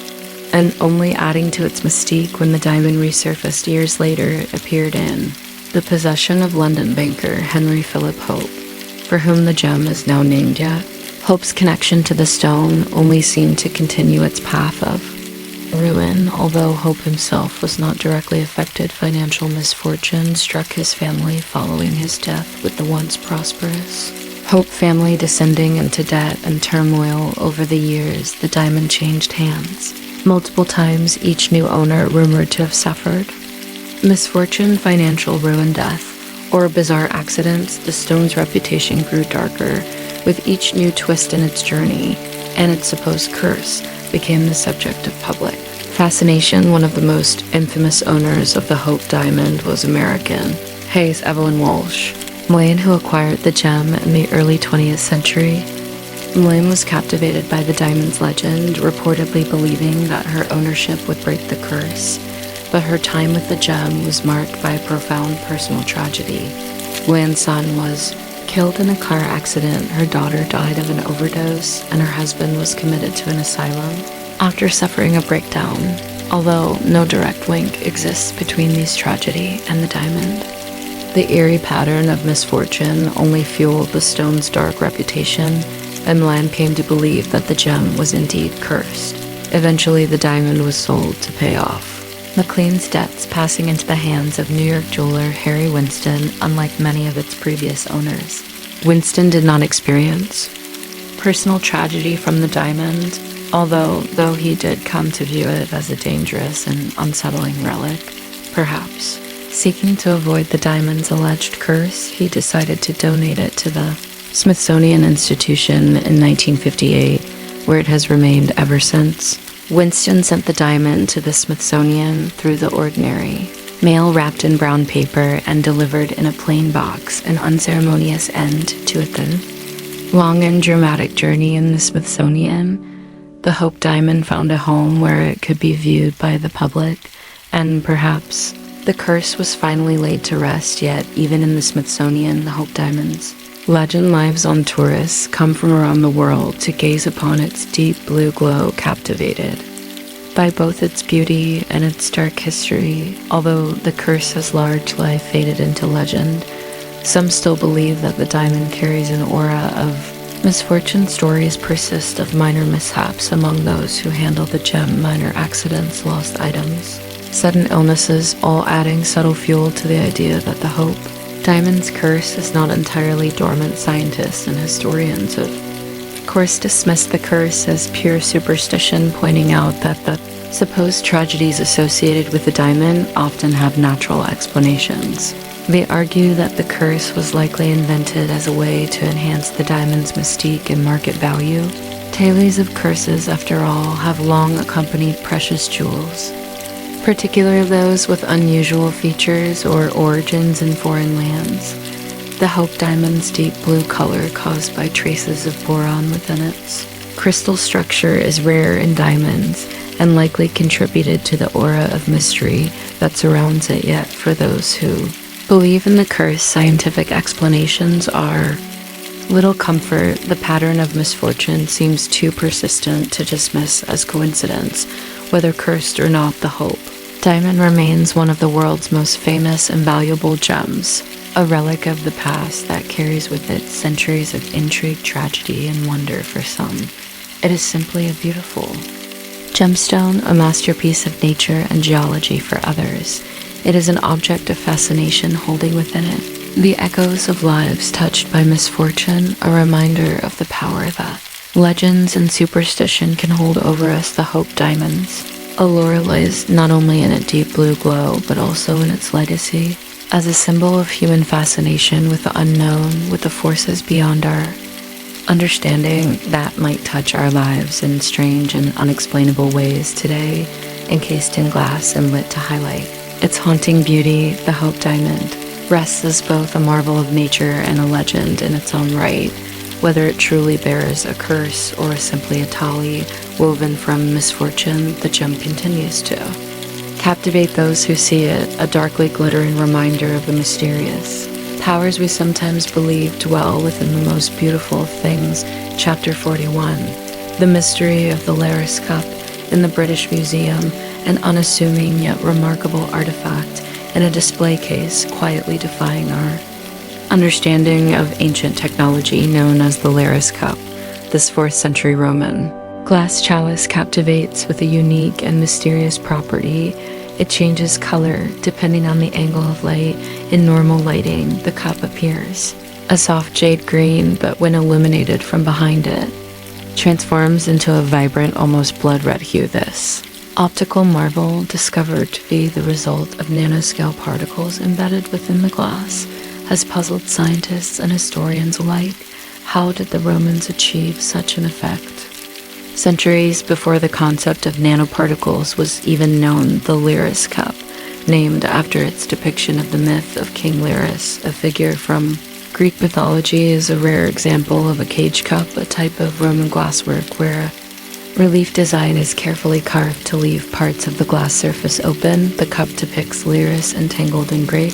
and only adding to its mystique when the diamond resurfaced years later. It appeared in the possession of London banker Henry Philip Hope, for whom the gem is now named. Yet Hope's connection to the stone only seemed to continue its path of ruin. Although Hope himself was not directly affected, financial misfortune struck his family following his death, with the once prosperous Hope family descending into debt and turmoil. Over the years, the diamond changed hands multiple times, each new owner rumored to have suffered misfortune, financial ruin, death, or bizarre accidents. The stone's reputation grew darker with each new twist in its journey, and its supposed curse became the subject of public fascination. One of the most infamous owners of the Hope Diamond was American Hayes Evelyn Walsh Moyne, who acquired the gem in the early 20th century. Moyne was captivated by the diamond's legend, reportedly believing that her ownership would break the curse. But her time with the gem was marked by a profound personal tragedy. Moyne's son was killed in a car accident, her daughter died of an overdose, and her husband was committed to an asylum after suffering a breakdown. Although no direct link exists between these tragedy and the diamond, the eerie pattern of misfortune only fueled the stone's dark reputation, and Milan came to believe that the gem was indeed cursed. Eventually, the diamond was sold to pay off McLean's debts, passing into the hands of New York jeweler Harry Winston. Unlike many of its previous owners, Winston did not experience personal tragedy from the diamond, although he did come to view it as a dangerous and unsettling relic. Perhaps seeking to avoid the diamond's alleged curse, he decided to donate it to the Smithsonian Institution in 1958, where it has remained ever since. Winston sent the diamond to the Smithsonian through the ordinary mail, wrapped in brown paper and delivered in a plain box, an unceremonious end to a long and dramatic journey in the Smithsonian. The Hope Diamond found a home where it could be viewed by the public, and perhaps The curse was finally laid to rest, yet even in the Smithsonian, the Hope Diamonds, legend lives on tourists come from around the world to gaze upon its deep blue glow, captivated by both its beauty and its dark history. Although the curse has largely faded into legend, some still believe that the diamond carries an aura of misfortune. Stories persist of minor mishaps among those who handle the gem, minor accidents, lost items, sudden illnesses, all adding subtle fuel to the idea that the Hope Diamond's curse is not entirely dormant. Scientists and historians of course dismissed the curse as pure superstition, pointing out that the supposed tragedies associated with the diamond often have natural explanations. They argue that the curse was likely invented as a way to enhance the diamond's mystique and market value. Tales of curses, after all, have long accompanied precious jewels, particularly those with unusual features or origins in foreign lands. The Hope Diamond's deep blue color, caused by traces of boron within its crystal structure, is rare in diamonds and likely contributed to the aura of mystery that surrounds it. Yet for those who believe in the curse, scientific explanations are little comfort. The pattern of misfortune seems too persistent to dismiss as coincidence. Whether cursed or not, the Hope Diamond remains one of the world's most famous and valuable gems, a relic of the past that carries with it centuries of intrigue, tragedy, and wonder for some. It is simply a beautiful gemstone, a masterpiece of nature and geology for others. It is an object of fascination holding within it the echoes of lives touched by misfortune, a reminder of the power that legends and superstition can hold over us. The Hope Diamond's allure lies not only in its deep blue glow, but also in its legacy as a symbol of human fascination with the unknown, with the forces beyond our understanding that might touch our lives in strange and unexplainable ways. Today, encased in glass and lit to highlight its haunting beauty, the Hope Diamond rests as both a marvel of nature and a legend in its own right. Whether it truly bears a curse or simply a tali woven from misfortune, the gem continues to captivate those who see it, a darkly glittering reminder of the mysterious powers we sometimes believe dwell within the most beautiful of things. Chapter 41. The mystery of the Lycurgus cup in the British Museum, an unassuming yet remarkable artifact in a display case, quietly defying our understanding of ancient technology, known as the Lycurgus cup. This 4th century Roman glass chalice captivates with a unique and mysterious property. It changes color depending on the angle of light. In normal lighting, the cup appears a soft jade green, but when illuminated from behind it, transforms into a vibrant, almost blood red hue. This optical marvel, discovered to be the result of nanoscale particles embedded within the glass, has puzzled scientists and historians alike. How did the Romans achieve such an effect? Centuries before the concept of nanoparticles was even known, the Lycurgus cup, named after its depiction of the myth of King Lycurgus, a figure from Greek mythology, is a rare example of a cage cup, a type of Roman glasswork where a relief design is carefully carved to leave parts of the glass surface open. The cup depicts Lycurgus entangled in grape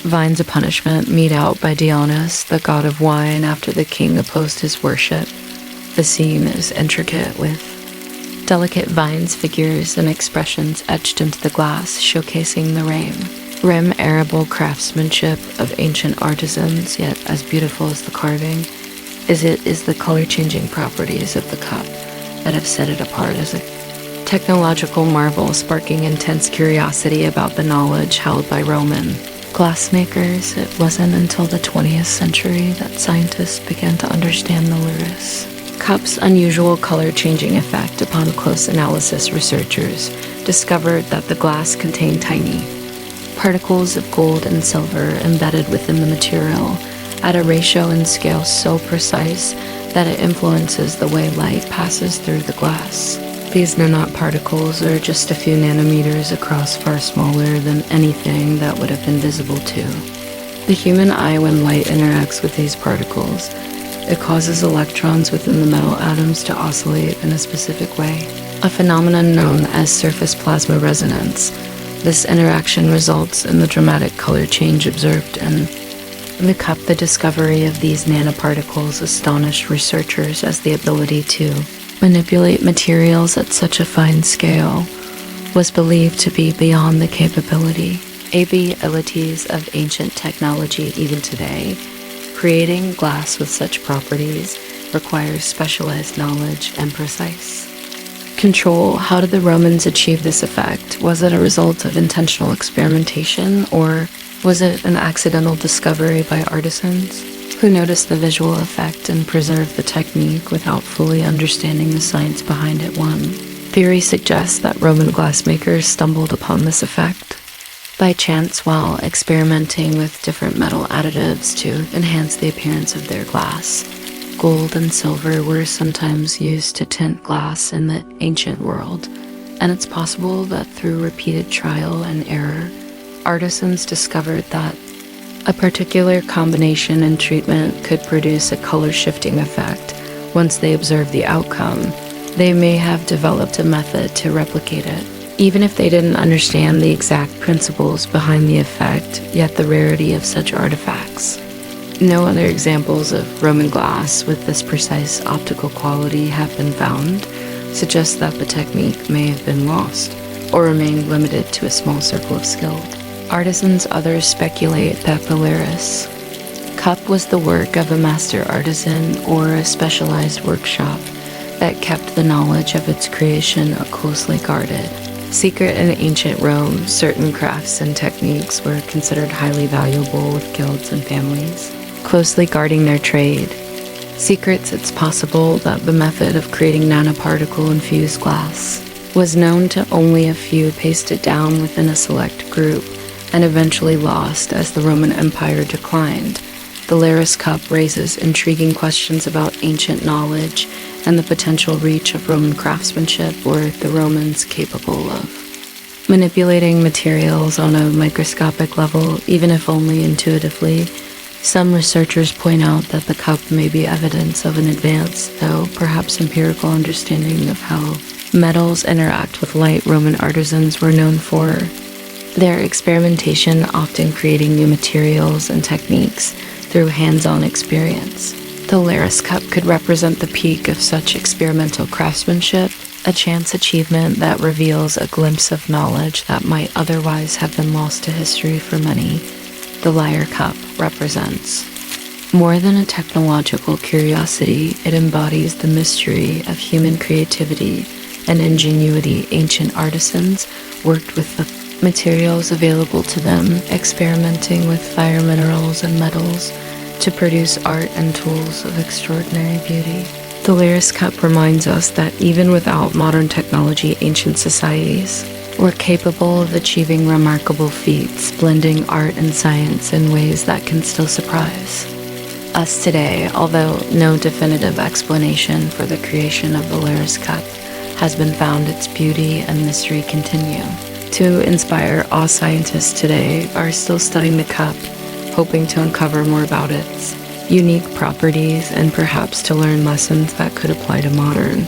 vines, a punishment meted out by Dionysus, the god of wine, after the king opposed his worship. The scene is intricate, with delicate vines, figures, and expressions etched into the glass, showcasing the rim arable craftsmanship of ancient artisans. Yet as beautiful as the carving is the color-changing properties of the cup that have set it apart as a technological marvel, sparking intense curiosity about the knowledge held by Roman glassmakers. It wasn't until the 20th century that scientists began to understand the Lycurgus cup's unusual color-changing effect. Upon close analysis, researchers discovered that the glass contained tiny particles of gold and silver embedded within the material at a ratio and scale so precise that it influences the way light passes through the glass. These nanoparticles are just a few nanometers across, far smaller than anything that would have been visible to the human eye. When light interacts with these particles, it causes electrons within the metal atoms to oscillate in a specific way, a phenomenon known as surface plasma resonance. This interaction results in the dramatic color change observed in the cup. The discovery of these nanoparticles astonished researchers, as the ability to manipulate materials at such a fine scale was believed to be beyond the abilities of ancient technology. Even today, creating glass with such properties requires specialized knowledge and precise control. How did the Romans achieve this effect? Was it a result of intentional experimentation, or was it an accidental discovery by artisans who noticed the visual effect and preserved the technique without fully understanding the science behind it? One theory suggests that Roman glassmakers stumbled upon this effect by chance while experimenting with different metal additives to enhance the appearance of their glass. Gold and silver were sometimes used to tint glass in the ancient world, and it's possible that through repeated trial and error, artisans discovered that a particular combination and treatment could produce a color-shifting effect. Once they observed the outcome, they may have developed a method to replicate it. Even if they didn't understand the exact principles behind the effect, yet the rarity of such artifacts. No other examples of Roman glass with this precise optical quality have been found, suggests that the technique may have been lost or remained limited to a small circle of skilled artisans. Others speculate that the Lycurgus cup was the work of a master artisan or a specialized workshop that kept the knowledge of its creation a closely guarded secret. In ancient Rome, certain crafts and techniques were considered highly valuable, with guilds and families closely guarding their trade secrets. It's possible that the method of creating nanoparticle-infused glass was known to only a few, pasted down within a select group, and eventually lost as the Roman Empire declined. The Lycurgus cup raises intriguing questions about ancient knowledge and the potential reach of Roman craftsmanship. Were the Romans capable of manipulating materials on a microscopic level, even if only intuitively? Some researchers point out that the cup may be evidence of an advanced, though perhaps empirical, understanding of how metals interact with light. Roman artisans were known for their experimentation, often creating new materials and techniques through hands-on experience. The Lycurgus cup could represent the peak of such experimental craftsmanship, a chance achievement that reveals a glimpse of knowledge that might otherwise have been lost to history for many. The Lycurgus cup represents more than a technological curiosity. It embodies the mystery of human creativity and ingenuity. Ancient artisans worked with the materials available to them, experimenting with fire, minerals, and metals to produce art and tools of extraordinary beauty. The Lycurgus cup reminds us that even without modern technology, ancient societies were capable of achieving remarkable feats, blending art and science in ways that can still surprise us today. Although no definitive explanation for the creation of the Lycurgus cup has been found, its beauty and mystery continue to inspire. All scientists today are still studying the cup, hoping to uncover more about its unique properties and perhaps to learn lessons that could apply to modern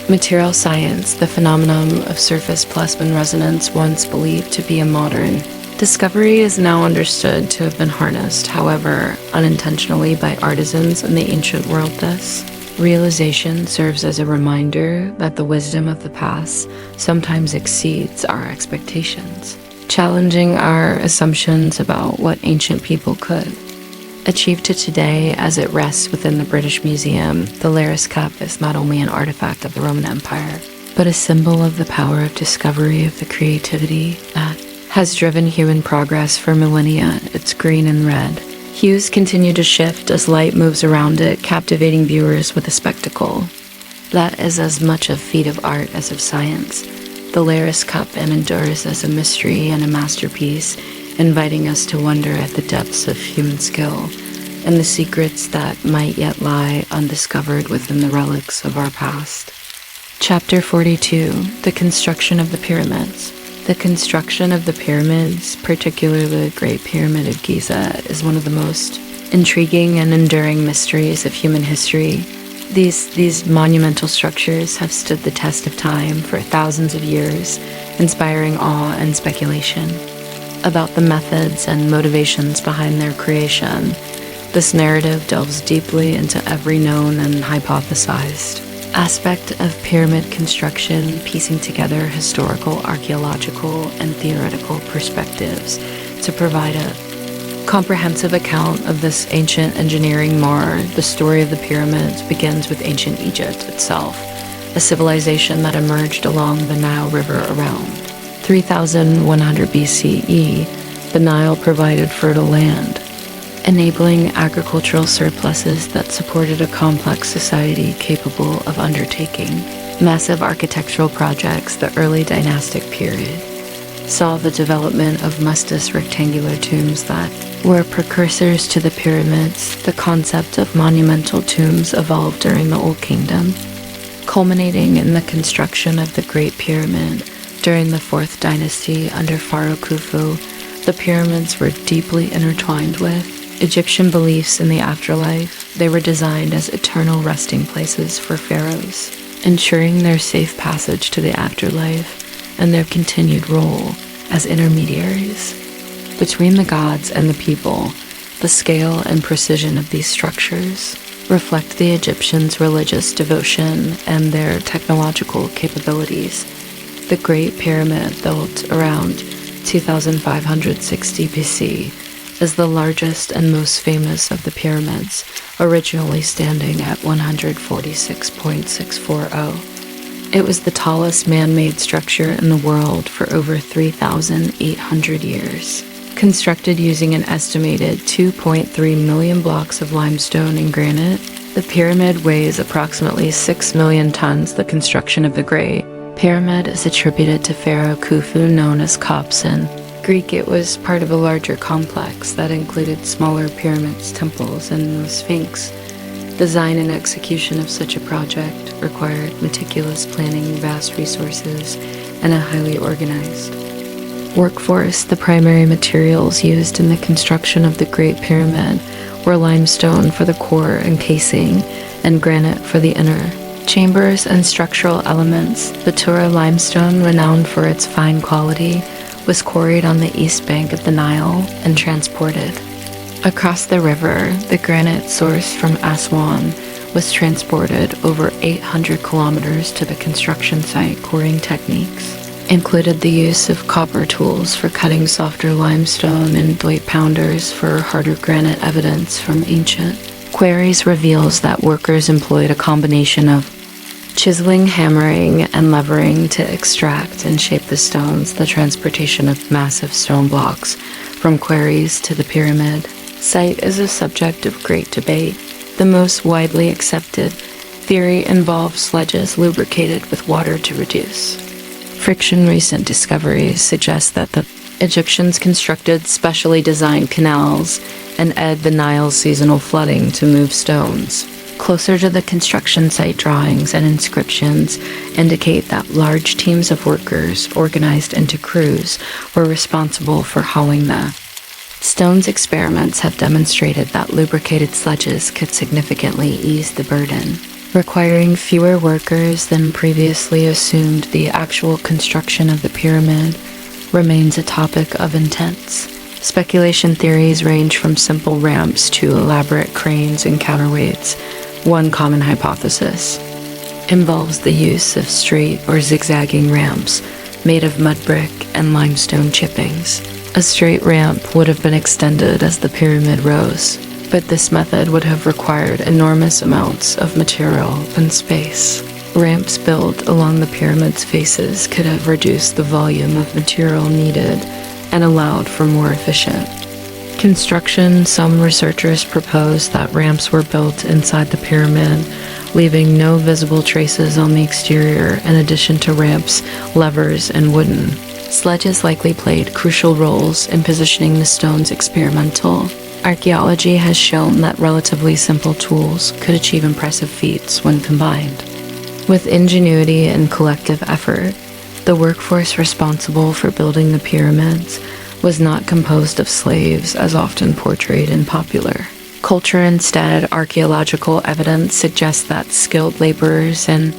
material science. The phenomenon of surface plasmon resonance, once believed to be a modern discovery, is now understood to have been harnessed, however unintentionally, by artisans in the ancient world. This realization serves as a reminder that the wisdom of the past sometimes exceeds our expectations, challenging our assumptions about what ancient people could achieve. To today, as it rests within the British Museum, the Lycurgus cup is not only an artifact of the Roman Empire, but a symbol of the power of discovery, of the creativity that has driven human progress for millennia. Its green and red hues continue to shift as light moves around it, captivating viewers with a spectacle that is as much a feat of art as of science. The Lycurgus cup endures as a mystery and a masterpiece, inviting us to wonder at the depths of human skill and the secrets that might yet lie undiscovered within the relics of our past. Chapter 42. The construction of the pyramids. The construction of the pyramids, particularly the Great Pyramid of Giza, is one of the most intriguing and enduring mysteries of human history. These monumental structures have stood the test of time for thousands of years, inspiring awe and speculation about the methods and motivations behind their creation. This narrative delves deeply into every known and hypothesized aspect of pyramid construction, piecing together historical, archaeological, and theoretical perspectives to provide a comprehensive account of this ancient engineering marvel. The story of the pyramids begins with ancient Egypt itself, a civilization that emerged along the Nile River around 3100 BCE. The Nile provided fertile land, enabling agricultural surpluses that supported a complex society capable of undertaking massive architectural projects. The early dynastic period saw the development of mustus rectangular tombs that were precursors to the pyramids. The concept of monumental tombs evolved during the Old Kingdom, culminating in the construction of the Great Pyramid during the 4th dynasty under Pharaoh Khufu. The pyramids were deeply intertwined with Egyptian beliefs in the afterlife. They were designed as eternal resting places for pharaohs, ensuring their safe passage to the afterlife and their continued role as intermediaries between the gods and the people. The scale and precision of these structures reflect the Egyptians' religious devotion and their technological capabilities. The Great Pyramid, built around 2560 BC, is the largest and most famous of the pyramids, originally standing at 146.640. It was the tallest man-made structure in the world for over 3,800 years. Constructed using an estimated 2.3 million blocks of limestone and granite, the pyramid weighs approximately 6 million tons. The construction of the Great Pyramid is attributed to Pharaoh Khufu, known as Khopsen. Greek, it was part of a larger complex that included smaller pyramids, temples, and the Sphinx. Design and execution of such a project required meticulous planning, vast resources, and a highly organized workforce. The primary materials used in the construction of the Great Pyramid were limestone for the core and casing, and granite for the inner chambers and structural elements. The Tura limestone, renowned for its fine quality, was quarried on the east bank of the Nile and transported across the river. The granite sourced from Aswan was transported over 800 kilometers to the construction site. Quarrying techniques included the use of copper tools for cutting softer limestone and weight pounders for harder granite. Evidence from ancient quarries reveals that workers employed a combination of chiseling, hammering, and levering to extract and shape the stones. The transportation of massive stone blocks from quarries to the pyramid site is a subject of great debate. The most widely accepted theory involves sledges lubricated with water to reduce friction. Recent discoveries suggest that the Egyptians constructed specially designed canals and aid the Nile's seasonal flooding to move stones closer to the construction site. Drawings and inscriptions indicate that large teams of workers, organized into crews, were responsible for hauling the stones. Experiments have demonstrated that lubricated sledges could significantly ease the burden, requiring fewer workers than previously assumed. The actual construction of the pyramid remains a topic of intense speculation. Theories range from simple ramps to elaborate cranes and counterweights. One common hypothesis involves the use of straight or zigzagging ramps made of mud brick and limestone chippings. A straight ramp would have been extended as the pyramid rose, but this method would have required enormous amounts of material and space. Ramps built along the pyramid's faces could have reduced the volume of material needed and allowed for more efficient construction. Some researchers propose that ramps were built inside the pyramid, leaving no visible traces on the exterior. In addition to ramps, levers and wooden sledges likely played crucial roles in positioning the stones. Experimental archaeology has shown that relatively simple tools could achieve impressive feats when combined with ingenuity and collective effort. The workforce responsible for building the pyramids was not composed of slaves as often portrayed in popular culture instead. Archaeological evidence suggests that skilled laborers and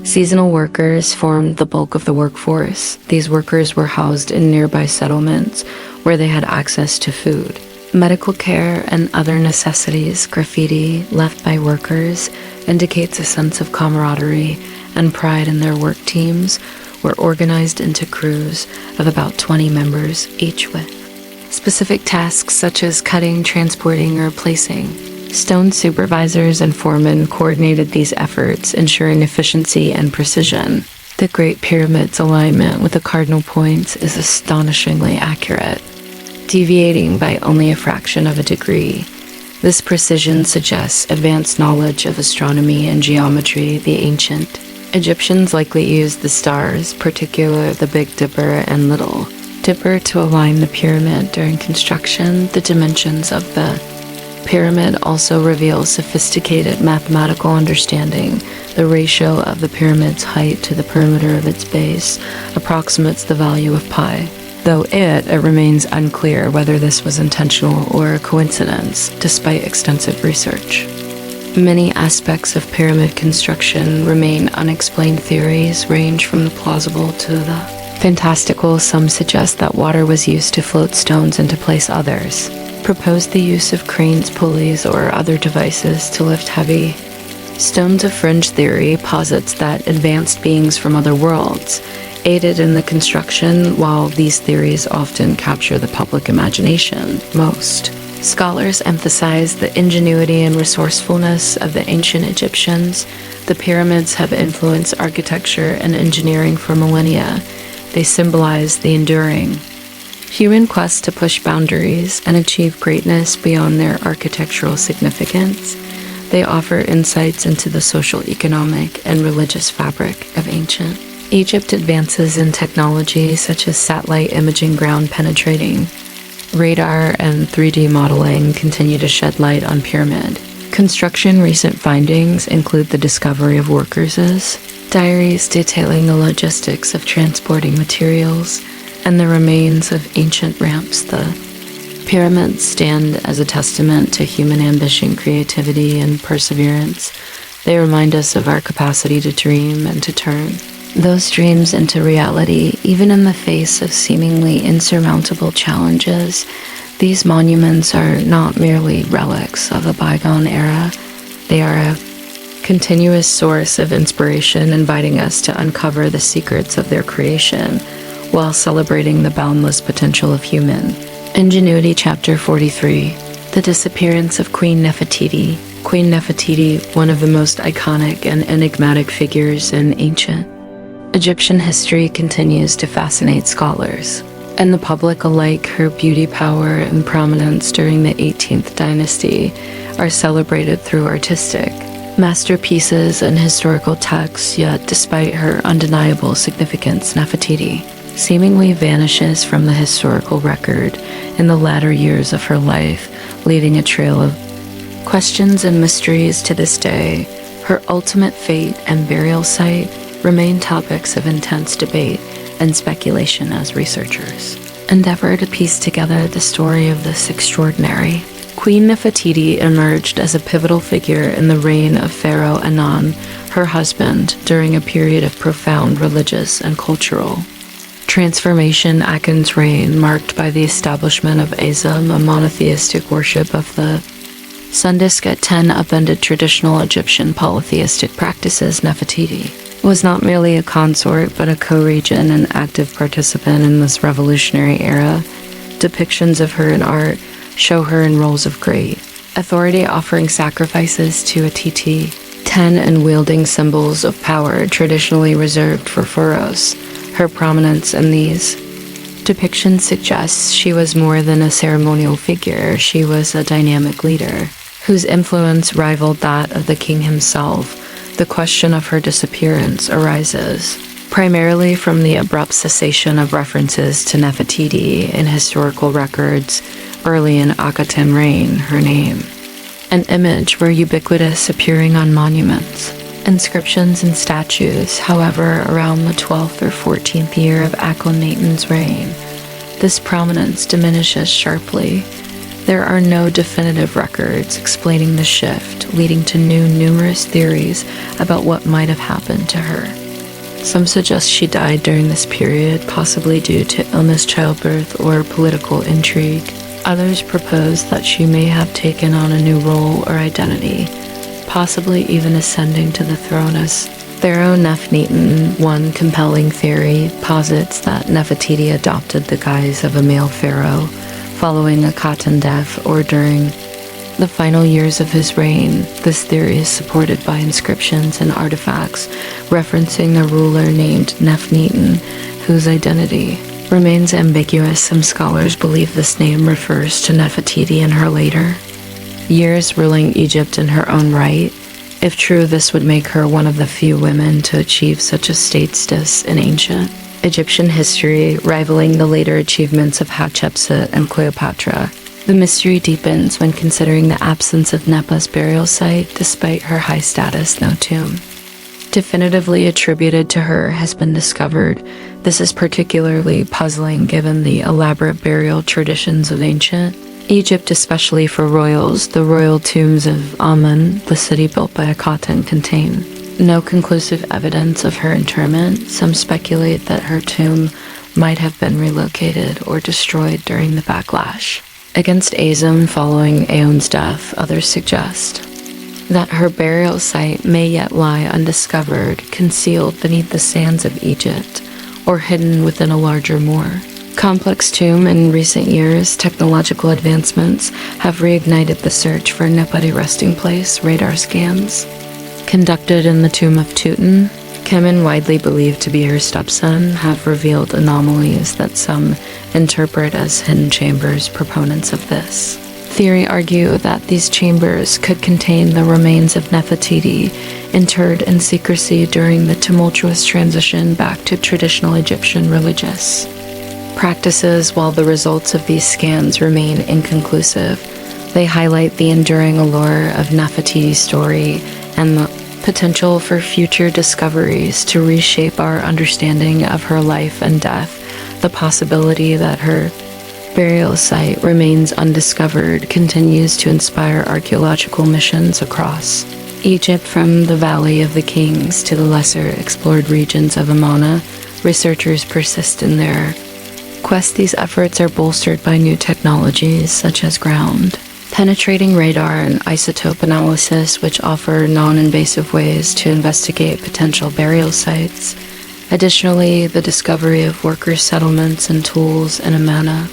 seasonal workers formed the bulk of the workforce. These workers were housed in nearby settlements where they had access to food, medical care, and other necessities. Graffiti left by workers indicates a sense of camaraderie and pride in their work. Teams were organized into crews of about 20 members, each with specific tasks such as cutting, transporting, or placing. Stone supervisors and foremen coordinated these efforts, ensuring efficiency and precision. The Great Pyramid's alignment with the cardinal points is astonishingly accurate, deviating by only a fraction of a degree. This precision suggests advanced knowledge of astronomy and geometry. The ancient Egyptians likely used the stars, particularly the Big Dipper and Little Dipper, to align the pyramid during construction. The dimensions of the pyramid also reveal sophisticated mathematical understanding. The ratio of the pyramid's height to the perimeter of its base approximates the value of pi, though it remains unclear whether this was intentional or a coincidence, despite extensive research. Many aspects of pyramid construction remain unexplained. Theories range from the plausible to the fantastical. Some suggest that water was used to float stones into place. Others propose the use of cranes, pulleys, or other devices to lift heavy stones. A fringe theory posits that advanced beings from other worlds aided in the construction. While these theories often capture the public imagination, most scholars emphasize the ingenuity and resourcefulness of the ancient Egyptians. The pyramids have influenced architecture and engineering for millennia. They symbolize the enduring human quest to push boundaries and achieve greatness beyond their architectural significance. They offer insights into the social, economic, and religious fabric of ancient Egypt. Advances in technology such as satellite imaging, ground-penetrating radar, and 3D modeling continue to shed light on pyramid construction. Recent findings include the discovery of workers' diaries detailing the logistics of transporting materials and the remains of ancient ramps. The pyramids stand as a testament to human ambition, creativity, and perseverance. They remind us of our capacity to dream and to turn those dreams into reality, even in the face of seemingly insurmountable challenges. These monuments are not merely relics of a bygone era. They are a continuous source of inspiration, inviting us to uncover the secrets of their creation while celebrating the boundless potential of human ingenuity. Chapter 43. The Disappearance of Queen Nefertiti. Queen Nefertiti, one of the most iconic and enigmatic figures in ancient Egyptian history, continues to fascinate scholars and the public alike. Her beauty, power, and prominence during the 18th dynasty are celebrated through artistic masterpieces and historical texts. Yet, despite her undeniable significance, Nefertiti seemingly vanishes from the historical record in the latter years of her life, leaving a trail of questions and mysteries to this day. Her ultimate fate and burial site remain topics of intense debate and speculation as researchers endeavor to piece together the story of this extraordinary Queen. Nefertiti emerged as a pivotal figure in the reign of Pharaoh Anan, her husband, during a period of profound religious and cultural transformation. Aken's reign, marked by the establishment of Azam, a monotheistic worship of the sun disk at 10, upended traditional Egyptian polytheistic practices. Nefertiti was not merely a consort, but a co-regent and active participant in this revolutionary era. Depictions of her in art show her in roles of great authority, offering sacrifices to a TT-10 and wielding symbols of power traditionally reserved for pharaohs. Her prominence in these depictions suggests she was more than a ceremonial figure. She was a dynamic leader whose influence rivaled that of the king himself. The question of her disappearance arises primarily from the abrupt cessation of references to Nefertiti in historical records. Early in Akhenaten's reign, her name and image were ubiquitous, appearing on monuments, inscriptions, and statues. However, around the 12th or 14th year of Akhenaten's reign, this prominence diminishes sharply. There are no definitive records explaining the shift, leading to numerous theories about what might have happened to her. Some suggest she died during this period, possibly due to illness, childbirth, or political intrigue. Others propose that she may have taken on a new role or identity, possibly even ascending to the throne as Pharaoh Nefertiti. One compelling theory posits that Nefertiti adopted the guise of a male pharaoh following Akhenaten's death or during the final years of his reign. This theory is supported by inscriptions and artifacts referencing the ruler named Nefertiti, whose identity remains ambiguous. Some scholars believe this name refers to Nefertiti in her later years ruling Egypt in her own right. If true, this would make her one of the few women to achieve such a status in ancient Egyptian history, rivaling the later achievements of Hatshepsut and Cleopatra. The mystery deepens when considering the absence of Nepa's burial site. Despite her high status, no tomb definitively attributed to her has been discovered. This is particularly puzzling given the elaborate burial traditions of ancient Egypt, especially for royals. The royal tombs of Amun, the city built by Akhenaten, contain no conclusive evidence of her interment. Some speculate that her tomb might have been relocated or destroyed during the backlash against Azum following Aeon's death. Others suggest that her burial site may yet lie undiscovered, concealed beneath the sands of Egypt, or hidden within a larger, more complex tomb. In recent years, technological advancements have reignited the search for Nefertiti's resting place. Radar scans conducted in the tomb of Tutankhamun, widely believed to be her stepson, have revealed anomalies that some interpret as hidden chambers. Proponents of this theory argue that these chambers could contain the remains of Nefertiti, interred in secrecy during the tumultuous transition back to traditional Egyptian religious practices. While the results of these scans remain inconclusive, they highlight the enduring allure of Nefertiti's story and the potential for future discoveries to reshape our understanding of her life and death. The possibility that her burial site remains undiscovered continues to inspire archaeological missions across Egypt, from the Valley of the Kings to the lesser explored regions of Amana. Researchers persist in their quest. These efforts are bolstered by new technologies such as ground penetrating radar and isotope analysis, which offer non-invasive ways to investigate potential burial sites. Additionally, the discovery of worker settlements and tools in Amana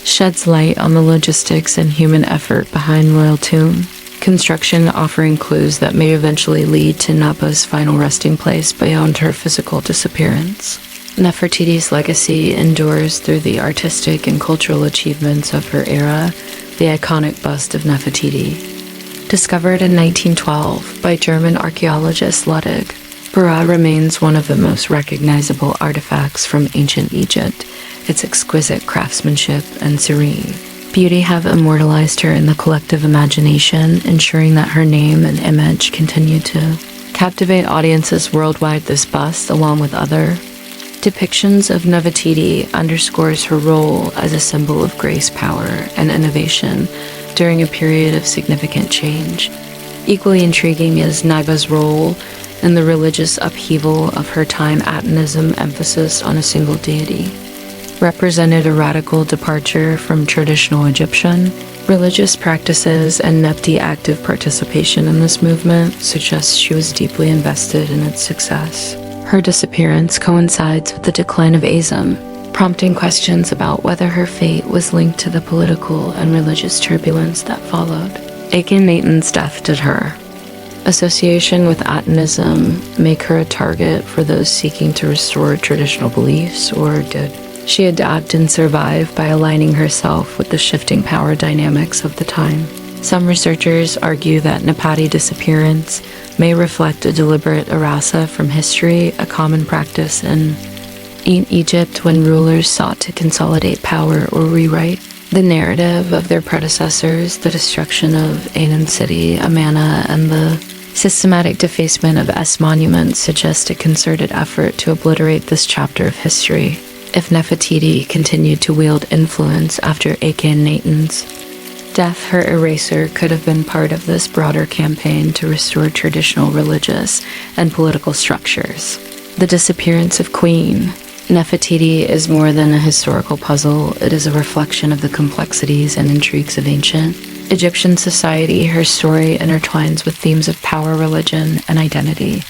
sheds light on the logistics and human effort behind royal tomb construction, offering clues that may eventually lead to Nepa's final resting place beyond her physical disappearance. Nefertiti's legacy endures through the artistic and cultural achievements of her era. The iconic bust of Nefertiti, discovered in 1912 by German archaeologist Ludwig Piri, remains one of the most recognizable artifacts from ancient Egypt. Its exquisite craftsmanship and serene beauty have immortalized her in the collective imagination, ensuring that her name and image continue to captivate audiences worldwide. This bust, along with other depictions of Nefertiti, underscores her role as a symbol of grace, power, and innovation during a period of significant change. Equally intriguing is Nepa's role in the religious upheaval of her time. Atonism, emphasis on a single deity, represented a radical departure from traditional Egyptian religious practices, and Nefertiti's active participation in this movement suggests she was deeply invested in its success. Her disappearance coincides with the decline of Azum, prompting questions about whether her fate was linked to the political and religious turbulence that followed. Akhenaten's death. Did her association with Atonism make her a target for those seeking to restore traditional beliefs, or did she adapt and survive by aligning herself with the shifting power dynamics of the time? Some researchers argue that Nefertiti's disappearance may reflect a deliberate erasure from history, a common practice in Egypt when rulers sought to consolidate power or rewrite the narrative of their predecessors. The destruction of Anan city, Amana, and the systematic defacement of S monuments suggest a concerted effort to obliterate this chapter of history. If Nefertiti continued to wield influence after Akhenaten's Death, her eraser, could have been part of this broader campaign to restore traditional religious and political structures. The disappearance of Queen Nefertiti is more than a historical puzzle. It is a reflection of the complexities and intrigues of ancient Egyptian society. Her story intertwines with themes of power, religion, and identity,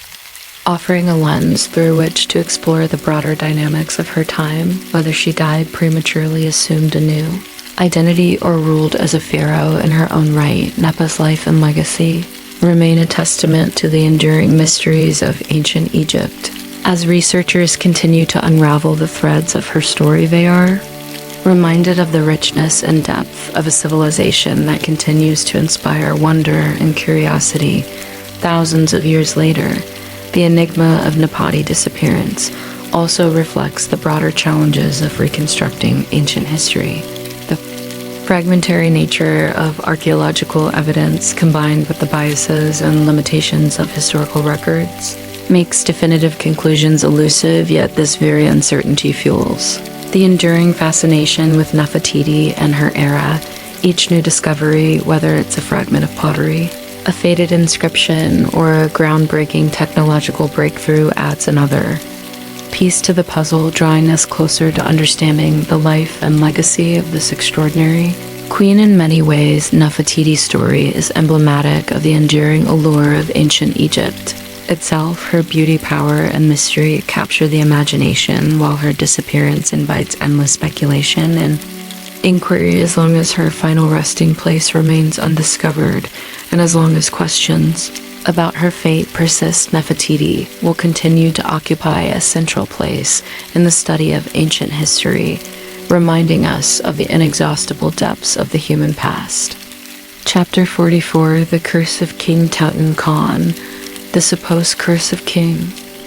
offering a lens through which to explore the broader dynamics of her time, whether she died prematurely, assumed a new identity, or ruled as a pharaoh in her own right. Nepa's life and legacy remain a testament to the enduring mysteries of ancient Egypt. As researchers continue to unravel the threads of her story, they are reminded of the richness and depth of a civilization that continues to inspire wonder and curiosity thousands of years later. The enigma of Nepati disappearance also reflects the broader challenges of reconstructing ancient history. The fragmentary nature of archaeological evidence, combined with the biases and limitations of historical records, makes definitive conclusions elusive, yet this very uncertainty fuels the enduring fascination with Nefertiti and her era. Each new discovery, whether it's a fragment of pottery, a faded inscription, or a groundbreaking technological breakthrough, adds another piece to the puzzle, drawing us closer to understanding the life and legacy of this extraordinary queen. In many ways, Nefertiti's story is emblematic of the enduring allure of ancient Egypt itself. Her beauty, power, and mystery capture the imagination, while her disappearance invites endless speculation and inquiry. As long as her final resting place remains undiscovered, and as long as questions about her fate persist, Nefertiti will continue to occupy a central place in the study of ancient history, reminding us of the inexhaustible depths of the human past. Chapter 44: The Curse of King Tutankhamun. The supposed curse of King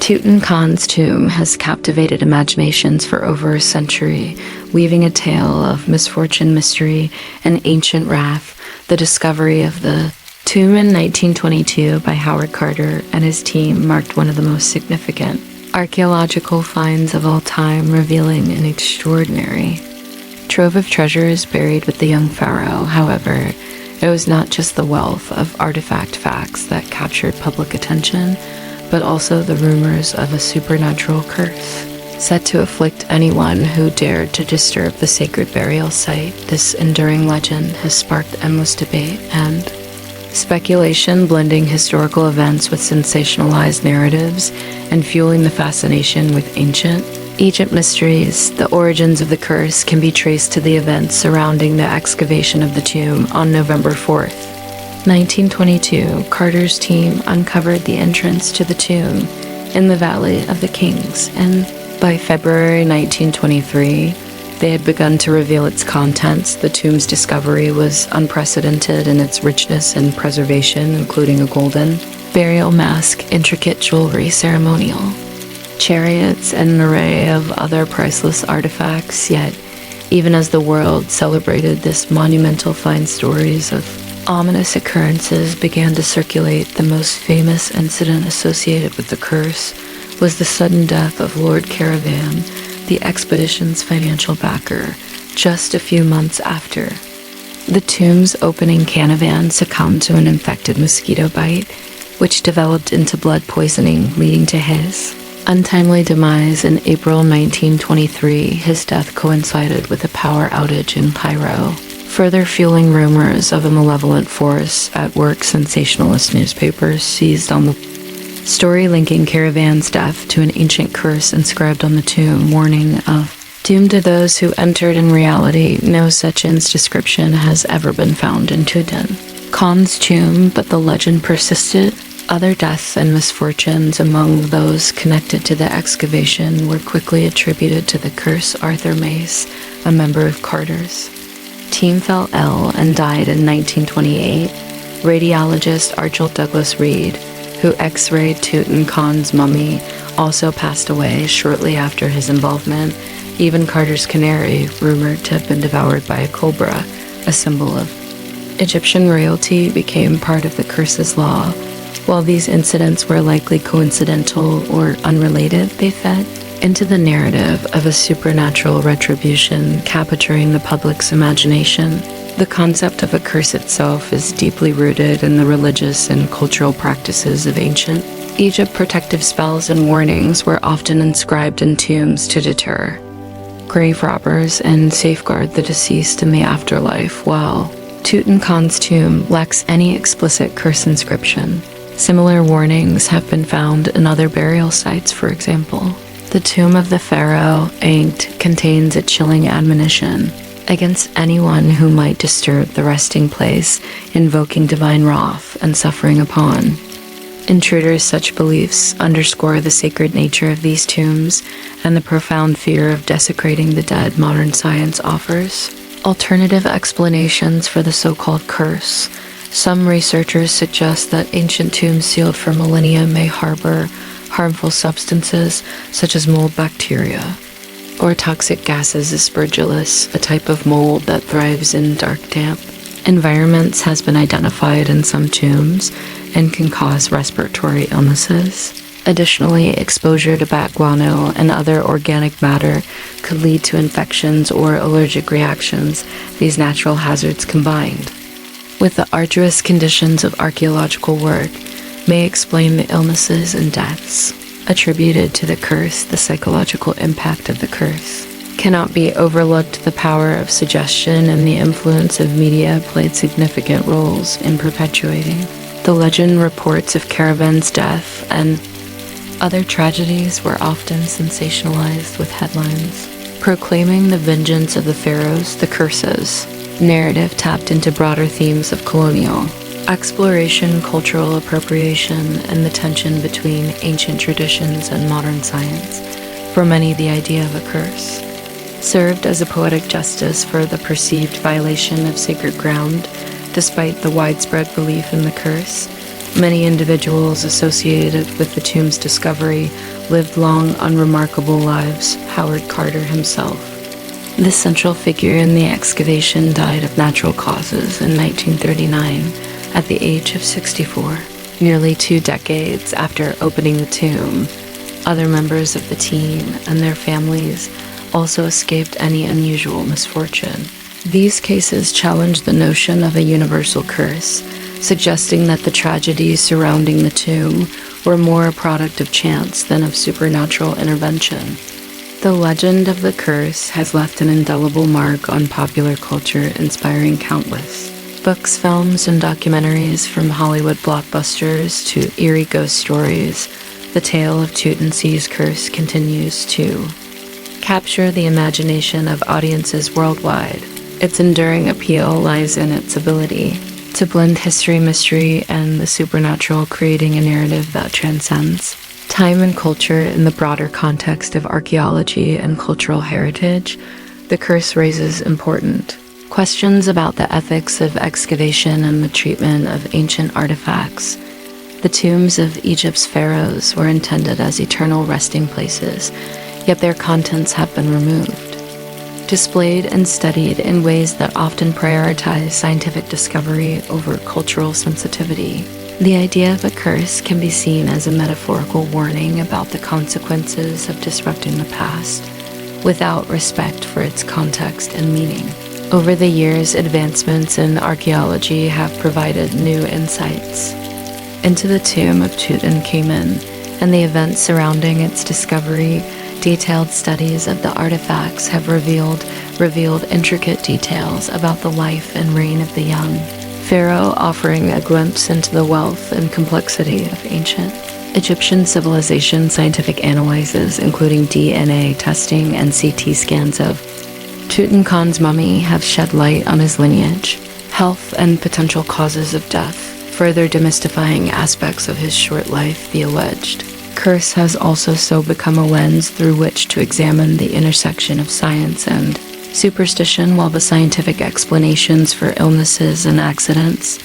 Tutankhamun's tomb has captivated imaginations for over a century, weaving a tale of misfortune, mystery, and ancient wrath. The discovery of the tomb in 1922 by Howard Carter and his team marked one of the most significant archaeological finds of all time, revealing an extraordinary trove of treasures buried with the young pharaoh. However, it was not just the wealth of artifact facts that captured public attention, but also the rumors of a supernatural curse set to afflict anyone who dared to disturb the sacred burial site. This enduring legend has sparked endless debate and speculation, blending historical events with sensationalized narratives and fueling the fascination with ancient Egypt mysteries. The origins of the curse can be traced to the events surrounding the excavation of the tomb on November 4th, 1922. Carter's team uncovered the entrance to the tomb in the Valley of the Kings, and by February 1923, they had begun to reveal its contents. The tomb's discovery was unprecedented in its richness and preservation, including a golden burial mask, intricate jewelry, ceremonial chariots, and an array of other priceless artifacts. Yet, even as the world celebrated this monumental find, stories of ominous occurrences began to circulate. The most famous incident associated with the curse was the sudden death of Lord Caravan, the expedition's financial backer. Just a few months after the tomb's opening, Caravan succumbed to an infected mosquito bite, which developed into blood poisoning, leading to his untimely demise in April 1923. His death coincided with a power outage in Cairo, further fueling rumors of a malevolent force at work. Sensationalist newspapers seized on the story, linking Caravan's death to an ancient curse inscribed on the tomb, warning of doom to those who entered. In reality, no such inscription has ever been found in Tutankhamun's tomb, but the legend persisted. Other deaths and misfortunes among those connected to the excavation were quickly attributed to the curse. Arthur Mace, a member of Carter's team, fell ill and died in 1928. Radiologist Archibald Douglas Reed, who x-rayed Tutankhamun's mummy, also passed away shortly after his involvement. Even Carter's canary, rumored to have been devoured by a cobra, a symbol of Egyptian royalty, became part of the curse's law. While these incidents were likely coincidental or unrelated, they fed into the narrative of a supernatural retribution, capturing the public's imagination. The concept of a curse itself is deeply rooted in the religious and cultural practices of ancient Egypt. Protective spells and warnings were often inscribed in tombs to deter grave robbers and safeguard the deceased in the afterlife, while Tutankhamun's tomb lacks any explicit curse inscription. Similar warnings have been found in other burial sites. For example, the tomb of the pharaoh Ankh contains a chilling admonition against anyone who might disturb the resting place, invoking divine wrath and suffering upon intruders. Such beliefs underscore the sacred nature of these tombs and the profound fear of desecrating the dead. Modern science offers alternative explanations for the so-called curse. Some researchers suggest that ancient tombs sealed for millennia may harbor harmful substances such as mold bacteria or toxic gases. Aspergillus, a type of mold that thrives in dark, damp environments, has been identified in some tombs and can cause respiratory illnesses. Additionally, exposure to bat guano and other organic matter could lead to infections or allergic reactions. These natural hazards combined with the arduous conditions of archaeological work may explain the illnesses and deaths attributed to the curse. The psychological impact of the curse cannot be overlooked. The power of suggestion and the influence of media played significant roles in perpetuating the legend. Reports of caravans' death and other tragedies were often sensationalized with headlines proclaiming the vengeance of the pharaohs. The curses narrative tapped into broader themes of colonial exploration, cultural appropriation, and the tension between ancient traditions and modern science. For many, the idea of a curse served as a poetic justice for the perceived violation of sacred ground. Despite the widespread belief in the curse, many individuals associated with the tomb's discovery lived long, unremarkable lives. Howard Carter himself, the central figure in the excavation, died of natural causes in 1939 at the age of 64, nearly 2 decades after opening the tomb. Other members of the team and their families also escaped any unusual misfortune. These cases challenge the notion of a universal curse, suggesting that the tragedies surrounding the tomb were more a product of chance than of supernatural intervention. The legend of the curse has left an indelible mark on popular culture, inspiring countless books, films, and documentaries. From Hollywood blockbusters to eerie ghost stories, the tale of Tutankhamun's curse continues to capture the imagination of audiences worldwide. Its enduring appeal lies in its ability to blend history, mystery, and the supernatural, creating a narrative that transcends time and culture. In the broader context of archaeology and cultural heritage, the curse raises important questions about the ethics of excavation and the treatment of ancient artifacts. The tombs of Egypt's pharaohs were intended as eternal resting places, yet their contents have been removed, displayed, and studied in ways that often prioritize scientific discovery over cultural sensitivity. The idea of a curse can be seen as a metaphorical warning about the consequences of disrupting the past without respect for its context and meaning. Over the years, advancements in archaeology have provided new insights into the tomb of Tutankhamun and the events surrounding its discovery. Detailed studies of the artifacts have revealed intricate details about the life and reign of the young pharaoh, offering a glimpse into the wealth and complexity of ancient Egyptian civilization. Scientific analyses, including DNA testing and CT scans of Tutankhamun's mummy, have shed light on his lineage, health, and potential causes of death, further demystifying aspects of his short life. The alleged curse has also become a lens through which to examine the intersection of science and superstition. While the scientific explanations for illnesses and accidents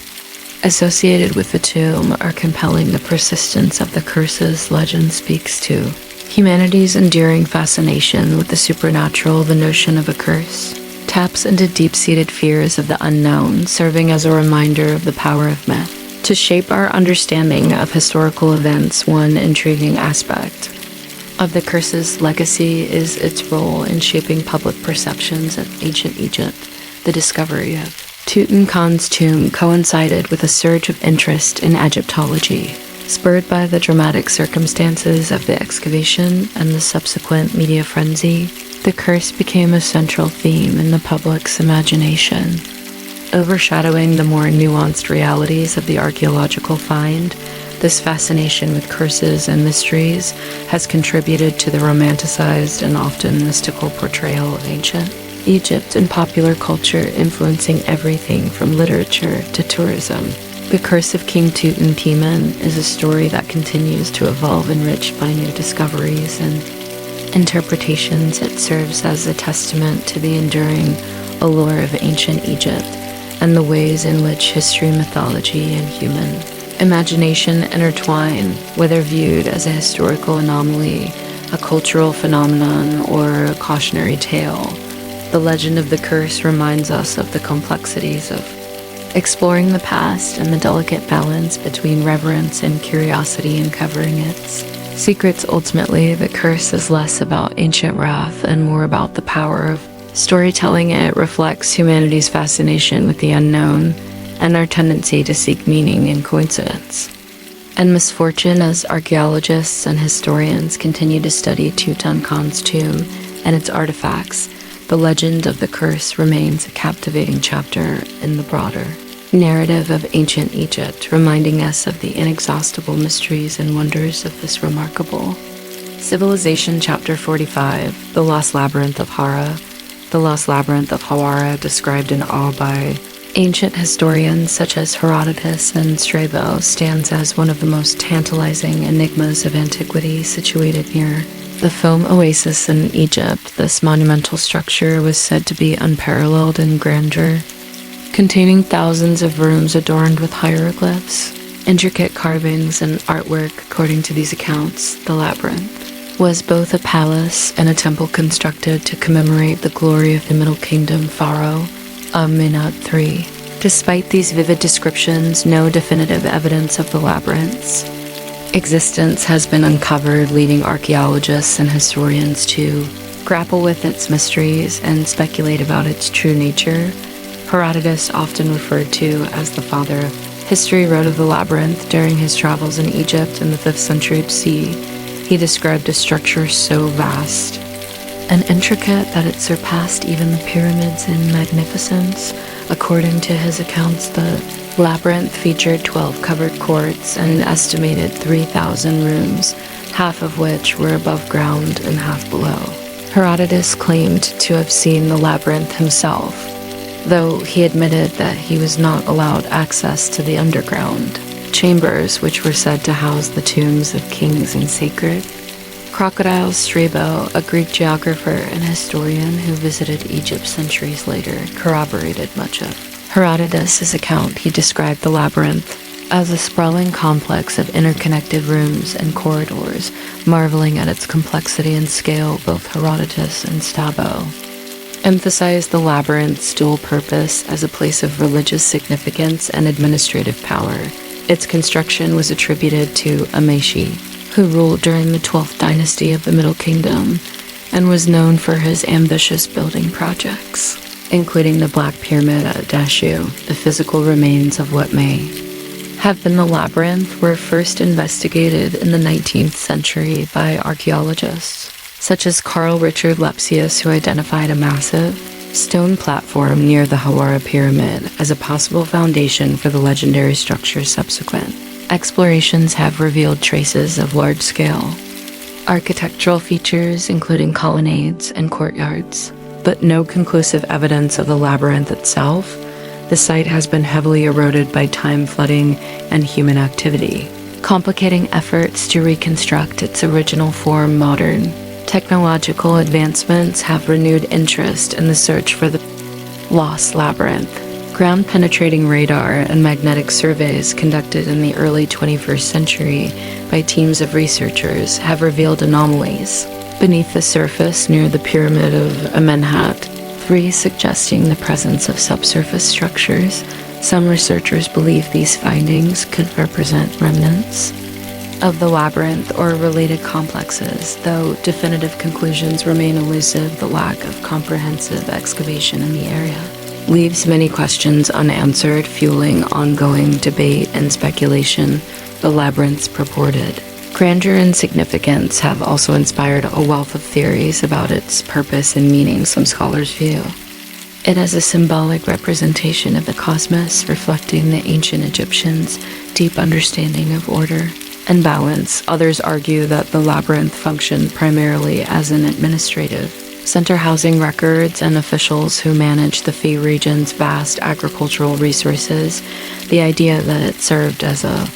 associated with the tomb are compelling, the persistence of the curse's legend speaks to humanity's enduring fascination with the supernatural. The notion of a curse taps into deep-seated fears of the unknown, serving as a reminder of the power of myth to shape our understanding of historical events. One intriguing aspect of the curse's legacy is its role in shaping public perceptions of ancient Egypt. The discovery of Tutankhamun's tomb coincided with a surge of interest in Egyptology, spurred by the dramatic circumstances of the excavation and the subsequent media frenzy. The curse became a central theme in the public's imagination, overshadowing the more nuanced realities of the archaeological find. This fascination with curses and mysteries has contributed to the romanticized and often mystical portrayal of ancient Egypt in popular culture, influencing everything from literature to tourism. The Curse of King Tutankhamun is a story that continues to evolve, enriched by new discoveries and interpretations. It serves as a testament to the enduring allure of ancient Egypt and the ways in which history, mythology, and human imagination intertwine, whether viewed as a historical anomaly, a cultural phenomenon, or a cautionary tale. The legend of the curse reminds us of the complexities of exploring the past and the delicate balance between reverence and curiosity in uncovering its secrets. Ultimately, the curse is less about ancient wrath and more about the power of storytelling. It reflects humanity's fascination with the unknown and our tendency to seek meaning in coincidence and misfortune. As archaeologists and historians continue to study Tutankhamun's tomb and its artifacts, the legend of the curse remains a captivating chapter in the broader narrative of ancient Egypt, reminding us of the inexhaustible mysteries and wonders of this remarkable civilization. Chapter 45, The Lost Labyrinth of Hara. The Lost Labyrinth of Hara, described in awe by ancient historians such as Herodotus and Strabo, stands as one of the most tantalizing enigmas of antiquity. Situated near the foam oasis in Egypt, this monumental structure was said to be unparalleled in grandeur, containing thousands of rooms adorned with hieroglyphs, intricate carvings, and artwork. According to these accounts, the labyrinth was both a palace and a temple constructed to commemorate the glory of the Middle Kingdom Pharaoh Menkaure III. Despite these vivid descriptions, no definitive evidence of the labyrinth's existence has been uncovered, leading archaeologists and historians to grapple with its mysteries and speculate about its true nature. Herodotus, often referred to as the father of history, wrote of the labyrinth during his travels in Egypt in the 5th century BC. He described a structure so vast and intricate that it surpassed even the pyramids in magnificence. According to his accounts, the labyrinth featured 12 covered courts and an estimated 3,000 rooms, half of which were above ground and half below. Herodotus claimed to have seen the labyrinth himself, though he admitted that he was not allowed access to the underground chambers, which were said to house the tombs of kings and sacred crocodiles. Strabo, a Greek geographer and historian who visited Egypt centuries later, corroborated much of Herodotus' account. He described the labyrinth as a sprawling complex of interconnected rooms and corridors, marveling at its complexity and scale. Both Herodotus and Strabo emphasized the labyrinth's dual purpose as a place of religious significance and administrative power. Its construction was attributed to Imhotep, who ruled during the 12th dynasty of the Middle Kingdom and was known for his ambitious building projects, including the Black Pyramid at Dashu. The physical remains of what may have been the labyrinth were first investigated in the 19th century by archaeologists such as Carl Richard Lepsius, who identified a massive stone platform near the Hawara Pyramid as a possible foundation for the legendary structure. Subsequent explorations have revealed traces of large-scale architectural features, including colonnades and courtyards, but no conclusive evidence of the labyrinth itself. The site has been heavily eroded by time, flooding, and human activity, complicating efforts to reconstruct its original form. Modern technological advancements have renewed interest in the search for the lost labyrinth. Ground-penetrating radar and magnetic surveys conducted in the early 21st century by teams of researchers have revealed anomalies beneath the surface near the Pyramid of Amenhotep III, suggesting the presence of subsurface structures. Some researchers believe these findings could represent remnants of the labyrinth or related complexes, though definitive conclusions remain elusive. The lack of comprehensive excavation in the area leaves many questions unanswered, fueling ongoing debate and speculation. The labyrinth's purported grandeur and significance have also inspired a wealth of theories about its purpose and meaning. Some scholars view it as a symbolic representation of the cosmos, reflecting the ancient Egyptians' deep understanding of order and balance. Others argue that the labyrinth functioned primarily as an administrative center, housing records and officials who managed the Phi region's vast agricultural resources. The idea that it served as a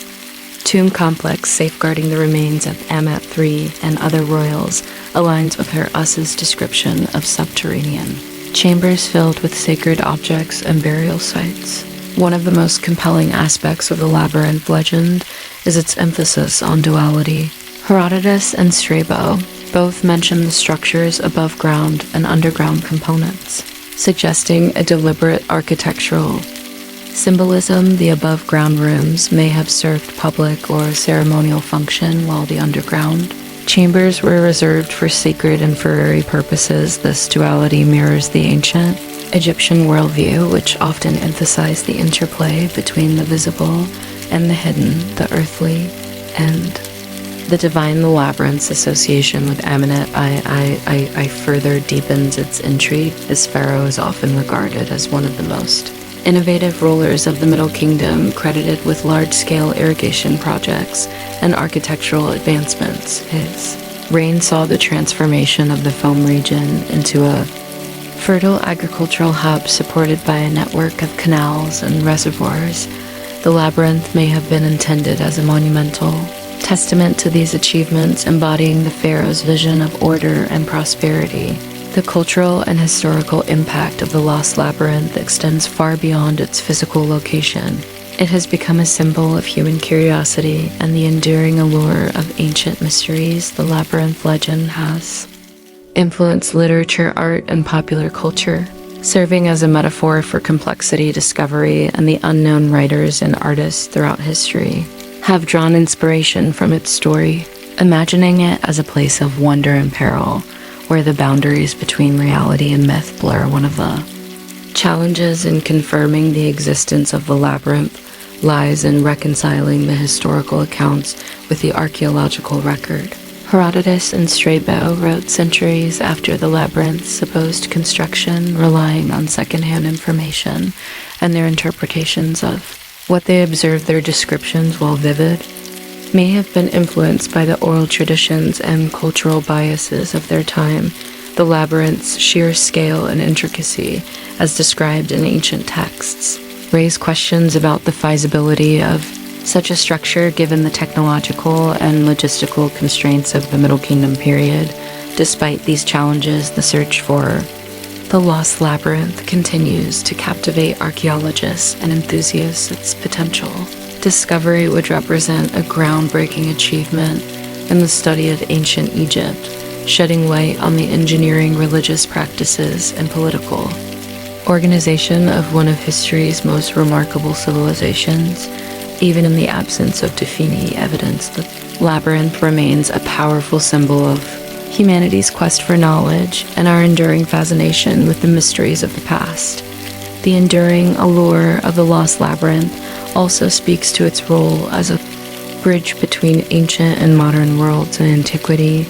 tomb complex safeguarding the remains of Amat III and other royals aligns with her Us's description of subterranean chambers filled with sacred objects and burial sites. One of the most compelling aspects of the labyrinth legend is its emphasis on duality. Herodotus and Strabo both mention the structure's above ground and underground components, suggesting a deliberate architectural symbolism. The above ground rooms may have served public or ceremonial function, while the underground chambers were reserved for sacred and furry purposes. This duality mirrors the ancient Egyptian worldview, which often emphasized the interplay between the visible and the hidden, the earthly and the divine. The labyrinth's association with Amenet I further deepens its intrigue, as Pharaoh is often regarded as one of the most innovative rulers of the Middle Kingdom, credited with large-scale irrigation projects and architectural advancements. His reign saw the transformation of the Foam region into a fertile agricultural hub supported by a network of canals and reservoirs. The labyrinth may have been intended as a monumental testament to these achievements, embodying the pharaoh's vision of order and prosperity. The cultural and historical impact of the lost labyrinth extends far beyond its physical location. It has become a symbol of human curiosity and the enduring allure of ancient mysteries. The labyrinth legend has influenced literature, art, and popular culture, serving as a metaphor for complexity, discovery, and the unknown. Writers and artists throughout history have drawn inspiration from its story, imagining it as a place of wonder and peril, where the boundaries between reality and myth blur. One of the challenges in confirming the existence of the labyrinth lies in reconciling the historical accounts with the archaeological record. Herodotus and Strabo wrote centuries after the labyrinth's supposed construction, relying on secondhand information and their interpretations of what they observed. Their descriptions, while vivid, may have been influenced by the oral traditions and cultural biases of their time. The labyrinth's sheer scale and intricacy, as described in ancient texts, raise questions about the feasibility of such a structure given the technological and logistical constraints of the Middle Kingdom period. Despite these challenges, the search for the lost labyrinth continues to captivate archaeologists and enthusiasts. Its potential discovery would represent a groundbreaking achievement in the study of ancient Egypt, shedding light on the engineering, religious practices, and political organization of one of history's most remarkable civilizations. Even in the absence of defining evidence, the labyrinth remains a powerful symbol of humanity's quest for knowledge and our enduring fascination with the mysteries of the past. The enduring allure of the lost labyrinth also speaks to its role as a bridge between ancient and modern worlds. In antiquity,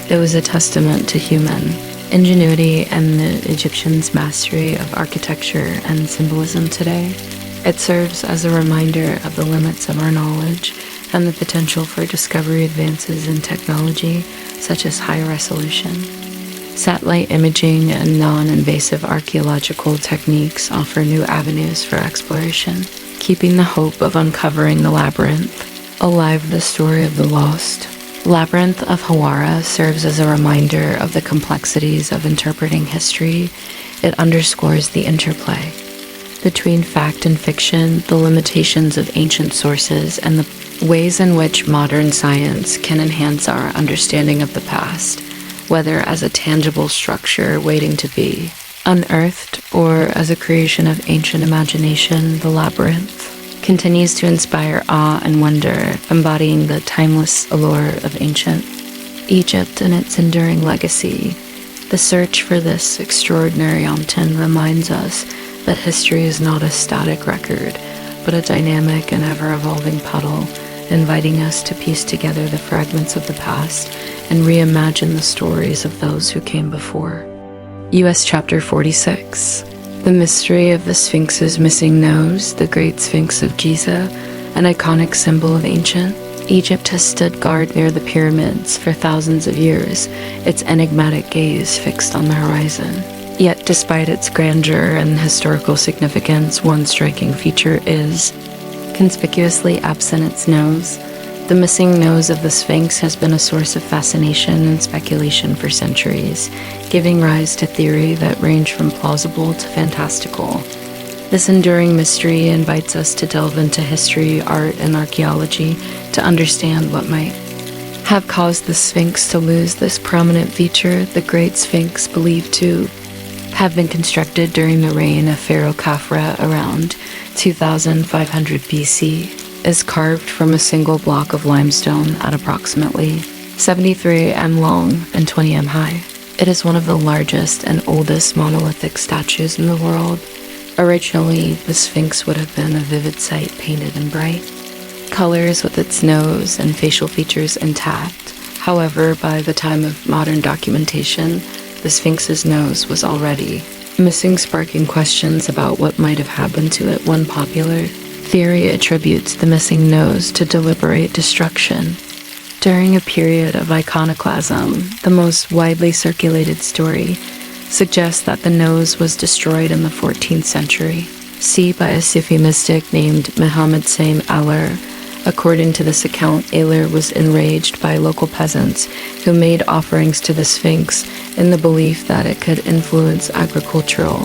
it was a testament to human ingenuity and the Egyptians' mastery of architecture and symbolism. Today, it serves as a reminder of the limits of our knowledge and the potential for discovery. Advances in technology, such as high-resolution satellite imaging and non-invasive archaeological techniques, offer new avenues for exploration, keeping the hope of uncovering the labyrinth alive. The story of the lost Labyrinth of Hawara serves as a reminder of the complexities of interpreting history. It underscores the interplay between fact and fiction, the limitations of ancient sources, and the ways in which modern science can enhance our understanding of the past, whether as a tangible structure waiting to be unearthed or as a creation of ancient imagination. The labyrinth continues to inspire awe and wonder, embodying the timeless allure of ancient Egypt and its enduring legacy. The search for this extraordinary mountain reminds us that history is not a static record, but a dynamic and ever-evolving puzzle, inviting us to piece together the fragments of the past and reimagine the stories of those who came before. U.S. Chapter 46. The Mystery of the Sphinx's Missing Nose, the Great Sphinx of Giza, an iconic symbol of ancient Egypt, has stood guard near the pyramids for thousands of years, its enigmatic gaze fixed on the horizon. Yet, despite its grandeur and historical significance, one striking feature is conspicuously absent: its nose. The missing nose of the Sphinx has been a source of fascination and speculation for centuries, giving rise to theories that range from plausible to fantastical. This enduring mystery invites us to delve into history, art, and archaeology to understand what might have caused the Sphinx to lose this prominent feature. The Great Sphinx, believed to have been constructed during the reign of Pharaoh Khafre around 2500 BC, is carved from a single block of limestone at approximately 73 m long and 20 m high. It is one of the largest and oldest monolithic statues in the world. Originally, the Sphinx would have been a vivid sight, painted in bright colors with its nose and facial features intact. However, by the time of modern documentation, the Sphinx's nose was already missing, sparking questions about what might have happened to it. One popular theory attributes the missing nose to deliberate destruction during a period of iconoclasm. The most widely circulated story suggests that the nose was destroyed in the 14th century, by a Sufi mystic named Muhammad Saim Alar. According to this account, Alar was enraged by local peasants who made offerings to the Sphinx in the belief that it could influence agricultural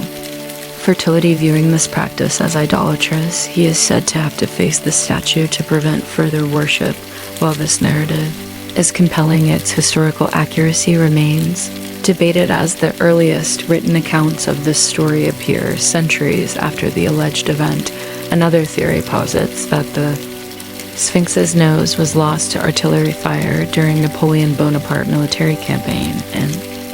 fertility. Viewing this practice as idolatrous, he is said to have defaced the statue to prevent further worship. While this narrative is compelling, its historical accuracy remains debated, as the earliest written accounts of this story appear centuries after the alleged event. Another theory posits that the Sphinx's nose was lost to artillery fire during Napoleon Bonaparte military campaign in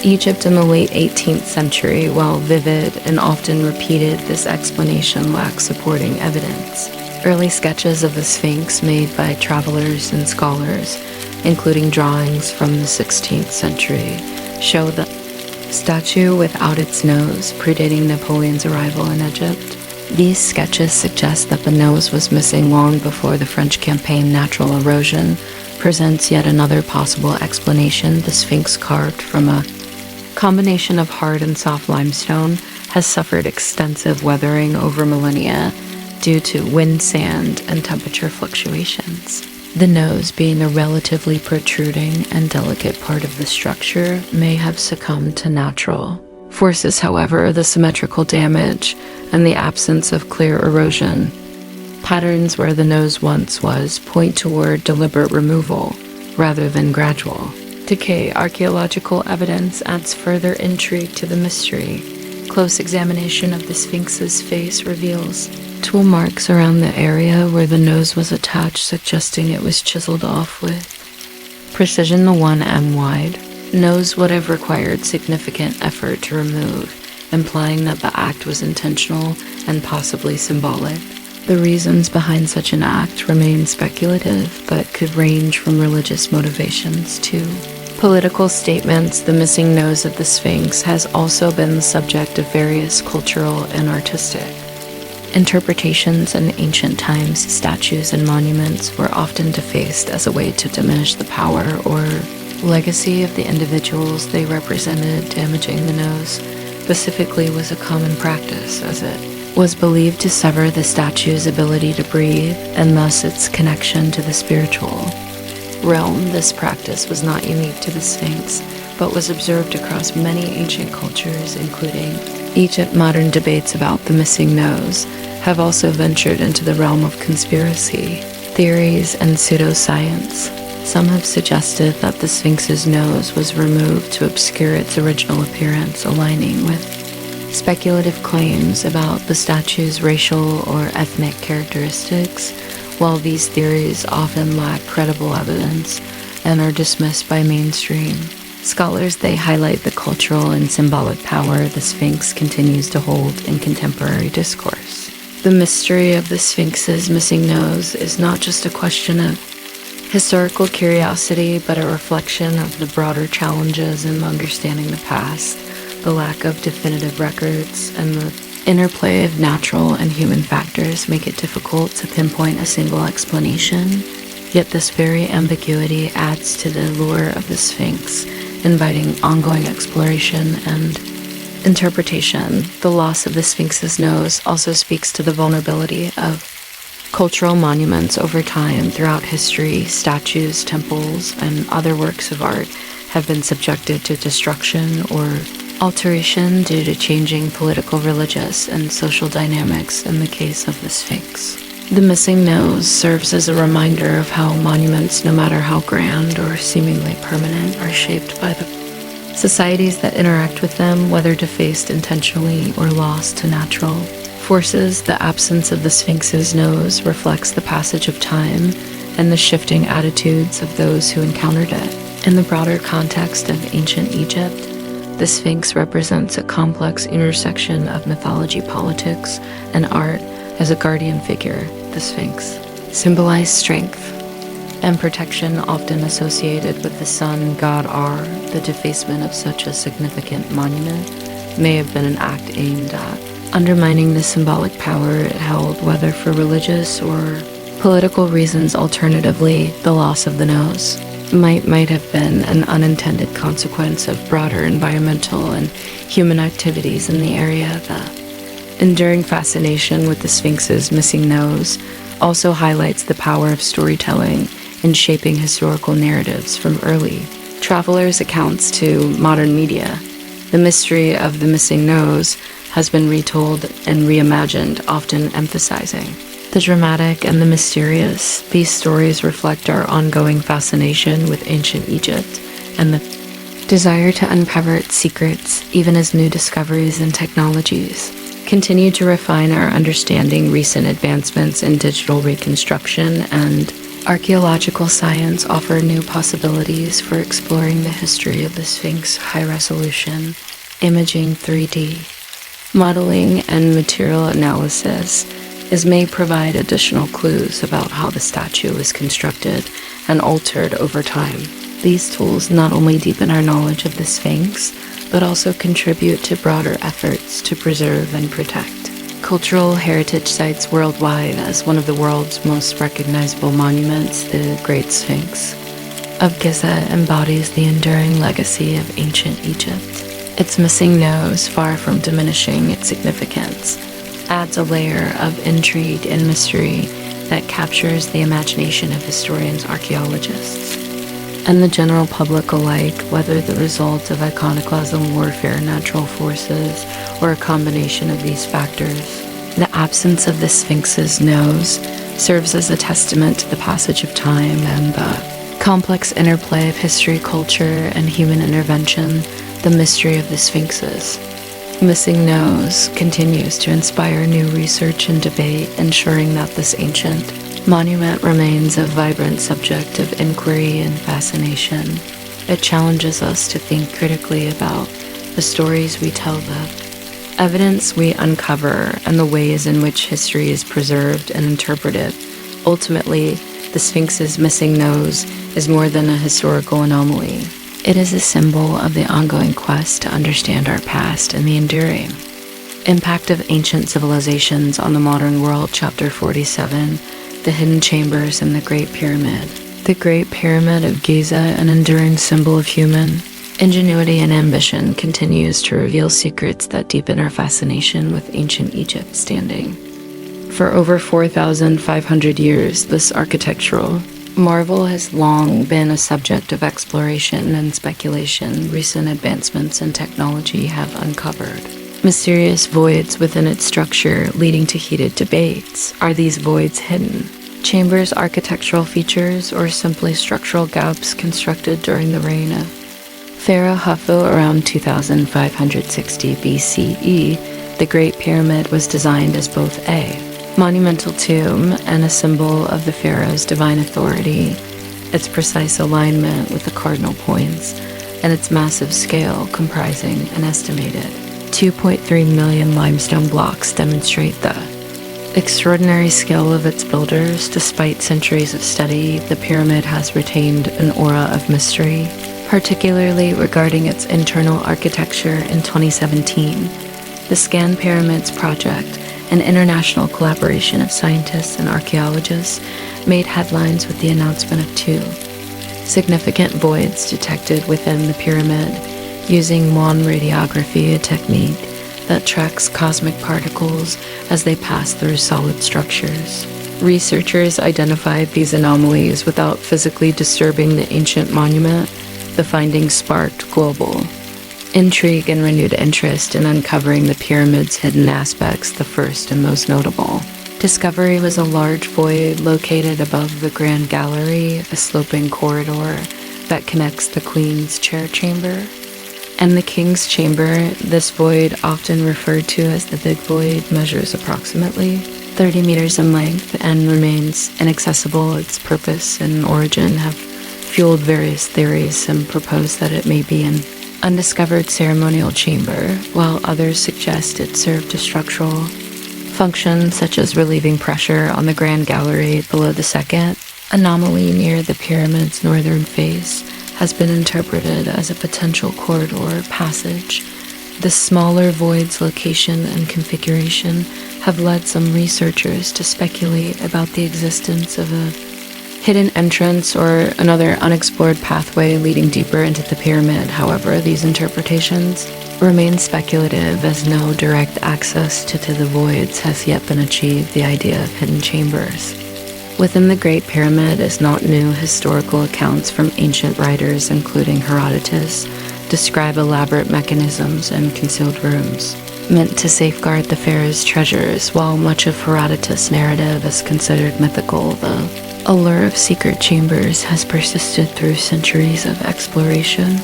Egypt in the late 18th century. While vivid and often repeated, this explanation lacks supporting evidence. Early sketches of the Sphinx made by travelers and scholars, including drawings from the 16th century, show the statue without its nose, predating Napoleon's arrival in Egypt. These sketches suggest that the nose was missing long before the French campaign. Natural erosion presents yet another possible explanation. The Sphinx, carved from a combination of hard and soft limestone, has suffered extensive weathering over millennia due to wind, sand, and temperature fluctuations. The nose, being a relatively protruding and delicate part of the structure, may have succumbed to natural forces. However, the symmetrical damage and the absence of clear erosion patterns where the nose once was point toward deliberate removal rather than gradual decay. Archaeological evidence adds further intrigue to the mystery. Close examination of the Sphinx's face reveals tool marks around the area where the nose was attached, suggesting it was chiseled off with precision. The 1 m wide nose would have required significant effort to remove, implying that the act was intentional and possibly symbolic. The reasons behind such an act remain speculative, but could range from religious motivations to political statements. The missing nose of the Sphinx has also been the subject of various cultural and artistic interpretations. In ancient times, statues and monuments were often defaced as a way to diminish the power or legacy of the individuals they represented. Damaging the nose specifically was a common practice, as it was believed to sever the statue's ability to breathe and thus its connection to the spiritual realm. This practice was not unique to the Sphinx, but was observed across many ancient cultures, including Egypt. Modern debates about the missing nose have also ventured into the realm of conspiracy theories and pseudoscience. Some have suggested that the Sphinx's nose was removed to obscure its original appearance, aligning with speculative claims about the statue's racial or ethnic characteristics. While these theories often lack credible evidence and are dismissed by mainstream Scholars, they highlight the cultural and symbolic power the Sphinx continues to hold in contemporary discourse. The mystery of the Sphinx's missing nose is not just a question of historical curiosity, but a reflection of the broader challenges in understanding the past, the lack of definitive records, and the interplay of natural and human factors make it difficult to pinpoint a single explanation. Yet this very ambiguity adds to the allure of the Sphinx, inviting ongoing exploration and interpretation. The loss of the Sphinx's nose also speaks to the vulnerability of cultural monuments over time. Throughout history, statues, temples, and other works of art have been subjected to destruction or alteration due to changing political, religious, and social dynamics in the case of the Sphinx. The missing nose serves as a reminder of how monuments, no matter how grand or seemingly permanent, are shaped by the societies that interact with them, whether defaced intentionally or lost to natural forces. The absence of the Sphinx's nose reflects the passage of time and the shifting attitudes of those who encountered it. In the broader context of ancient Egypt, the Sphinx represents a complex intersection of mythology, politics, and art. As a guardian figure, the Sphinx symbolized strength and protection, often associated with the sun god Ar. The defacement of such a significant monument may have been an act aimed at undermining the symbolic power it held, whether for religious or political reasons. Alternatively, the loss of the nose might have been an unintended consequence of broader environmental and human activities in the area. The enduring fascination with the Sphinx's missing nose also highlights the power of storytelling in shaping historical narratives. From early travelers' accounts to modern media, the mystery of the missing nose has been retold and reimagined, often emphasizing the dramatic and the mysterious. These stories reflect our ongoing fascination with ancient Egypt and the desire to uncover its secrets, even as new discoveries and technologies continue to refine our understanding. Recent advancements in digital reconstruction and archaeological science offer new possibilities for exploring the history of the Sphinx. High-resolution imaging, 3D modeling, and material analysis may provide additional clues about how the statue was constructed and altered over time. These tools not only deepen our knowledge of the Sphinx, but also contribute to broader efforts to preserve and protect cultural heritage sites worldwide. As one of the world's most recognizable monuments, the Great Sphinx of Giza embodies the enduring legacy of ancient Egypt. Its missing nose, far from diminishing its significance, adds a layer of intrigue and mystery that captures the imagination of historians, archaeologists, and the general public alike. Whether the result of iconoclasm, warfare, natural forces, or a combination of these factors, the absence of the Sphinx's nose serves as a testament to the passage of time and the complex interplay of history, culture, and human intervention. The mystery of the Sphinx's missing nose continues to inspire new research and debate, ensuring that this ancient monument remains a vibrant subject of inquiry and fascination. It challenges us to think critically about the stories we tell, the evidence we uncover, and the ways in which history is preserved and interpreted. Ultimately, the Sphinx's missing nose is more than a historical anomaly. It is a symbol of the ongoing quest to understand our past and the enduring impact of ancient civilizations on the modern world. Chapter 47, The Hidden Chambers in the Great Pyramid. The Great Pyramid of Giza, an enduring symbol of human ingenuity and ambition, continues to reveal secrets that deepen our fascination with ancient Egypt. Standing for over 4,500 years, this architectural marvel has long been a subject of exploration and speculation. Recent advancements in technology have uncovered mysterious voids within its structure, leading to heated debates. Are these voids hidden chambers, architectural features, or simply structural gaps constructed during the reign of Pharaoh Khufu around 2560 BCE? The Great Pyramid was designed as both a monumental tomb and a symbol of the pharaoh's divine authority. Its precise alignment with the cardinal points and its massive scale, comprising an estimated 2.3 million limestone blocks, demonstrate the extraordinary skill of its builders. Despite centuries of study, the pyramid has retained an aura of mystery, particularly regarding its internal architecture. In 2017, the Scan Pyramids Project, an international collaboration of scientists and archaeologists, made headlines with the announcement of two significant voids detected within the pyramid using Mound radiography, a technique that tracks cosmic particles as they pass through solid structures. Researchers identified these anomalies without physically disturbing the ancient monument. The findings sparked global intrigue and renewed interest in uncovering the pyramid's hidden aspects. The first and most notable discovery was a large void located above the Grand Gallery, a sloping corridor that connects the Queen's chair chamber and the King's chamber. This void, often referred to as the Big Void, measures approximately 30 meters in length and remains inaccessible. Its purpose and origin have fueled various theories. Some propose that it may be an undiscovered ceremonial chamber, while others suggest it served a structural function such as relieving pressure on the Grand Gallery. Below the second anomaly near the pyramid's northern face has been interpreted as a potential corridor passage. The smaller void's location and configuration have led some researchers to speculate about the existence of a hidden entrance or another unexplored pathway leading deeper into the pyramid. However, these interpretations remain speculative as no direct access to the voids has yet been achieved. The idea of hidden chambers within the Great Pyramid is not new. Historical accounts from ancient writers, including Herodotus, describe elaborate mechanisms and concealed rooms meant to safeguard the pharaoh's treasures. While much of Herodotus' narrative is considered mythical, the allure of secret chambers has persisted through centuries of exploration.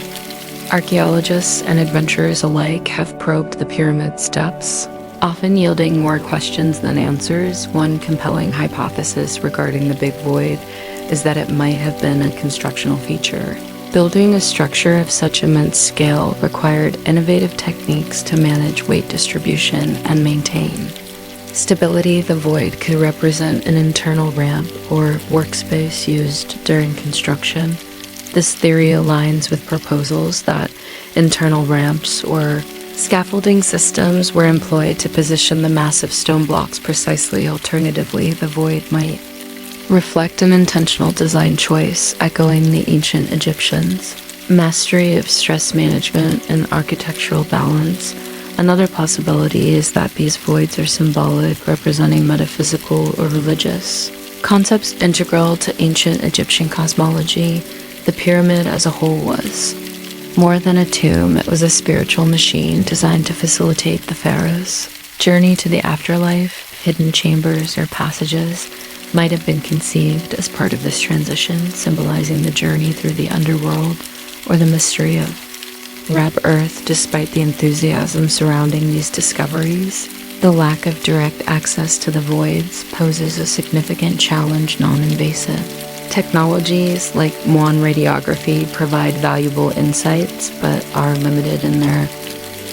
Archaeologists and adventurers alike have probed the pyramid's depths, often yielding more questions than answers. One compelling hypothesis regarding the Big Void is that it might have been a constructional feature. Building a structure of such immense scale required innovative techniques to manage weight distribution and maintain stability. The void could represent an internal ramp or workspace used during construction. This theory aligns with proposals that internal ramps or scaffolding systems were employed to position the massive stone blocks precisely. Alternatively, the void might reflect an intentional design choice, echoing the ancient Egyptians' mastery of stress management and architectural balance. Another possibility is that these voids are symbolic, representing metaphysical or religious concepts integral to ancient Egyptian cosmology. The pyramid as a whole was more than a tomb. It was a spiritual machine designed to facilitate the pharaoh's journey to the afterlife. Hidden chambers or passages might have been conceived as part of this transition, symbolizing the journey through the underworld or the mystery of Rab Earth. Despite the enthusiasm surrounding these discoveries, the lack of direct access to the voids poses a significant challenge. Non-invasive technologies like Mound radiography provide valuable insights, but are limited in their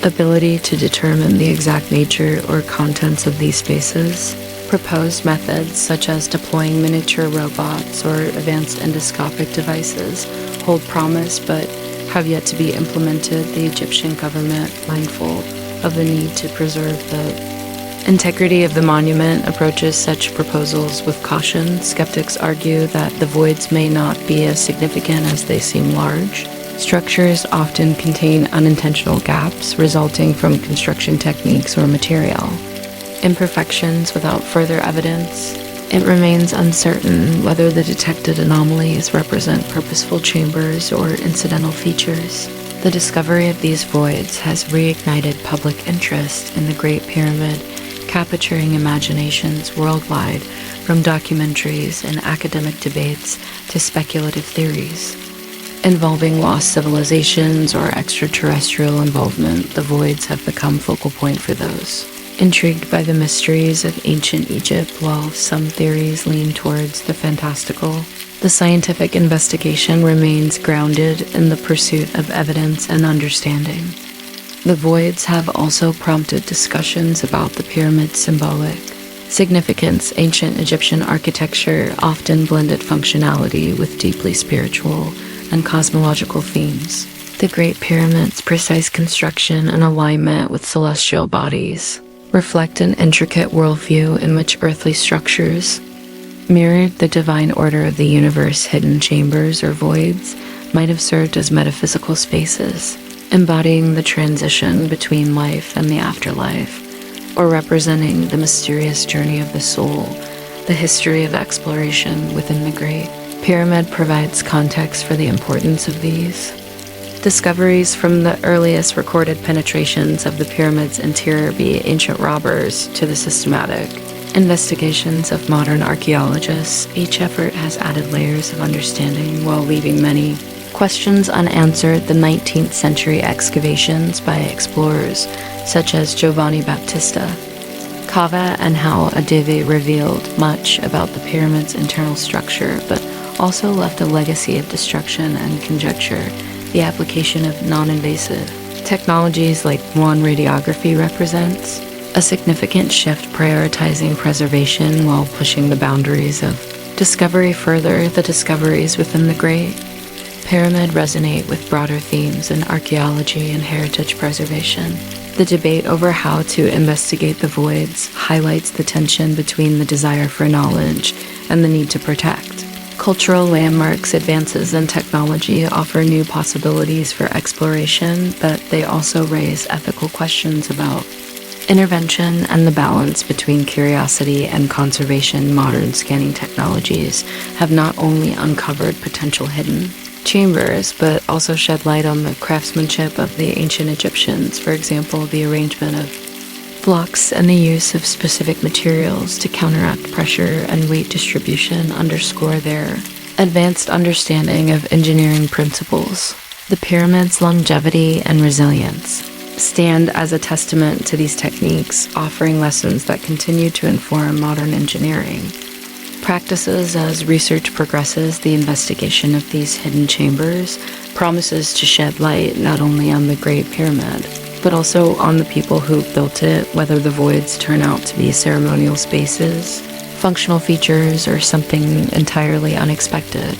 ability to determine the exact nature or contents of these spaces. Proposed methods such as deploying miniature robots or advanced endoscopic devices hold promise, but have yet to be implemented. The Egyptian government, mindful of the need to preserve the integrity of the monument, approaches such proposals with caution. Skeptics argue that the voids may not be as significant as they seem. Large structures often contain unintentional gaps resulting from construction techniques or material imperfections. Without further evidence, it remains uncertain whether the detected anomalies represent purposeful chambers or incidental features. The discovery of these voids has reignited public interest in the Great Pyramid, capturing imaginations worldwide, from documentaries and academic debates to speculative theories involving lost civilizations or extraterrestrial involvement. The voids have become focal point for those intrigued by the mysteries of ancient Egypt. While some theories lean towards the fantastical, The scientific investigation remains grounded in the pursuit of evidence and understanding. The voids have also prompted discussions about the pyramid's symbolic significance. Ancient Egyptian architecture often blended functionality with deeply spiritual and cosmological themes. The Great Pyramid's precise construction and alignment with celestial bodies reflect an intricate worldview in which earthly structures mirrored the divine order of the universe. Hidden chambers or voids might have served as metaphysical spaces, embodying the transition between life and the afterlife, or representing the mysterious journey of the soul. The history of exploration within the Great Pyramid provides context for the importance of these discoveries. From the earliest recorded penetrations of the pyramid's interior, be ancient robbers, to the systematic investigations of modern archaeologists, each effort has added layers of understanding while leaving many questions unanswered. The 19th century excavations by explorers such as Giovanni Battista Cava and How Adeve revealed much about the pyramid's internal structure, but also left a legacy of destruction and conjecture. The application of non-invasive technologies like Mound radiography represents a significant shift, prioritizing preservation while pushing the boundaries of discovery further. The discoveries within the Great Pyramid resonate with broader themes in archaeology and heritage preservation. The debate over how to investigate the voids highlights the tension between the desire for knowledge and the need to protect cultural landmarks. Advances in technology offer new possibilities for exploration, but they also raise ethical questions about intervention and the balance between curiosity and conservation. Modern scanning technologies have not only uncovered potential hidden chambers, but also shed light on the craftsmanship of the ancient Egyptians. For example, the arrangement of blocks and the use of specific materials to counteract pressure and weight distribution underscore their advanced understanding of engineering principles. The pyramid's longevity and resilience stand as a testament to these techniques, offering lessons that continue to inform modern engineering practices. As research progresses, the investigation of these hidden chambers promises to shed light not only on the Great Pyramid, but also on the people who built it, whether the voids turn out to be ceremonial spaces, functional features, or something entirely unexpected.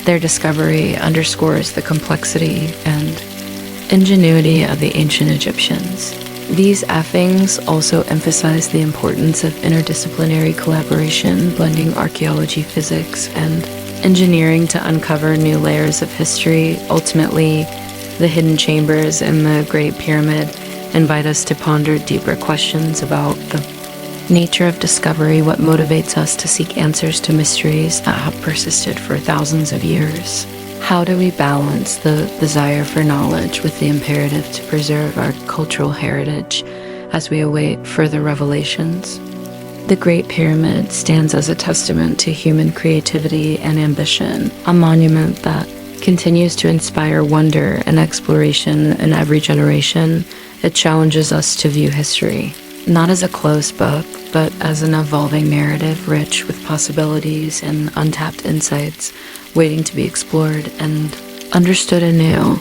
Their discovery underscores the complexity and ingenuity of the ancient Egyptians. These affings also emphasize the importance of interdisciplinary collaboration, blending archaeology, physics, and engineering to uncover new layers of history. Ultimately, the hidden chambers in the Great Pyramid invite us to ponder deeper questions about the nature of discovery, what motivates us to seek answers to mysteries that have persisted for thousands of years. How do we balance the desire for knowledge with the imperative to preserve our cultural heritage as we await further revelations? The Great Pyramid stands as a testament to human creativity and ambition, a monument that continues to inspire wonder and exploration in every generation. It challenges us to view history not as a closed book, but as an evolving narrative rich with possibilities and untapped insights waiting to be explored and understood anew.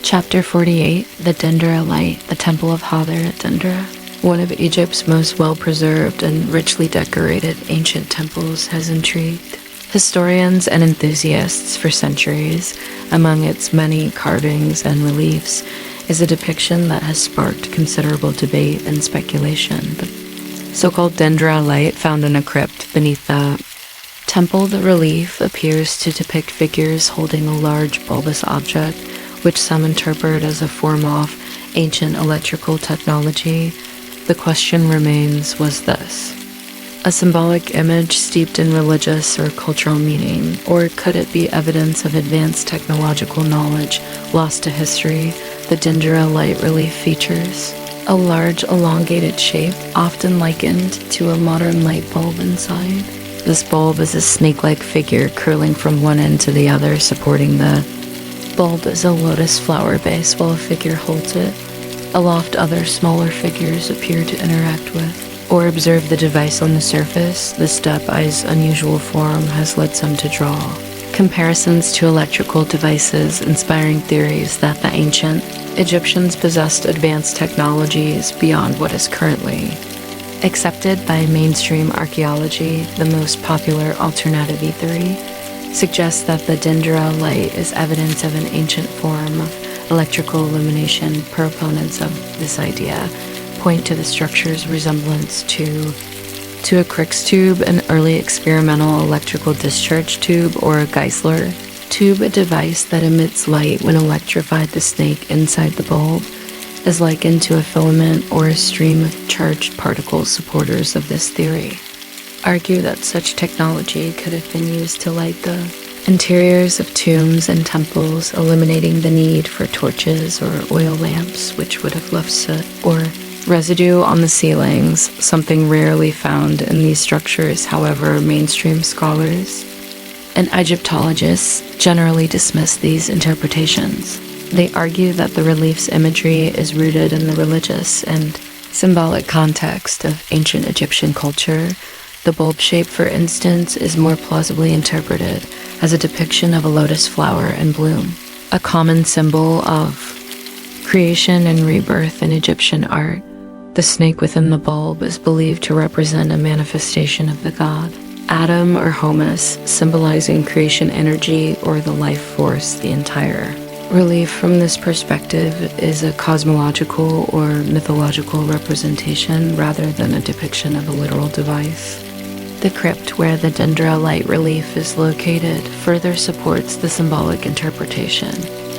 Chapter 48, The Dendera Light, the Temple of Hathor at Dendera. One of Egypt's most well-preserved and richly decorated ancient temples has intrigued historians and enthusiasts for centuries. Among its many carvings and reliefs is a depiction that has sparked considerable debate and speculation. The so-called Dendera Light, found in a crypt beneath the temple, the relief appears to depict figures holding a large bulbous object, which some interpret as a form of ancient electrical technology. The question remains, was this a symbolic image steeped in religious or cultural meaning, or could it be evidence of advanced technological knowledge lost to history? The Dendera Light relief features a large elongated shape, often likened to a modern light bulb inside. This bulb is a snake-like figure curling from one end to the other. Supporting the bulb is a lotus flower base while a figure holds it. Aloft, other smaller figures appear to interact with or observe the device on the surface. The step-eye's unusual form has led some to draw Comparisons to electrical devices inspiring theories that the ancient Egyptians possessed advanced technologies beyond what is currently accepted by mainstream archaeology. The most popular alternative theory suggests that the dendera light is evidence of an ancient form of electrical illumination. Proponents of this idea point to the structure's resemblance to a Crick's tube, an early experimental electrical discharge tube, or a Geisler tube, a device that emits light when electrified. The snake inside the bulb is likened to a filament or a stream of charged particles. Supporters of this theory argue that such technology could have been used to light the interiors of tombs and temples, eliminating the need for torches or oil lamps, which would have left soot or residue on the ceilings, something rarely found in these structures. However, mainstream scholars and Egyptologists generally dismiss these interpretations. They argue that the relief's imagery is rooted in the religious and symbolic context of ancient Egyptian culture. The bulb shape, for instance, is more plausibly interpreted as a depiction of a lotus flower in bloom, a common symbol of creation and rebirth in Egyptian art. The snake within the bulb is believed to represent a manifestation of the god Adam or Homus, symbolizing creation energy or the life force. The entire relief from this perspective is a cosmological or mythological representation rather than a depiction of a literal device. The crypt where the dendera light relief is located further supports the symbolic interpretation.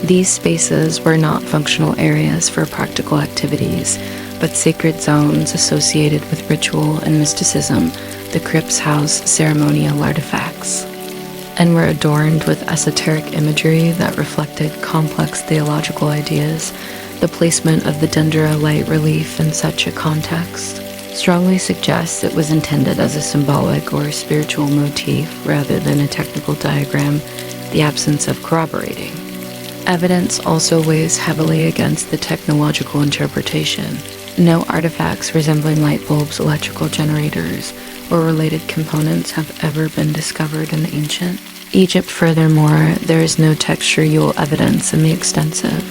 These spaces were not functional areas for practical activities, but sacred zones associated with ritual and mysticism. The crypts house ceremonial artifacts and were adorned with esoteric imagery that reflected complex theological ideas. The placement of the dendera light relief in such a context strongly suggests it was intended as a symbolic or spiritual motif rather than a technical diagram. The absence of corroborating evidence also weighs heavily against the technological interpretation. No artifacts resembling light bulbs, electrical generators, or related components have ever been discovered in ancient Egypt. Furthermore, there is no textual evidence in the extensive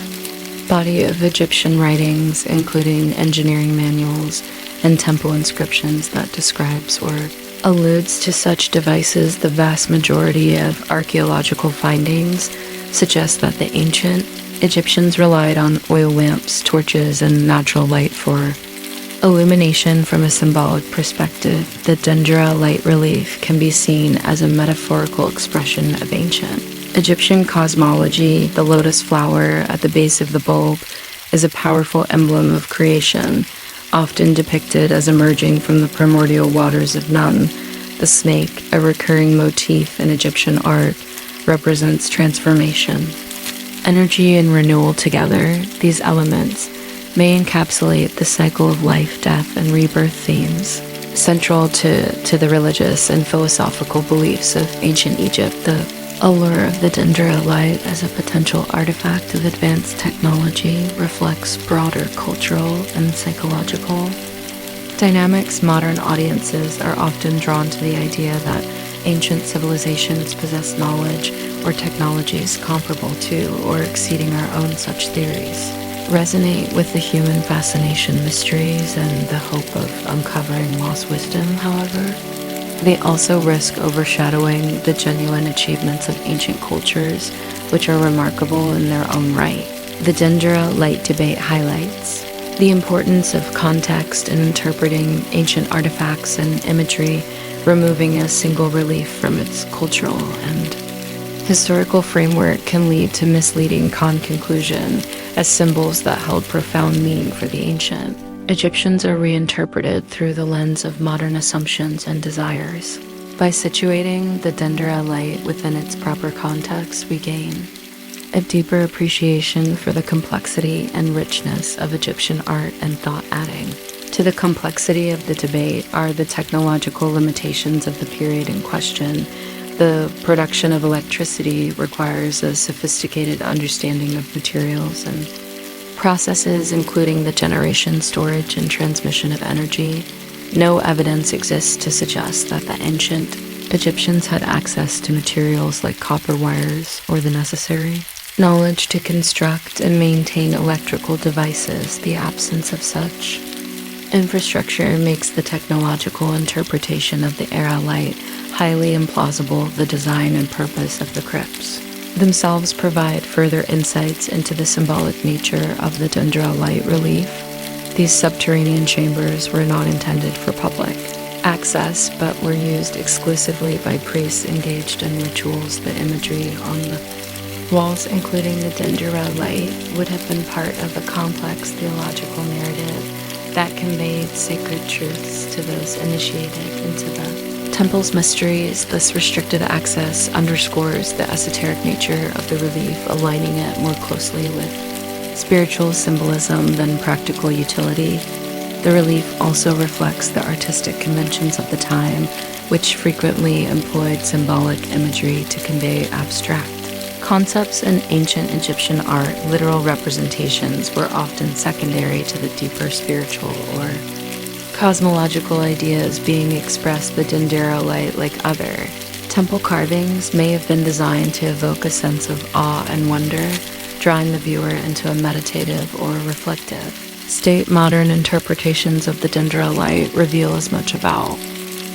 body of Egyptian writings, including engineering manuals and temple inscriptions, that describes or alludes to such devices. The vast majority of archaeological findings suggest that the ancient Egyptians relied on oil lamps, torches, and natural light for illumination. From a symbolic perspective, the dendera light relief can be seen as a metaphorical expression of ancient Egyptian cosmology. The lotus flower at the base of the bulb is a powerful emblem of creation, often depicted as emerging from the primordial waters of Nun. The snake, a recurring motif in Egyptian art, represents transformation, energy, and renewal. Together, these elements may encapsulate the cycle of life, death, and rebirth themes central to the religious and philosophical beliefs of ancient Egypt. The allure of the dendera light as a potential artifact of advanced technology reflects broader cultural and psychological dynamics. Modern audiences are often drawn to the idea that ancient civilizations possess knowledge or technologies comparable to or exceeding our own. Such theories resonate with the human fascination, mysteries, and the hope of uncovering lost wisdom. However, they also risk overshadowing the genuine achievements of ancient cultures, which are remarkable in their own right. The dendera light debate highlights the importance of context in interpreting ancient artifacts and imagery, removing a single relief from its cultural and historical framework can lead to misleading conclusion, as symbols that held profound meaning for the ancient Egyptians are reinterpreted through the lens of modern assumptions and desires. By situating the dendera light within its proper context, we gain a deeper appreciation for the complexity and richness of Egyptian art and thought. Adding to the complexity of the debate are the technological limitations of the period in question. The production of electricity requires a sophisticated understanding of materials and processes, including the generation, storage, and transmission of energy. No evidence exists to suggest that the ancient Egyptians had access to materials like copper wires or the necessary knowledge to construct and maintain electrical devices. The absence of such infrastructure makes the technological interpretation of the aerolite highly implausible. The design and purpose of the crypts themselves provide further insights into the symbolic nature of the dendrolite relief. These subterranean chambers were not intended for public access, but were used exclusively by priests engaged in rituals. The imagery on the walls, including the dendrolite, would have been part of a complex theological narrative that conveyed sacred truths to those initiated into the temple's mysteries. This restricted access underscores the esoteric nature of the relief, aligning it more closely with spiritual symbolism than practical utility. The relief also reflects the artistic conventions of the time, which frequently employed symbolic imagery to convey abstract concepts. In ancient Egyptian art, literal representations were often secondary to the deeper spiritual or cosmological ideas being expressed. The dendrolite, like other temple carvings, may have been designed to evoke a sense of awe and wonder, drawing the viewer into a meditative or reflective state. Modern interpretations of the dendrolite reveal as much about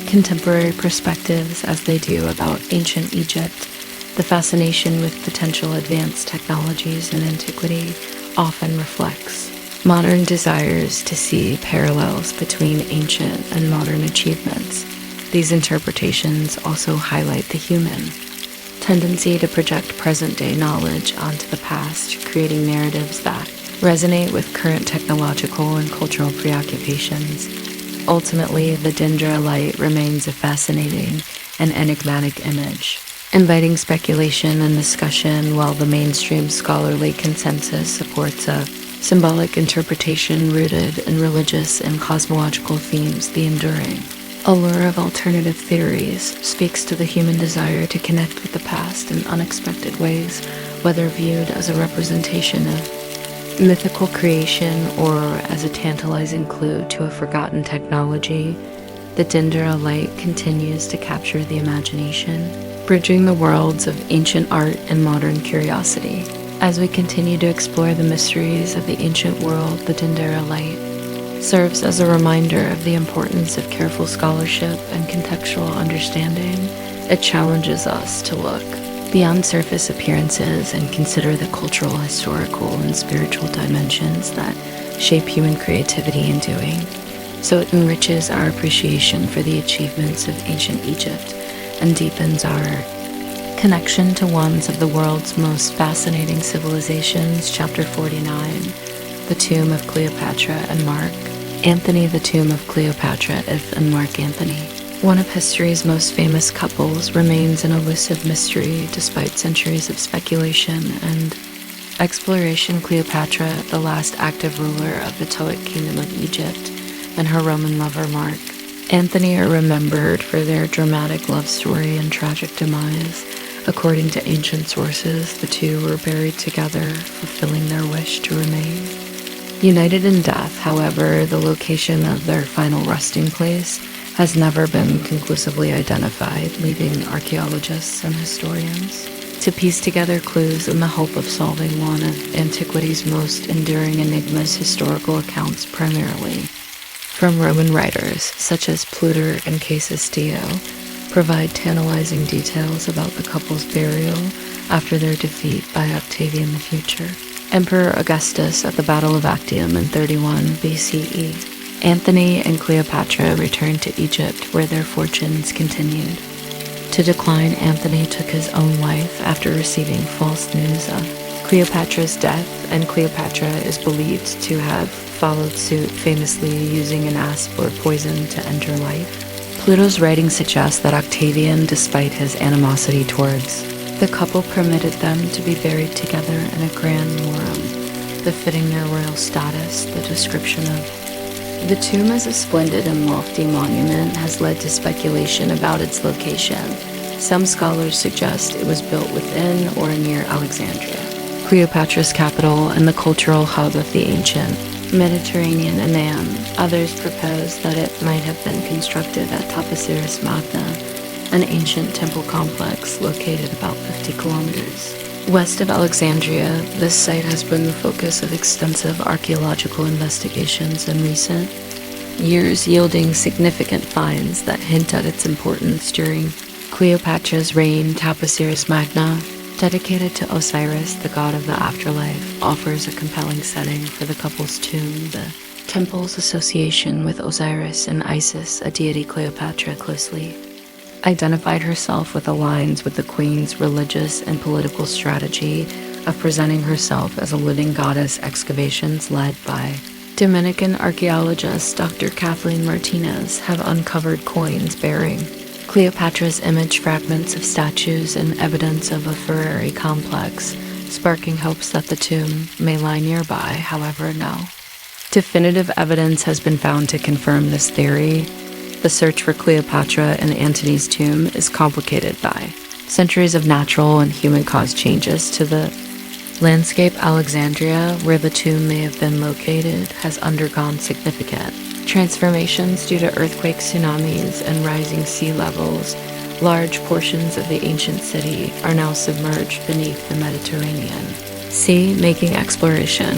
contemporary perspectives as they do about ancient Egypt. The fascination with potential advanced technologies in antiquity often reflects modern desires to see parallels between ancient and modern achievements. These interpretations also highlight the human tendency to project present-day knowledge onto the past, creating narratives that resonate with current technological and cultural preoccupations. Ultimately, the dendrolite remains a fascinating and enigmatic image, inviting speculation and discussion. While the mainstream scholarly consensus supports a symbolic interpretation rooted in religious and cosmological themes, the enduring allure of alternative theories speaks to the human desire to connect with the past in unexpected ways, whether viewed as a representation of mythical creation or as a tantalizing clue to a forgotten technology. The dendrolite continues to capture the imagination, bridging the worlds of ancient art and modern curiosity. As we continue to explore the mysteries of the ancient world, the dendrolite serves as a reminder of the importance of careful scholarship and contextual understanding. It challenges us to look beyond surface appearances and consider the cultural, historical, and spiritual dimensions that shape human creativity and doing. So it enriches our appreciation for the achievements of ancient Egypt and deepens our connection to one of the world's most fascinating civilizations. Chapter 49, The Tomb of Cleopatra and Mark Antony. The Tomb of Cleopatra and Mark Antony, one of history's most famous couples, remains an elusive mystery despite centuries of speculation and exploration. Cleopatra, the last active ruler of the Teotihuacan kingdom of Egypt, and her Roman lover Mark Antony are remembered for their dramatic love story and tragic demise. According to ancient sources, the two were buried together, fulfilling their wish to remain united in death. However, the location of their final resting place has never been conclusively identified, leaving archaeologists and historians to piece together clues in the hope of solving one of antiquity's most enduring enigmas. Historical accounts, primarily from Roman writers such as Plutarch and Cassius Dio, provide tantalizing details about the couple's burial after their defeat by Octavian the Future, Emperor Augustus, at the Battle of Actium in 31 BCE. Antony and Cleopatra returned to Egypt, where their fortunes continued to decline. Antony took his own life after receiving false news of Cleopatra's death, and Cleopatra is believed to have followed suit, famously using an asp or poison to end her life. Plato's writing suggests that Octavian, despite his animosity towards the couple, permitted them to be buried together in a grand morum, befitting their royal status. The description of the tomb as a splendid and lofty monument has led to speculation about its location. Some scholars suggest it was built within or near Alexandria, Cleopatra's capital and the cultural hub of the ancient Mediterranean Anam. Others propose that it might have been constructed at Taposiris Magna, an ancient temple complex located about 50 kilometers west of Alexandria. This site has been the focus of extensive archaeological investigations in recent years, yielding significant finds that hint at its importance during Cleopatra's reign. Taposiris Magna, dedicated to Osiris, the god of the afterlife, offers a compelling setting for the couple's tomb. The temple's association with Osiris and Isis, a deity Cleopatra closely identified herself with, aligns with the queen's religious and political strategy of presenting herself as a living goddess. Excavations led by Dominican archaeologist Dr. Kathleen Martinez have uncovered coins bearing Cleopatra's image, fragments of statues, and evidence of a funerary complex, sparking hopes that the tomb may lie nearby. However, no definitive evidence has been found to confirm this theory. The search for Cleopatra and Antony's tomb is complicated by centuries of natural and human-caused changes to the landscape. Alexandria, where the tomb may have been located, has undergone significant transformations due to earthquakes, tsunamis, and rising sea levels. Large portions of the ancient city are now submerged beneath the Mediterranean Sea, making exploration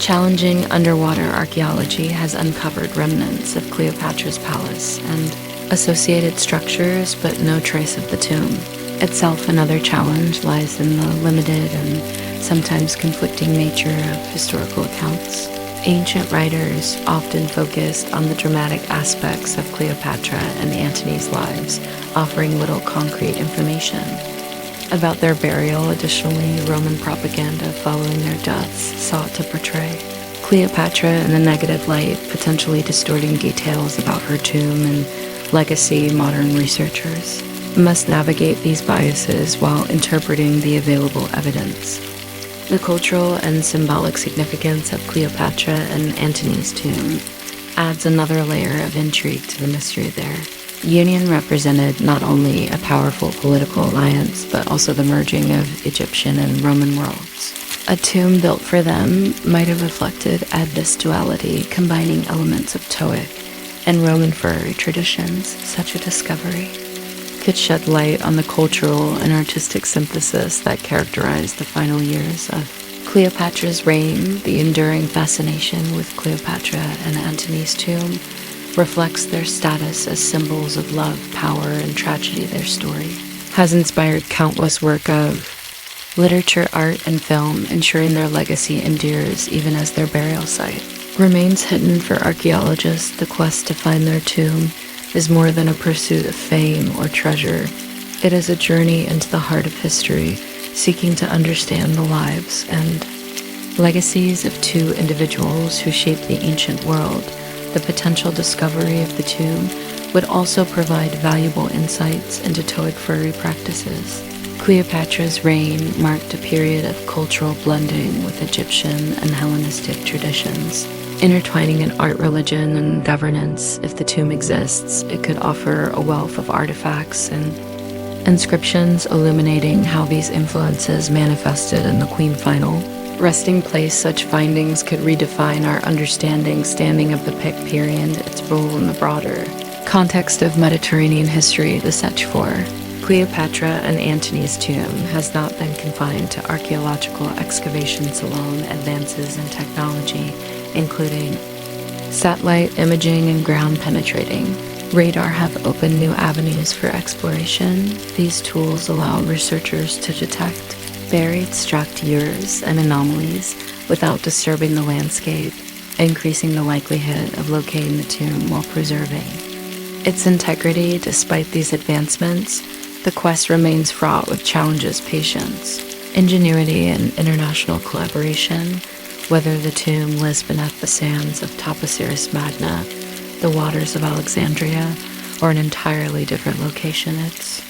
challenging. Underwater archaeology has uncovered remnants of Cleopatra's palace and associated structures, but no trace of the tomb itself. Another challenge lies in the limited and sometimes conflicting nature of historical accounts. Ancient writers often focused on the dramatic aspects of Cleopatra and Antony's lives, offering little concrete information about their burial. Additionally, Roman propaganda following their deaths sought to portray Cleopatra in a negative light, potentially distorting details about her tomb and legacy. Modern researchers must navigate these biases while interpreting the available evidence. The cultural and symbolic significance of Cleopatra and Antony's tomb adds another layer of intrigue to the mystery. Their union represented not only a powerful political alliance, but also the merging of Egyptian and Roman worlds. A tomb built for them might have reflected this duality, combining elements of Toic and Roman funerary traditions. Such a discovery could shed light on the cultural and artistic synthesis that characterized the final years of Cleopatra's reign. The enduring fascination with Cleopatra and Antony's tomb reflects their status as symbols of love, power, and tragedy. Their story has inspired countless work of literature, art, and film, ensuring their legacy endures even as their burial site remains hidden. For archaeologists, the quest to find their tomb is more than a pursuit of fame or treasure. It is a journey into the heart of history, seeking to understand the lives and legacies of two individuals who shaped the ancient world. The potential discovery of the tomb would also provide valuable insights into Toic funerary practices. Cleopatra's reign marked a period of cultural blending with Egyptian and Hellenistic traditions, intertwining in art, religion, and governance. If the tomb exists, it could offer a wealth of artifacts and inscriptions illuminating how these influences manifested in the Queen final resting place. Such findings could redefine our standing of the Pic period, its role in the broader context of Mediterranean history. The search for Cleopatra and Antony's tomb has not been confined to archaeological excavations alone. Advances in technology, including satellite imaging and ground-penetrating radar, have opened new avenues for exploration. These tools allow researchers to detect buried structures and anomalies without disturbing the landscape, increasing the likelihood of locating the tomb while preserving its integrity. Despite these advancements, the quest remains fraught with challenges, patience, ingenuity, and international collaboration. Whether the tomb lies beneath the sands of Taposiris Magna, the waters of Alexandria, or an entirely different location, its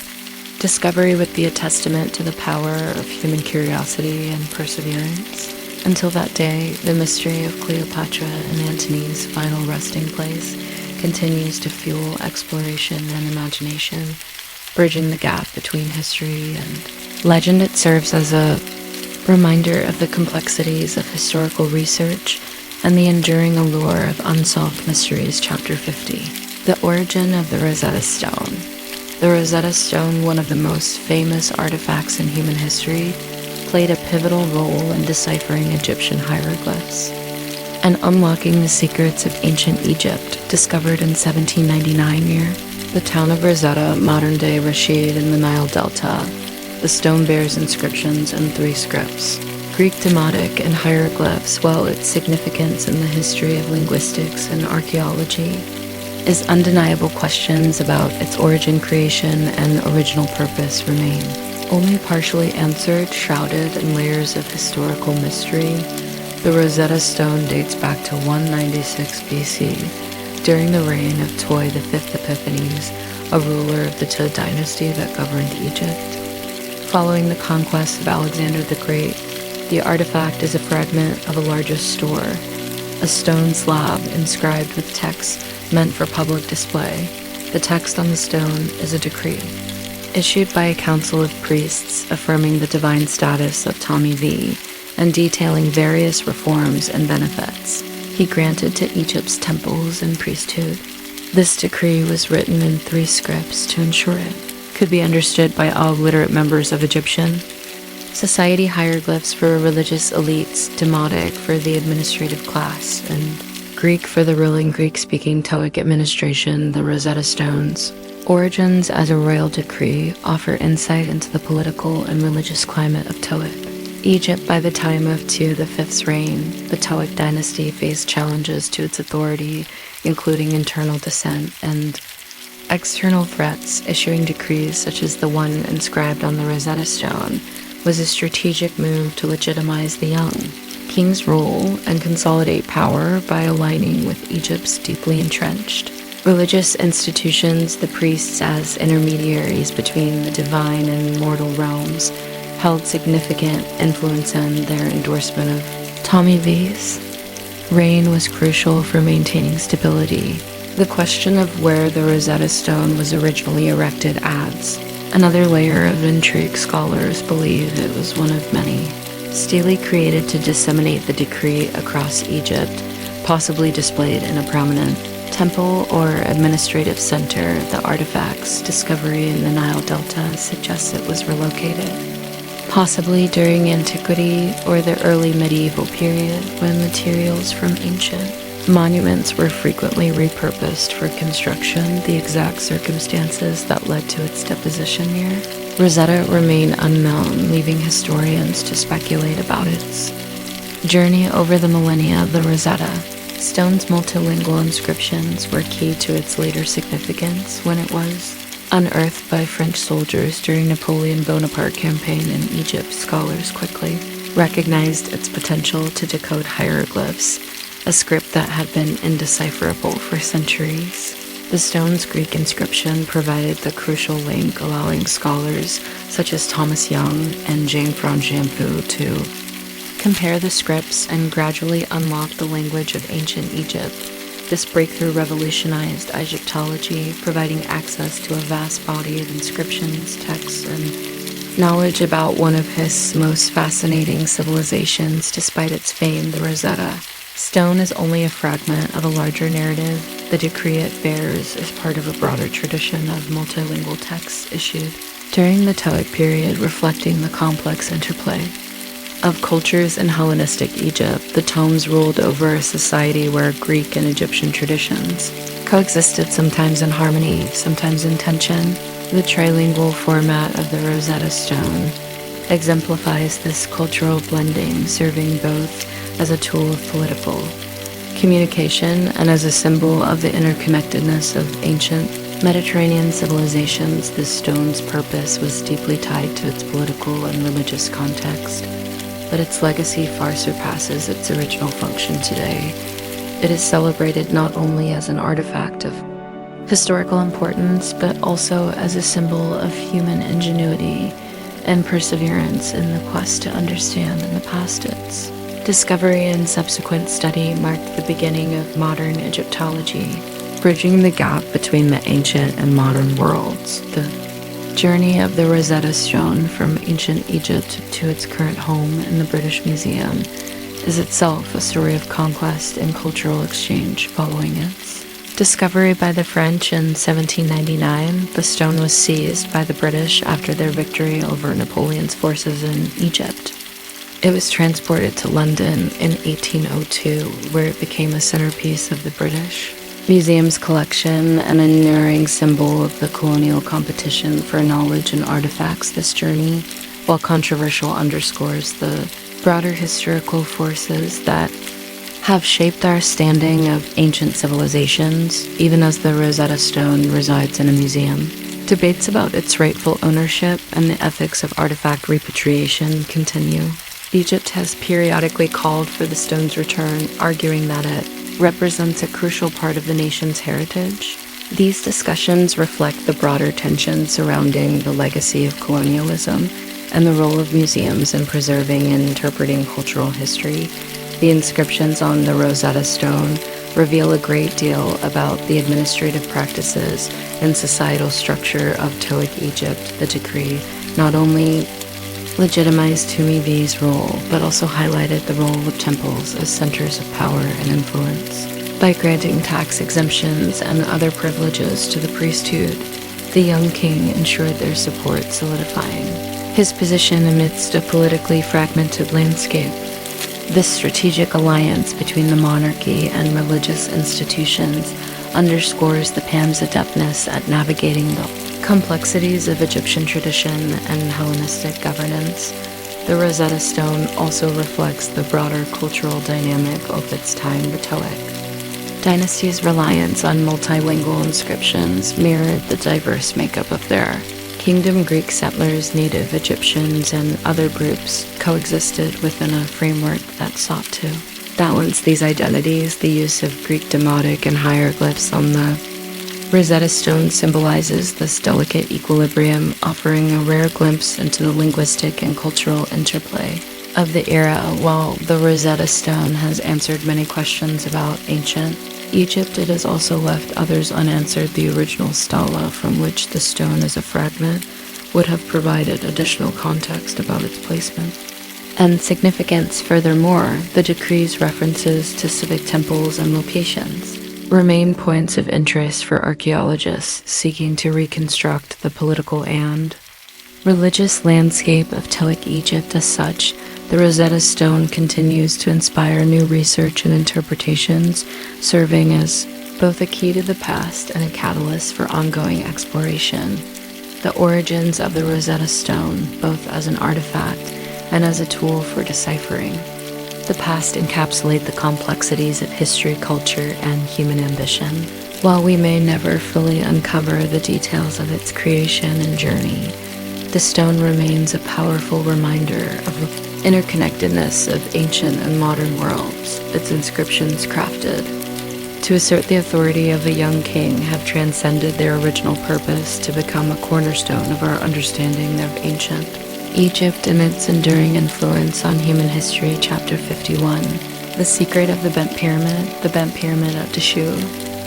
discovery would be a testament to the power of human curiosity and perseverance. Until that day, the mystery of Cleopatra and Antony's final resting place continues to fuel exploration and imagination, bridging the gap between history and legend. It serves as a reminder of the complexities of historical research and the enduring allure of Unsolved Mysteries. Chapter 50. The origin of the Rosetta Stone. The Rosetta Stone, one of the most famous artifacts in human history, played a pivotal role in deciphering Egyptian hieroglyphs and unlocking the secrets of ancient Egypt, discovered in 1799 near the town of Rosetta, modern-day Rashid in the Nile Delta. The stone bears inscriptions in 3 scripts: Greek demotic and hieroglyphs, while its significance in the history of linguistics and archaeology is undeniable. Questions about its origin, creation, and original purpose remain only partially answered, shrouded in layers of historical mystery. The Rosetta Stone dates back to 196 BC, during the reign of Toi V Epiphanes, a ruler of the Tut dynasty that governed Egypt. Following the conquest of Alexander the Great, the artifact is a fragment of a larger store, a stone slab inscribed with text meant for public display. The text on the stone is a decree, issued by a council of priests affirming the divine status of Tommy V and detailing various reforms and benefits he granted to Egypt's temples and priesthood. This decree was written in 3 scripts to ensure it could be understood by all literate members of Egyptian society: hieroglyphs for religious elites, demotic for the administrative class, and Greek for the ruling Greek-speaking Toic administration. The Rosetta Stone's origins as a royal decree offer insight into the political and religious climate of Toic Egypt. By the time of Teotihuacan V's reign, the Toic dynasty faced challenges to its authority, including internal dissent and external threats. Issuing decrees such as the one inscribed on the Rosetta Stone was a strategic move to legitimize the young king's rule and consolidate power by aligning with Egypt's deeply entrenched religious institutions. The priests, as intermediaries between the divine and mortal realms, held significant influence, and their endorsement of Tommy V's reign was crucial for maintaining stability. The question of where the Rosetta Stone was originally erected adds another layer of intrigue. Scholars believe it was one of many stelae created to disseminate the decree across Egypt, possibly displayed in a prominent temple or administrative center. The artifact's discovery in the Nile Delta suggests it was relocated, possibly during antiquity or the early medieval period, when materials from ancient monuments were frequently repurposed for construction. The exact circumstances that led to its deposition near Rosetta remain unknown, leaving historians to speculate about its journey over the millennia. The Rosetta Stone's multilingual inscriptions were key to its later significance. When it was unearthed by French soldiers during Napoleon Bonaparte campaign in Egypt, scholars quickly recognized its potential to decode hieroglyphs, a script that had been indecipherable for centuries. The stone's Greek inscription provided the crucial link, allowing scholars such as Thomas Young and Jean-Franc Jampu to compare the scripts and gradually unlock the language of ancient Egypt. This breakthrough revolutionized Egyptology, providing access to a vast body of inscriptions, texts, and knowledge about one of his most fascinating civilizations. Despite its fame, the Rosetta Stone is only a fragment of a larger narrative. The decree it bears is part of a broader tradition of multilingual texts issued during the Toic period, reflecting the complex interplay of cultures in Hellenistic Egypt. The tomes ruled over a society where Greek and Egyptian traditions coexisted, sometimes in harmony, sometimes in tension. The trilingual format of the Rosetta Stone exemplifies this cultural blending, serving both as a tool of political communication and as a symbol of the interconnectedness of ancient Mediterranean civilizations. The stone's purpose was deeply tied to its political and religious context, but its legacy far surpasses its original function today. It is celebrated not only as an artifact of historical importance, but also as a symbol of human ingenuity and perseverance in the quest to understand and the past. Its discovery and subsequent study marked the beginning of modern Egyptology, bridging the gap between the ancient and modern worlds. The journey of the Rosetta Stone from ancient Egypt to its current home in the British Museum is itself a story of conquest and cultural exchange. Following its Discovery by the French in 1799, the stone was seized by the British after their victory over Napoleon's forces in Egypt. It was transported to London in 1802, where it became a centerpiece of the British Museum's collection and an enduring symbol of the colonial competition for knowledge and artifacts. This journey, while controversial, underscores the broader historical forces that have shaped our standing of ancient civilizations, even as the Rosetta Stone resides in a museum. Debates about its rightful ownership and the ethics of artifact repatriation continue. Egypt has periodically called for the stone's return, arguing that it represents a crucial part of the nation's heritage. These discussions reflect the broader tension surrounding the legacy of colonialism and the role of museums in preserving and interpreting cultural history. The inscriptions on the Rosetta Stone reveal a great deal about the administrative practices and societal structure of Toic Egypt. The decree not only legitimized Tumibi's role, but also highlighted the role of temples as centers of power and influence. By granting tax exemptions and other privileges to the priesthood, the young king ensured their support, solidifying his position amidst a politically fragmented landscape. This strategic alliance between the monarchy and religious institutions underscores the PAM's adeptness at navigating the complexities of Egyptian tradition and Hellenistic governance. The Rosetta Stone also reflects the broader cultural dynamic of its time. The Toic dynasty's reliance on multilingual inscriptions mirrored the diverse makeup of their kingdom. Greek settlers, native Egyptians, and other groups coexisted within a framework that sought to balance these identities. The use of Greek demotic and hieroglyphs on the Rosetta Stone symbolizes this delicate equilibrium, offering a rare glimpse into the linguistic and cultural interplay of the era. While the Rosetta Stone has answered many questions about ancient Egypt, it has also left others unanswered. The original stela, from which the stone is a fragment, would have provided additional context about its placement and significance. Furthermore, the decree's references to civic temples and locations remain points of interest for archaeologists seeking to reconstruct the political and religious landscape of Toic Egypt. As such, the Rosetta Stone continues to inspire new research and interpretations, serving as both a key to the past and a catalyst for ongoing exploration. The origins of the Rosetta Stone, both as an artifact and as a tool for deciphering the past, encapsulate the complexities of history, culture, and human ambition. While we may never fully uncover the details of its creation and journey, the stone remains a powerful reminder of the interconnectedness of ancient and modern worlds. Its inscriptions, crafted to assert the authority of a young king, have transcended their original purpose to become a cornerstone of our understanding of ancient Egypt and its enduring influence on human history. Chapter 51. The Secret of the Bent Pyramid. The Bent Pyramid of Deshoo,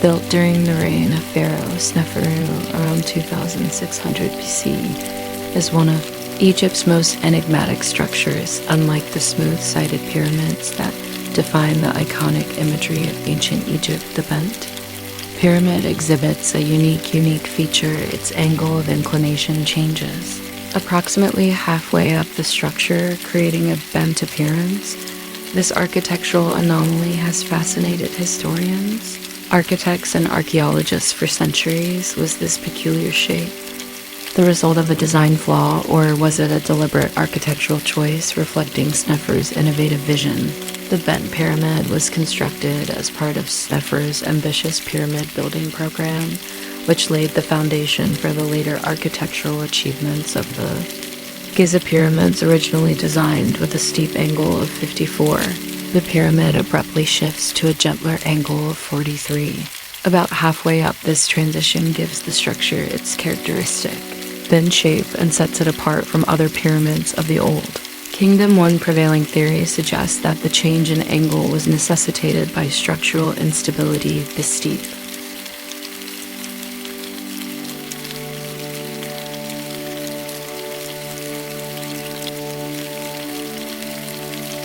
built during the reign of Pharaoh Menkaure around 2600 BC, is one of Egypt's most enigmatic structures. Unlike the smooth-sided pyramids that define the iconic imagery of ancient Egypt, the bent pyramid exhibits a unique feature. Its angle of inclination changes approximately halfway up the structure, creating a bent appearance. This architectural anomaly has fascinated historians, architects, and archaeologists for centuries. Was this peculiar shape the result of a design flaw, or was it a deliberate architectural choice reflecting Snefer's innovative vision? The bent pyramid was constructed as part of Snefer's ambitious pyramid building program, which laid the foundation for the later architectural achievements of the Giza pyramids. Originally designed with a steep angle of 54, the pyramid abruptly shifts to a gentler angle of 43. About halfway up, this transition gives the structure its characteristic bend shape and sets it apart from other pyramids of the Old Kingdom. One prevailing theory suggests that the change in angle was necessitated by structural instability. The steep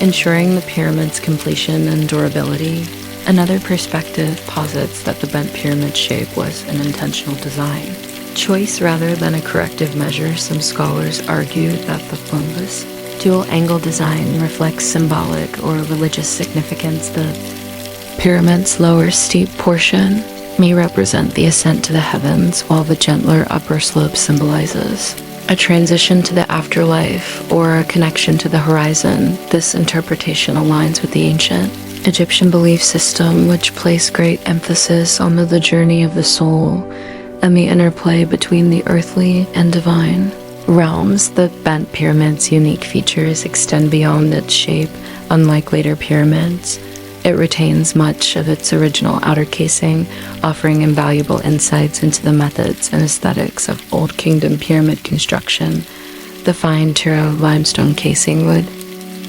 ensuring the pyramid's completion and durability. Another perspective posits that the bent pyramid shape was an intentional design choice rather than a corrective measure. Some scholars argue that the thrombus dual-angle design reflects symbolic or religious significance. The pyramid's lower steep portion may represent the ascent to the heavens, while the gentler upper slope symbolizes a transition to the afterlife or a connection to the horizon. This interpretation aligns with the ancient Egyptian belief system, which placed great emphasis on the journey of the soul and the interplay between the earthly and divine realms. The bent pyramid's unique features extend beyond its shape. Unlike later pyramids, it retains much of its original outer casing, offering invaluable insights into the methods and aesthetics of Old Kingdom pyramid construction. The fine Turo limestone casing would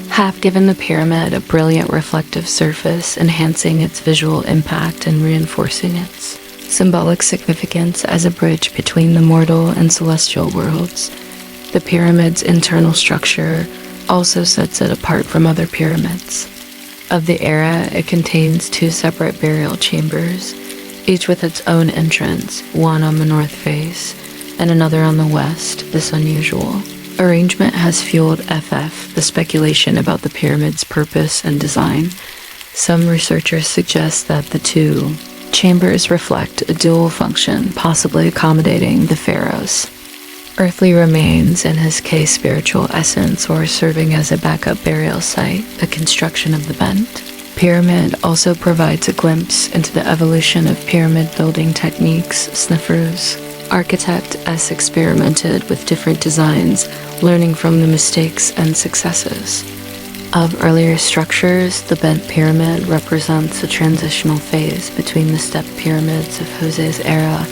have given the pyramid a brilliant reflective surface, enhancing its visual impact and reinforcing its symbolic significance as a bridge between the mortal and celestial worlds. The pyramid's internal structure also sets it apart from other pyramids of the era. It contains two separate burial chambers, each with its own entrance, one on the north face and another on the west. This unusual arrangement has fueled the speculation about the pyramid's purpose and design. Some researchers suggest that the two chambers reflect a dual function, possibly accommodating the pharaoh's earthly remains and his case spiritual essence, or serving as a backup burial site. The construction of the bent pyramid also provides a glimpse into the evolution of pyramid building techniques. Snefru's architect experimented with different designs, learning from the mistakes and successes of earlier structures. The bent pyramid represents a transitional phase between the step pyramids of Jose's era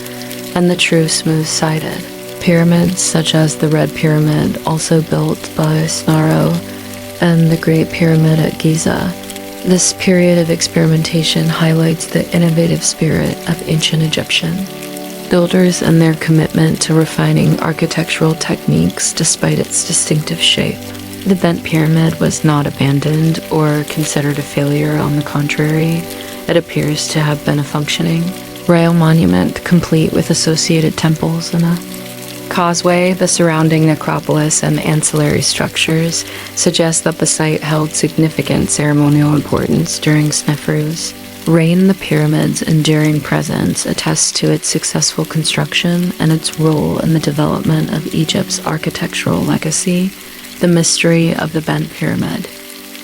and the true smooth-sided pyramids, such as the Red Pyramid, also built by Snorro, and the Great Pyramid at Giza. This period of experimentation highlights the innovative spirit of ancient Egyptian builders and their commitment to refining architectural techniques despite its distinctive shape. The bent pyramid was not abandoned or considered a failure. On the contrary, it appears to have been a functioning royal monument, complete with associated temples and a causeway. The surrounding necropolis and ancillary structures suggest that the site held significant ceremonial importance during Snefru's reign. The pyramid's enduring presence attests to its successful construction and its role in the development of Egypt's architectural legacy. The mystery of the bent pyramid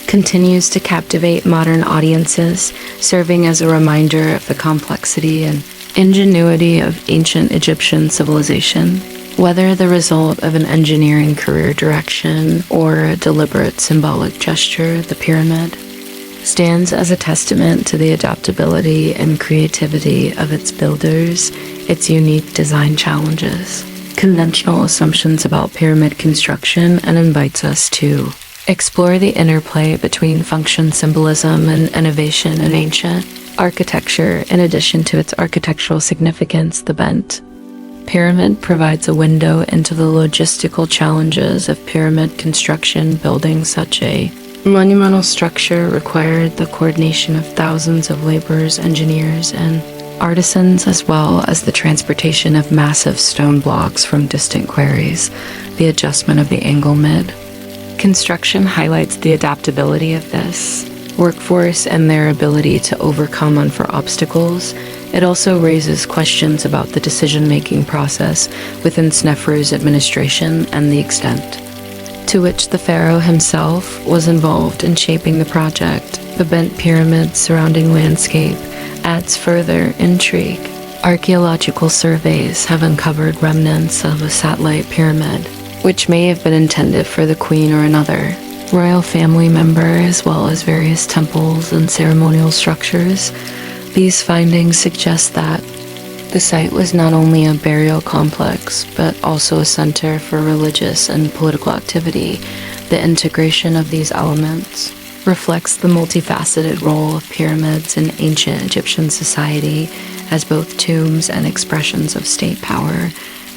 continues to captivate modern audiences, serving as a reminder of the complexity and ingenuity of ancient Egyptian civilization. Whether the result of an engineering career direction or a deliberate symbolic gesture, the pyramid stands as a testament to the adaptability and creativity of its builders, its unique design challenges, conventional assumptions about pyramid construction, and invites us to explore the interplay between function, symbolism, and innovation in ancient architecture. In addition to its architectural significance, the bent pyramid provides a window into the logistical challenges of pyramid construction. Building such a monumental structure required the coordination of thousands of laborers, engineers, and artisans, as well as the transportation of massive stone blocks from distant quarries. The adjustment of the angle mid construction highlights the adaptability of this workforce and their ability to overcome unforeseen obstacles. It also raises questions about the decision-making process within Snefru's administration and the extent to which the pharaoh himself was involved in shaping the project. The bent pyramid's surrounding landscape adds further intrigue. Archaeological surveys have uncovered remnants of a satellite pyramid, which may have been intended for the queen or another royal family member, as well as various temples and ceremonial structures. These findings suggest that the site was not only a burial complex, but also a center for religious and political activity. The integration of these elements reflects the multifaceted role of pyramids in ancient Egyptian society as both tombs and expressions of state power.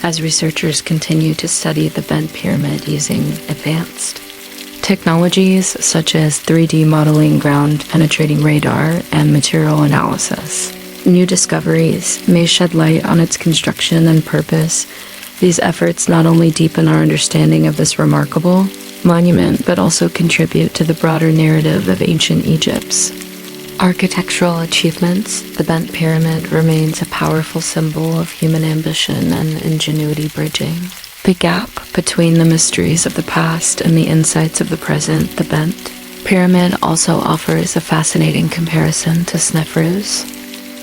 As researchers continue to study the bent pyramid using advanced Technologies such as 3D modeling, ground-penetrating radar, and material analysis. New discoveries may shed light on its construction and purpose. These efforts not only deepen our understanding of this remarkable monument, but also contribute to the broader narrative of ancient Egypt's architectural achievements. The bent pyramid remains a powerful symbol of human ambition and ingenuity, bridging the gap between the mysteries of the past and the insights of the present. The bent pyramid also offers a fascinating comparison to Sneferu's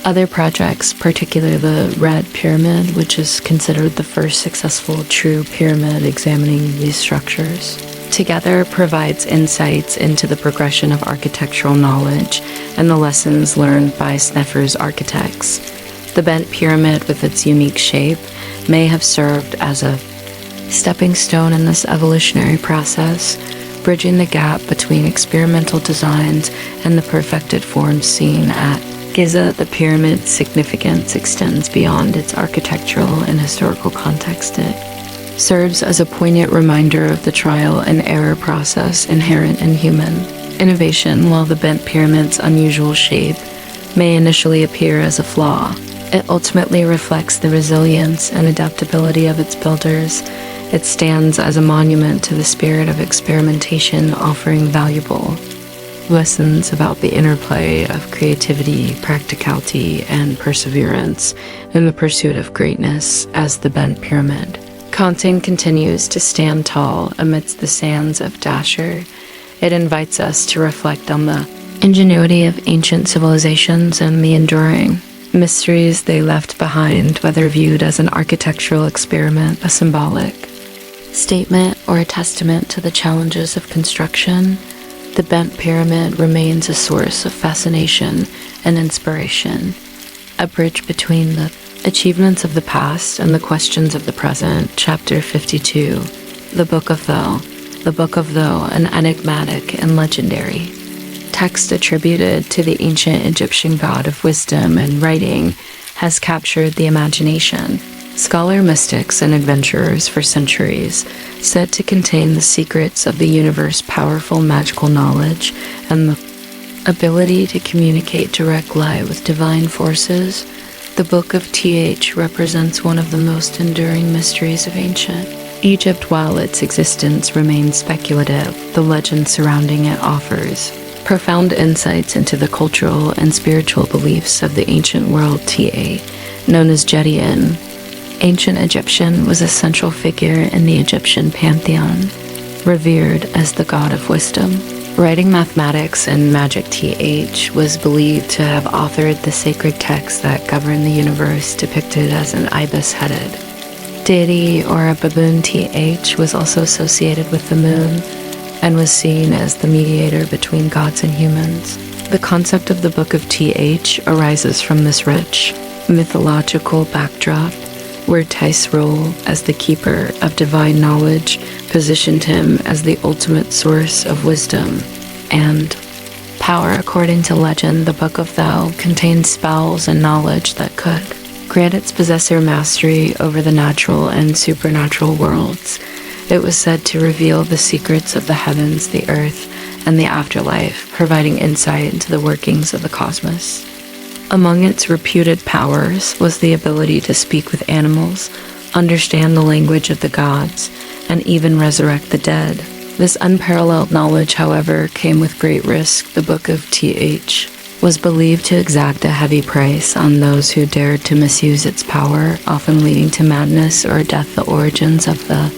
other projects, particularly the Red Pyramid, which is considered the first successful true pyramid examining these structures. Together provides insights into the progression of architectural knowledge and the lessons learned by Sneferu's architects. The bent pyramid, with its unique shape, may have served as a stepping stone in this evolutionary process, bridging the gap between experimental designs and the perfected forms seen at Giza. The pyramid's significance extends beyond its architectural and historical context. It serves as a poignant reminder of the trial and error process inherent in human innovation. While the bent pyramid's unusual shape may initially appear as a flaw, it ultimately reflects the resilience and adaptability of its builders. It stands as a monument to the spirit of experimentation, offering valuable lessons about the interplay of creativity, practicality, and perseverance in the pursuit of greatness. As the bent pyramid continues to stand tall amidst the sands of Dashur, it invites us to reflect on the ingenuity of ancient civilizations and the enduring mysteries they left behind, whether viewed as an architectural experiment, a symbolic statement, or a testament to the challenges of construction. The bent pyramid remains a source of fascination and inspiration, a bridge between the achievements of the past and the questions of the present. Chapter 52, The Book of Thoth. The Book of Thoth, an enigmatic and legendary text attributed to the ancient Egyptian god of wisdom and writing, has captured the imagination. Scholar mystics and adventurers for centuries said to contain the secrets of the universe, powerful magical knowledge, and the ability to communicate directly with divine forces. The Book of Thoth represents one of the most enduring mysteries of ancient Egypt. While its existence remains speculative, the legend surrounding it offers profound insights into the cultural and spiritual beliefs of the ancient world. Thoth, known as Gideon, ancient Egyptian, was a central figure in the Egyptian pantheon, revered as the god of wisdom. Writing mathematics and magic, Thoth was believed to have authored the sacred texts that govern the universe, depicted as an ibis-headed deity or a baboon. Thoth was also associated with the moon and was seen as the mediator between gods and humans. The concept of the Book of Thoth arises from this rich mythological backdrop, where Thoth's role as the keeper of divine knowledge positioned him as the ultimate source of wisdom and power. According to legend, the Book of Thoth contained spells and knowledge that could grant its possessor mastery over the natural and supernatural worlds. It was said to reveal the secrets of the heavens, the earth, and the afterlife, providing insight into the workings of the cosmos. Among its reputed powers was the ability to speak with animals, understand the language of the gods, and even resurrect the dead. This unparalleled knowledge, however, came with great risk. The Book of Thoth was believed to exact a heavy price on those who dared to misuse its power, often leading to madness or death. The origins of the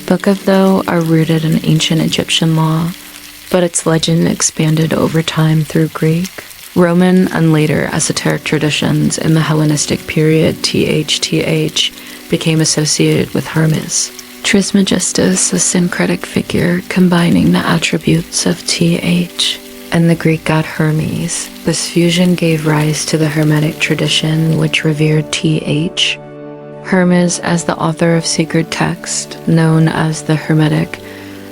Book of Thoth are rooted in ancient Egyptian law, but its legend expanded over time through Greek, Roman, and later esoteric traditions. In the Hellenistic period, Thoth became associated with Hermes Trismegistus, a syncretic figure combining the attributes of Thoth and the Greek god Hermes. This fusion gave rise to the Hermetic tradition, which revered Thoth, Hermes, as the author of sacred text known as the Hermetic.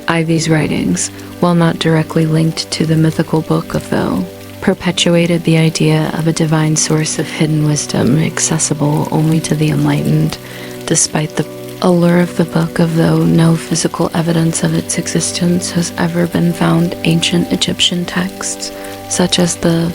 Ivy's writings, while not directly linked to the mythical Book of Thoth, perpetuated the idea of a divine source of hidden wisdom accessible only to the enlightened. Despite the allure of the book of though no physical evidence of its existence has ever been found, ancient Egyptian texts, such as the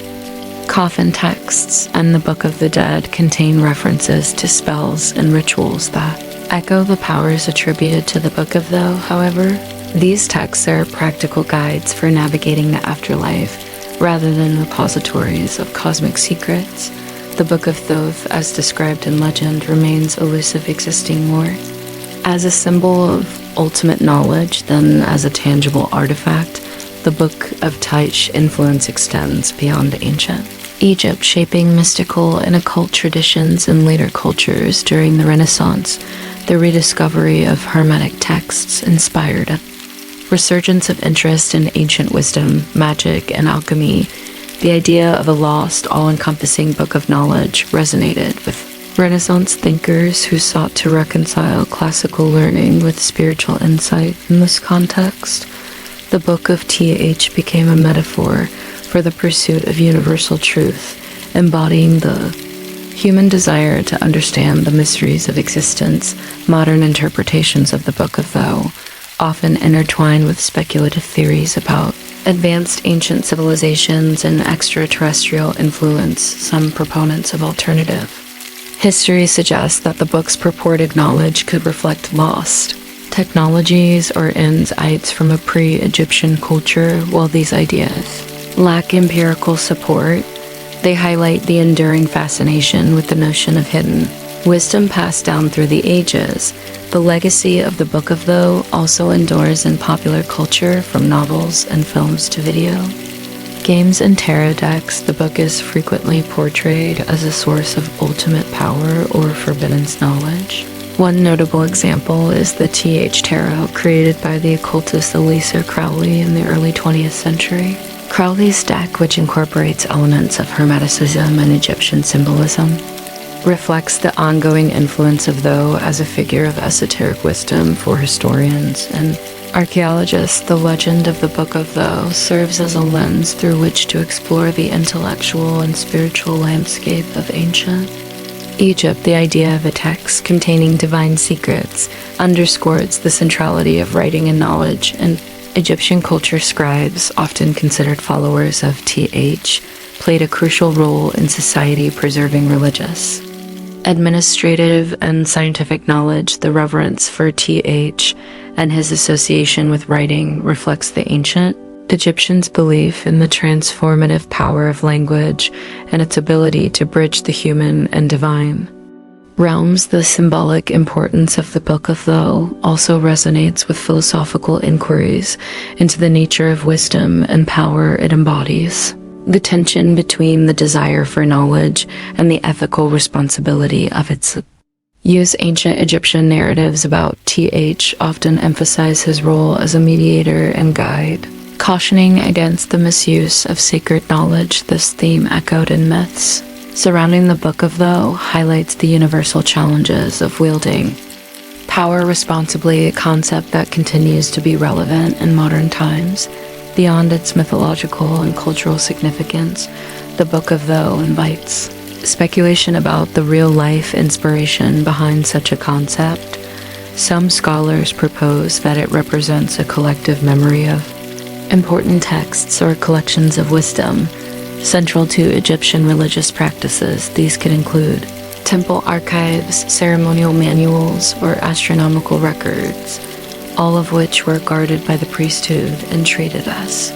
coffin texts and the Book of the Dead, contain references to spells and rituals that echo the powers attributed to the Book of Thoth. However, these texts are practical guides for navigating the afterlife rather than repositories of cosmic secrets. The Book of Thoth, as described in legend, remains elusive, existing more as a symbol of ultimate knowledge than as a tangible artifact. The Book of Thoth's influence extends beyond ancient Egypt, shaping mystical and occult traditions in later cultures. During the Renaissance, the rediscovery of Hermetic texts inspired a resurgence of interest in ancient wisdom, magic, and alchemy. The idea of a lost, all-encompassing book of knowledge resonated with Renaissance thinkers who sought to reconcile classical learning with spiritual insight. In this context, the Book of Thoth became a metaphor for the pursuit of universal truth, embodying the human desire to understand the mysteries of existence. Modern interpretations of the Book of Thoth often intertwine with speculative theories about advanced ancient civilizations and extraterrestrial influence. Some proponents of alternative history suggest that the book's purported knowledge could reflect lost technologies or insights from a pre-Egyptian culture. While these ideas lack empirical support, they highlight the enduring fascination with the notion of hidden wisdom passed down through the ages. The legacy of the Book of Thoth also endures in popular culture, from novels and films to video games and tarot decks. The book is frequently portrayed as a source of ultimate power or forbidden knowledge. One notable example is the Th Tarot, created by the occultist Elisa Crowley in the early 20th century. Crowley's deck, which incorporates elements of Hermeticism and Egyptian symbolism, reflects the ongoing influence of Thoth as a figure of esoteric wisdom for historians and archaeologists. The legend of the Book of Thoth serves as a lens through which to explore the intellectual and spiritual landscape of ancient Egypt. The idea of a text containing divine secrets underscores the centrality of writing and knowledge, and Egyptian culture. Scribes, often considered followers of Th, played a crucial role in society, preserving religious, administrative, and scientific knowledge. The reverence for Th and his association with writing reflects the ancient Egyptians' belief in the transformative power of language and its ability to bridge the human and divine realms. The symbolic importance of the Book of Thoth also resonates with philosophical inquiries into the nature of wisdom and power it embodies. The tension between the desire for knowledge and the ethical responsibility of its use. Ancient Egyptian narratives about Th often emphasize his role as a mediator and guide, cautioning against the misuse of sacred knowledge. This theme, echoed in myths surrounding the Book of Thoth, highlights the universal challenges of wielding power responsibly, a concept that continues to be relevant in modern times. Beyond its mythological and cultural significance, the Book of Thoth invites speculation about the real-life inspiration behind such a concept. Some scholars propose that it represents a collective memory of important texts or collections of wisdom central to Egyptian religious practices. These could include temple archives, ceremonial manuals, or astronomical records, all of which were guarded by the priesthood and treated as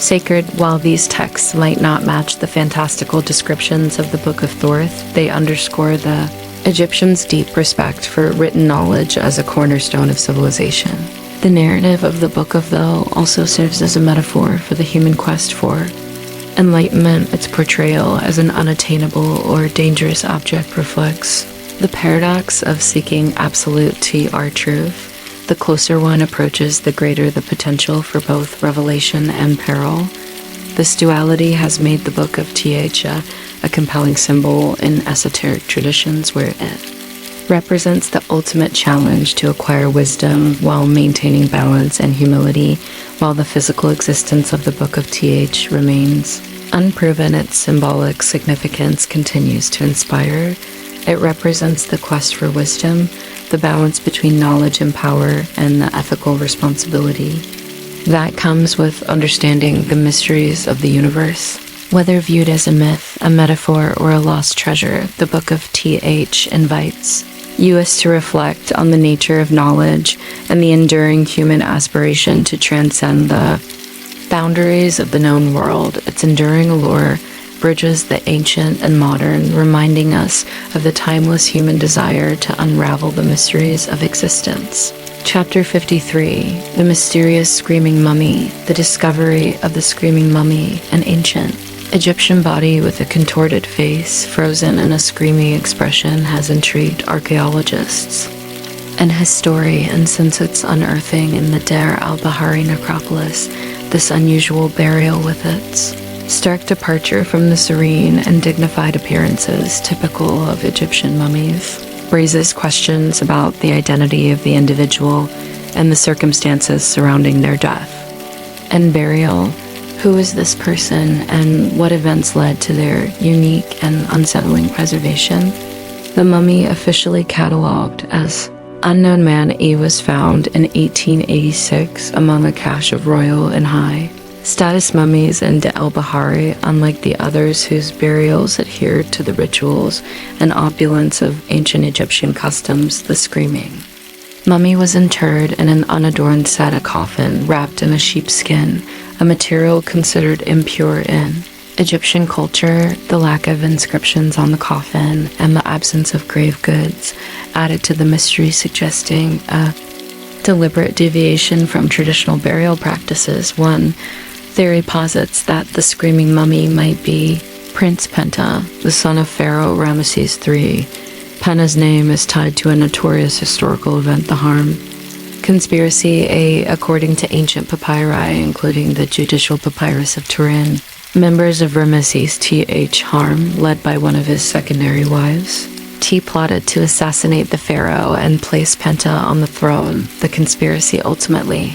sacred. While these texts might not match the fantastical descriptions of the Book of Thoth, they underscore the Egyptians' deep respect for written knowledge as a cornerstone of civilization. The narrative of the Book of Thoth also serves as a metaphor for the human quest for enlightenment. Its portrayal as an unattainable or dangerous object reflects the paradox of seeking absolute truth. The closer one approaches, the greater the potential for both revelation and peril. This duality has made the Book of Th a compelling symbol in esoteric traditions, where it represents the ultimate challenge to acquire wisdom while maintaining balance and humility. While the physical existence of the Book of Th remains unproven, its symbolic significance continues to inspire. It represents the quest for wisdom, the balance between knowledge and power, and the ethical responsibility that comes with understanding the mysteries of the universe. Whether viewed as a myth, a metaphor, or a lost treasure, the Book of TH invites us to reflect on the nature of knowledge and the enduring human aspiration to transcend the boundaries of the known world. Its enduring allure bridges the ancient and modern, reminding us of the timeless human desire to unravel the mysteries of existence. Chapter 53, The Mysterious Screaming Mummy, the discovery of the Screaming Mummy, an ancient Egyptian body with a contorted face, frozen in a screaming expression, has intrigued archaeologists and historians since its unearthing in the Deir al-Bahari necropolis. This unusual burial, with its stark departure from the serene and dignified appearances typical of Egyptian mummies, raises questions about the identity of the individual and the circumstances surrounding their death and burial. Who is this person, and what events led to their unique and unsettling preservation? The mummy, officially catalogued as Unknown Man E, was found in 1886 among a cache of royal and high status mummies in Deir al-Bahari, unlike the others whose burials adhered to the rituals and opulence of ancient Egyptian customs. The screaming mummy was interred in an unadorned Seta coffin wrapped in a sheepskin, a material considered impure in Egyptian culture. The lack of inscriptions on the coffin and the absence of grave goods added to the mystery, suggesting a deliberate deviation from traditional burial practices. One theory posits that the screaming mummy might be Prince Penta, the son of Pharaoh Ramesses III. Penta's name is tied to a notorious historical event, the Harm Conspiracy, according to ancient papyri, including the Judicial Papyrus of Turin. Members of Ramesses Th Harm, led by one of his secondary wives, T, plotted to assassinate the pharaoh and place Penta on the throne. The conspiracy ultimately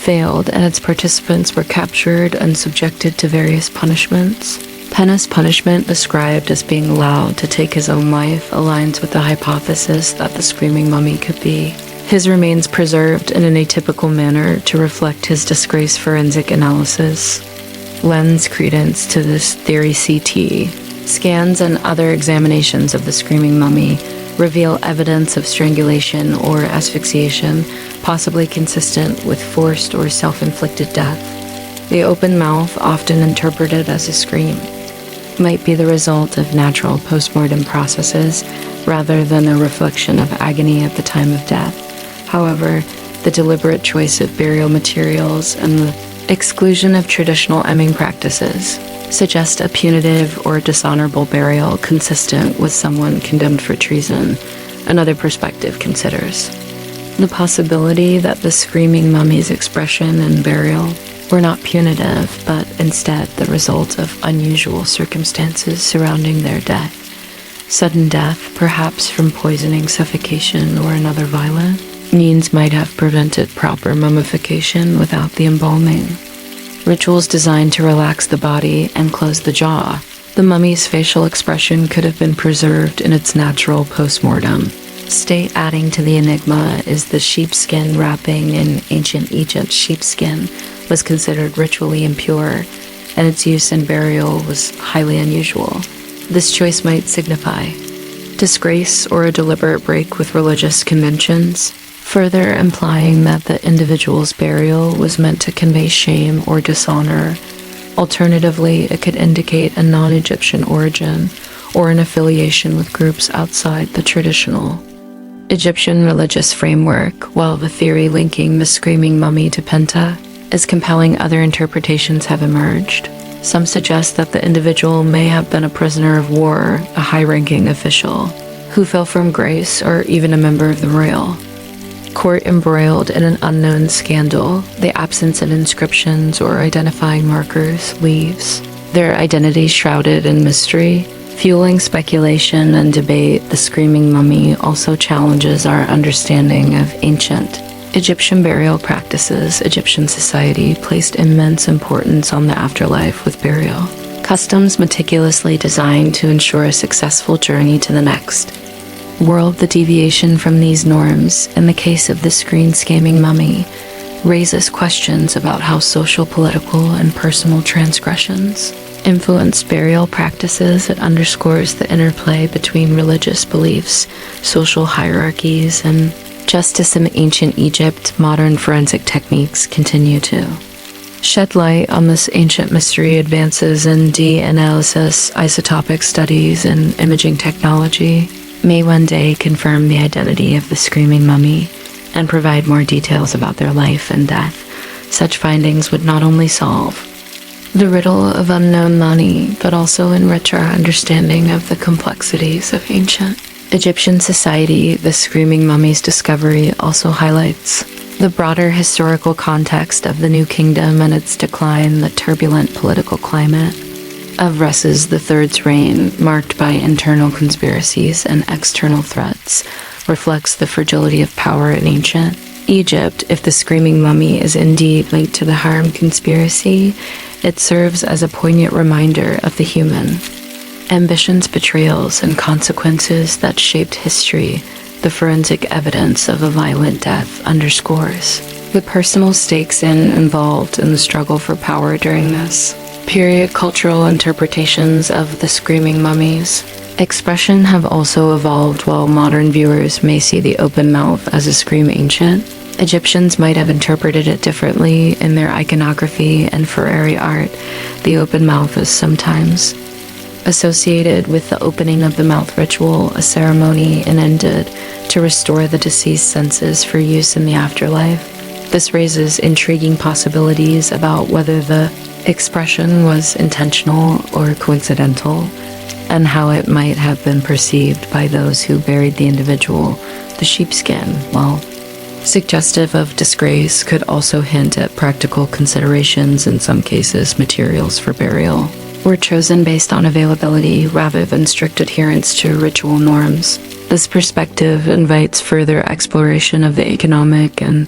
failed, and its participants were captured and subjected to various punishments. Penta's punishment, described as being allowed to take his own life, aligns with the hypothesis that the screaming mummy could be his remains preserved in an atypical manner to reflect his disgraced forensic analysis. Lends credence to this theory. CT scans and other examinations of the screaming mummy reveal evidence of strangulation or asphyxiation, possibly consistent with forced or self-inflicted death. The open mouth, often interpreted as a scream, might be the result of natural postmortem processes rather than a reflection of agony at the time of death. However, the deliberate choice of burial materials and the exclusion of traditional eming practices suggest a punitive or dishonorable burial consistent with someone condemned for treason. Another perspective considers the possibility that the screaming mummy's expression and burial were not punitive, but instead the result of unusual circumstances surrounding their death. Sudden death, perhaps from poisoning, suffocation, or another violent means, might have prevented proper mummification without the embalming. Rituals designed to relax the body and close the jaw. The mummy's facial expression could have been preserved in its natural post-mortem state. Adding to the enigma is the sheepskin wrapping. In ancient Egypt, sheepskin was considered ritually impure, and its use in burial was highly unusual. This choice might signify disgrace or a deliberate break with religious conventions, further implying that the individual's burial was meant to convey shame or dishonor. Alternatively, it could indicate a non-Egyptian origin or an affiliation with groups outside the traditional Egyptian religious framework. While the theory linking the screaming mummy to Penta is compelling, other interpretations have emerged. Some suggest that the individual may have been a prisoner of war, a high-ranking official who fell from grace, or even a member of the royal court embroiled in an unknown scandal. The absence of inscriptions or identifying markers leaves their identity shrouded in mystery, fueling speculation and debate. The screaming mummy also challenges our understanding of ancient Egyptian burial practices. Egyptian society placed immense importance on the afterlife, with burial customs meticulously designed to ensure a successful journey to the next world, the deviation from these norms, in the case of the screen-scamming mummy, raises questions about how social, political, and personal transgressions influenced burial practices. It underscores the interplay between religious beliefs, social hierarchies, and justice in ancient Egypt. Modern forensic techniques continue to shed light on this ancient mystery. Advances in DNA analysis, isotopic studies, and imaging technology may one day confirm the identity of the screaming mummy and provide more details about their life and death. Such findings would not only solve the riddle of unknown money, but also enrich our understanding of the complexities of ancient Egyptian society. The screaming mummy's discovery also highlights the broader historical context of the New Kingdom and its decline. The turbulent political climate of Reis III's reign, marked by internal conspiracies and external threats, reflects the fragility of power in ancient Egypt. If the screaming mummy is indeed linked to the Harem conspiracy, it serves as a poignant reminder of the human ambitions, betrayals, and consequences that shaped history. The forensic evidence of a violent death underscores the personal stakes involved in the struggle for power during this period. Cultural interpretations of the screaming mummy's expression have also evolved. While modern viewers may see the open mouth as a scream, ancient Egyptians might have interpreted it differently. In their iconography and funerary art, the open mouth is sometimes associated with the opening of the mouth ritual, a ceremony intended to restore the deceased's senses for use in the afterlife. This raises intriguing possibilities about whether the expression was intentional or coincidental, and how it might have been perceived by those who buried the individual. The sheepskin, while suggestive of disgrace, could also hint at practical considerations. In some cases, materials for burial were chosen based on availability rather than strict adherence to ritual norms. This perspective invites further exploration of the economic and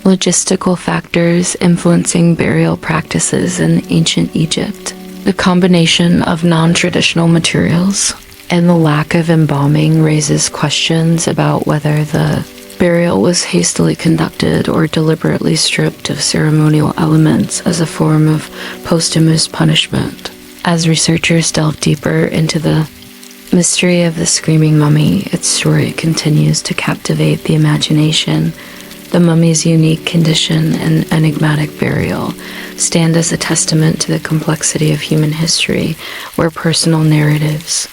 logistical factors influencing burial practices in ancient Egypt. The combination of non-traditional materials and the lack of embalming raises questions about whether the burial was hastily conducted or deliberately stripped of ceremonial elements as a form of posthumous punishment. As researchers delve deeper into the mystery of the screaming mummy, its story continues to captivate the imagination. The mummy's unique condition and enigmatic burial stand as a testament to the complexity of human history, where personal narratives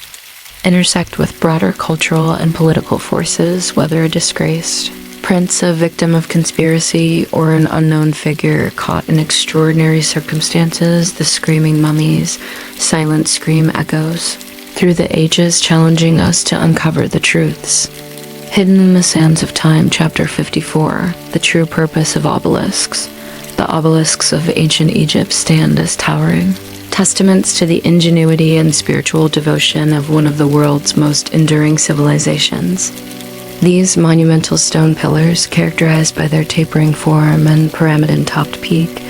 intersect with broader cultural and political forces. Whether a disgraced prince, a victim of conspiracy, or an unknown figure caught in extraordinary circumstances, the screaming mummy's silent scream echoes through the ages, challenging us to uncover the truths hidden in the sands of time. Chapter 54. The true purpose of obelisks. The obelisks of ancient Egypt stand as towering testaments to the ingenuity and spiritual devotion of one of the world's most enduring civilizations. These monumental stone pillars, characterized by their tapering form and pyramidon-topped peak,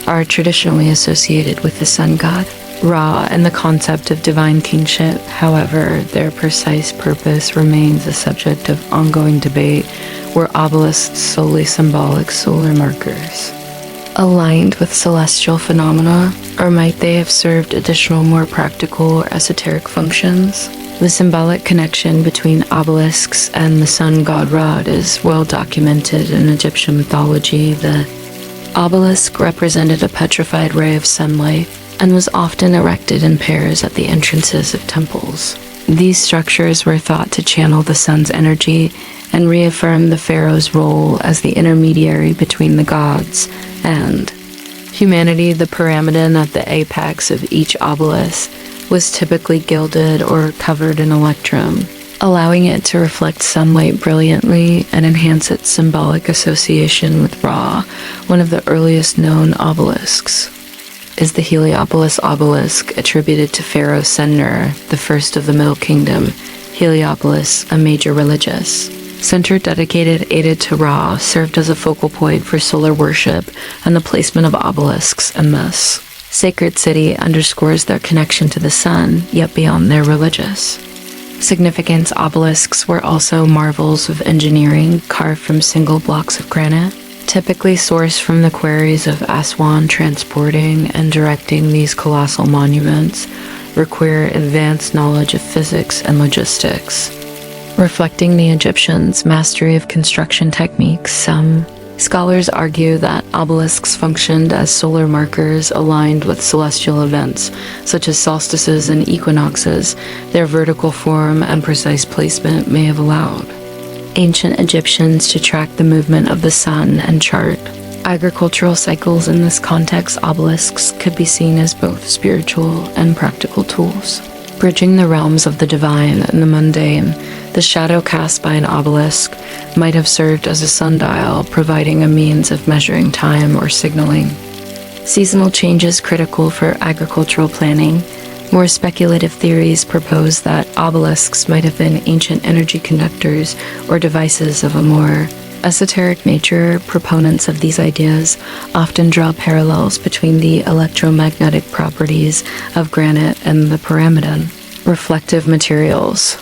are traditionally associated with the sun god Ra and the concept of divine kingship. However, their precise purpose remains a subject of ongoing debate. Were obelisks solely symbolic solar markers aligned with celestial phenomena, or might they have served additional, more practical or esoteric functions? The symbolic connection between obelisks and the sun god Ra is well documented in Egyptian mythology. The obelisk represented a petrified ray of sunlight and was often erected in pairs at the entrances of temples. These structures were thought to channel the sun's energy and reaffirm the pharaoh's role as the intermediary between the gods and humanity. The pyramidon at the apex of each obelisk was typically gilded or covered in electrum, allowing it to reflect sunlight brilliantly and enhance its symbolic association with Ra. One of the earliest known obelisks is the Heliopolis obelisk, attributed to Pharaoh Sennar, the first of the Middle Kingdom. Heliopolis, a major religious center dedicated to Ra, served as a focal point for solar worship and the placement of obelisks in this sacred city underscores their connection to the sun, yet beyond their religious Significance: obelisks were also marvels of engineering carved from single blocks of granite, typically sourced from the quarries of Aswan. Transporting and directing these colossal monuments require advanced knowledge of physics and logistics. Reflecting the Egyptians' mastery of construction techniques, some scholars argue that obelisks functioned as solar markers aligned with celestial events, such as solstices and equinoxes. Their vertical form and precise placement may have allowed ancient Egyptians to track the movement of the sun and chart agricultural cycles. In this context, obelisks could be seen as both spiritual and practical tools, bridging the realms of the divine and the mundane. The shadow cast by an obelisk might have served as a sundial, providing a means of measuring time or signaling seasonal changes critical for agricultural planning. More speculative theories propose that obelisks might have been ancient energy conductors or devices of a more esoteric nature. Proponents of these ideas often draw parallels between the electromagnetic properties of granite and the pyramidon reflective materials,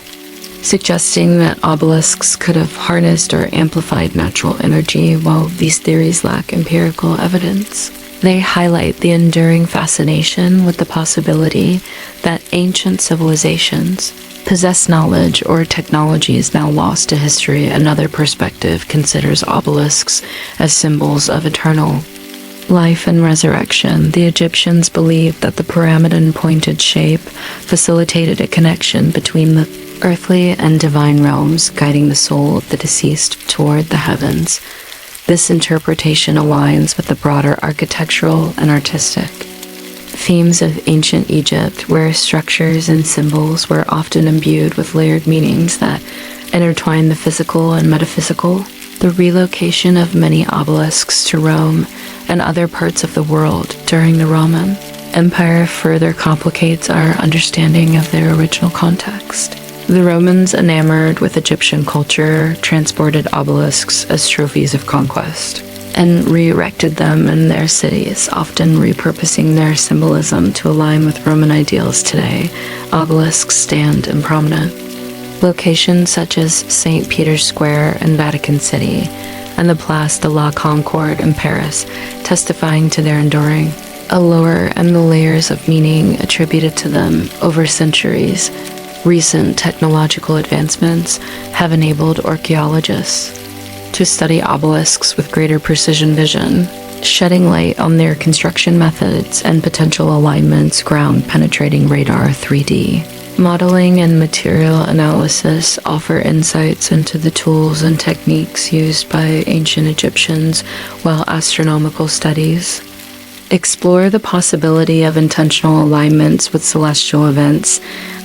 suggesting that obelisks could have harnessed or amplified natural energy. While these theories lack empirical evidence, they highlight the enduring fascination with the possibility that ancient civilizations possess knowledge or technologies now lost to history. Another perspective considers obelisks as symbols of eternal life and resurrection. The Egyptians believed that the pyramidon-pointed shape facilitated a connection between the earthly and divine realms, guiding the soul of the deceased toward the heavens. This interpretation aligns with the broader architectural and artistic themes of ancient Egypt, where structures and symbols were often imbued with layered meanings that intertwine the physical and metaphysical. The relocation of many obelisks to Rome and other parts of the world during the Roman Empire further complicates our understanding of their original context. The Romans, enamored with Egyptian culture, transported obelisks as trophies of conquest and re-erected them in their cities, often repurposing their symbolism to align with Roman ideals. Today, obelisks stand in prominent locations such as St. Peter's Square in Vatican City and the Place de la Concorde in Paris, testifying to their enduring allure and the layers of meaning attributed to them over centuries. Recent technological advancements have enabled archaeologists to study obelisks with greater precision vision, shedding light on their construction methods and potential alignments. Ground-penetrating radar 3D modeling and material analysis offer insights into the tools and techniques used by ancient Egyptians, while astronomical studies explore the possibility of intentional alignments with celestial events.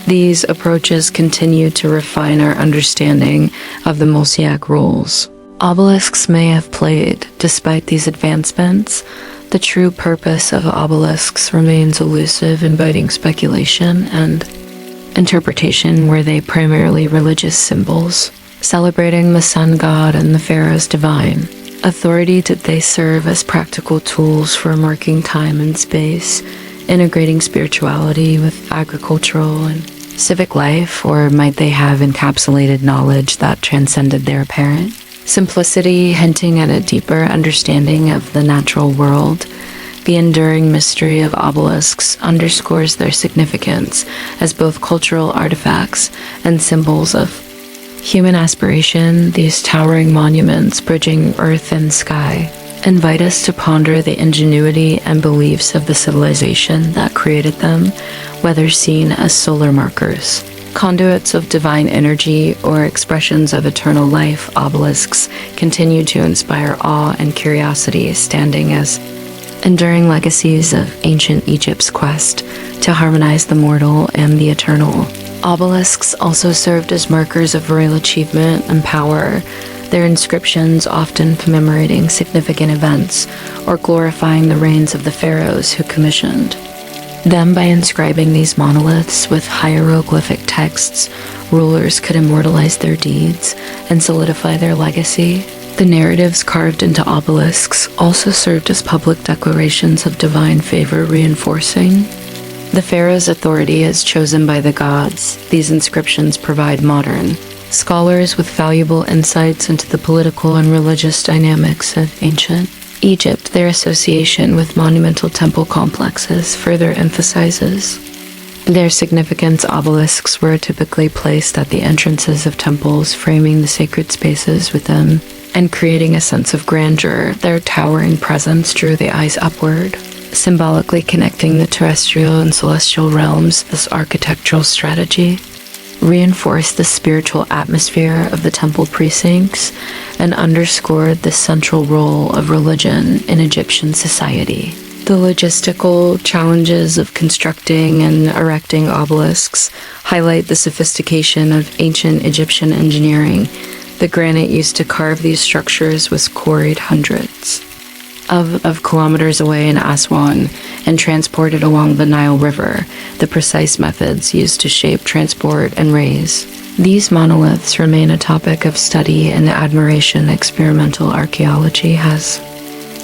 These approaches continue to refine our understanding of the Mosaic rules obelisks may have played. Despite these advancements, the true purpose of obelisks remains elusive, inviting speculation and interpretation. Were they primarily religious symbols, celebrating the sun god and the pharaoh's divine authority? Did they serve as practical tools for marking time and space, integrating spirituality with agricultural and civic life? Or might they have encapsulated knowledge that transcended their apparent simplicity, hinting at a deeper understanding of the natural world? The enduring mystery of obelisks underscores their significance as both cultural artifacts and symbols of human aspiration. These towering monuments, bridging earth and sky, invite us to ponder the ingenuity and beliefs of the civilization that created them. Whether seen as solar markers, conduits of divine energy, or expressions of eternal life, obelisks continue to inspire awe and curiosity, standing as enduring legacies of ancient Egypt's quest to harmonize the mortal and the eternal. Obelisks also served as markers of royal achievement and power, their inscriptions often commemorating significant events or glorifying the reigns of the pharaohs who commissioned them. By inscribing these monoliths with hieroglyphic texts, rulers could immortalize their deeds and solidify their legacy. The narratives carved into obelisks also served as public declarations of divine favor, reinforcing The pharaoh's authority is chosen by the gods. These inscriptions provide modern scholars with valuable insights into the political and religious dynamics of ancient Egypt. Their association with monumental temple complexes further emphasizes their significance. Obelisks were typically placed at the entrances of temples, framing the sacred spaces within and creating a sense of grandeur. Their towering presence drew the eyes upward, symbolically connecting the terrestrial and celestial realms. This architectural strategy reinforced the spiritual atmosphere of the temple precincts and underscored the central role of religion in Egyptian society. The logistical challenges of constructing and erecting obelisks highlight the sophistication of ancient Egyptian engineering. The granite used to carve these structures was quarried hundreds of kilometers away in Aswan and transported along the Nile River. The precise methods used to shape, transport, and raise these monoliths remain a topic of study and admiration. Experimental archaeology has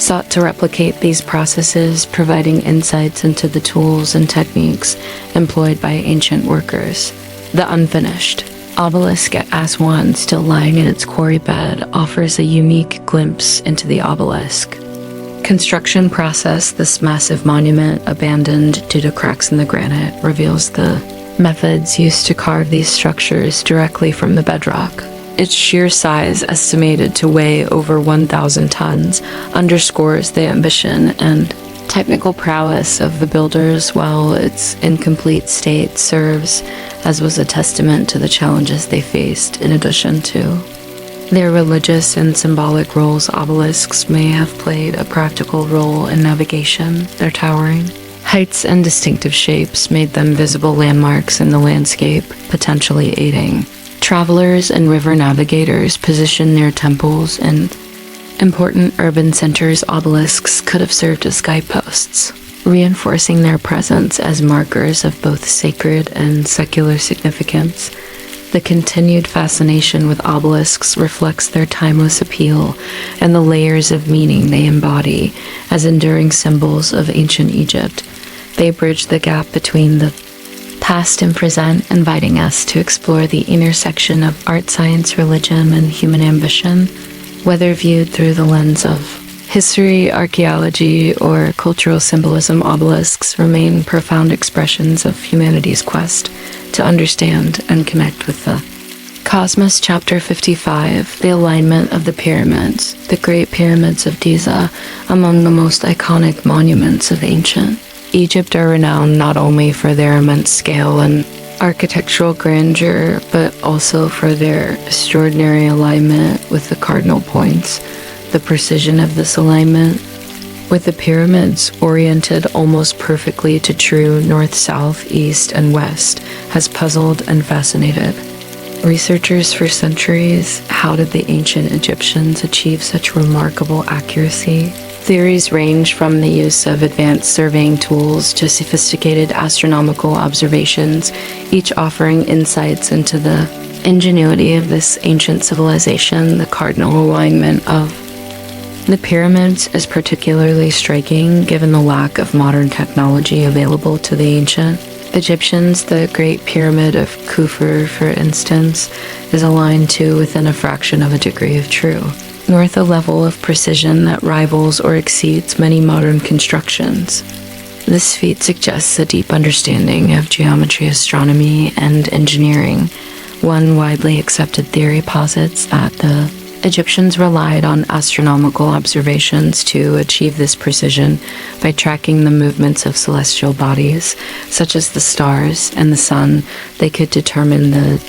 sought to replicate these processes, providing insights into the tools and techniques employed by ancient workers. The unfinished obelisk at Aswan, still lying in its quarry bed, offers a unique glimpse into the obelisk construction process. This massive monument, abandoned due to cracks in the granite, reveals the methods used to carve these structures directly from the bedrock. Its sheer size, estimated to weigh over 1,000 tons, underscores the ambition and technical prowess of the builders, while its incomplete state serves as was a testament to the challenges they faced. In addition to their religious and symbolic roles, obelisks may have played a practical role in navigation. Their towering heights and distinctive shapes made them visible landmarks in the landscape, potentially aiding travelers and river navigators position near temples and important urban centers. Obelisks could have served as guideposts, reinforcing their presence as markers of both sacred and secular significance. The continued fascination with obelisks reflects their timeless appeal and the layers of meaning they embody as enduring symbols of ancient Egypt. They bridge the gap between the past and present, inviting us to explore the intersection of art, science, religion, and human ambition. Whether viewed through the lens of history, archaeology, or cultural symbolism, obelisks remain profound expressions of humanity's quest to understand and connect with the cosmos. Chapter 55, the alignment of the pyramids. The Great Pyramids of Giza, among the most iconic monuments of ancient Egypt, are renowned not only for their immense scale and architectural grandeur, but also for their extraordinary alignment with the cardinal points. The precision of this alignment, with the pyramids oriented almost perfectly to true north, south, east, and west, has puzzled and fascinated researchers for centuries. How did the ancient Egyptians achieve such remarkable accuracy? Theories range from the use of advanced surveying tools to sophisticated astronomical observations, each offering insights into the ingenuity of this ancient civilization. The cardinal alignment of the pyramids is particularly striking given the lack of modern technology available to the ancient Egyptians. The Great Pyramid of Khufu, for instance, is aligned to within a fraction of a degree of true north, a level of precision that rivals or exceeds many modern constructions. This feat suggests a deep understanding of geometry, astronomy, and engineering. One widely accepted theory posits that the Egyptians relied on astronomical observations to achieve this precision. By tracking the movements of celestial bodies, such as the stars and the sun, they could determine the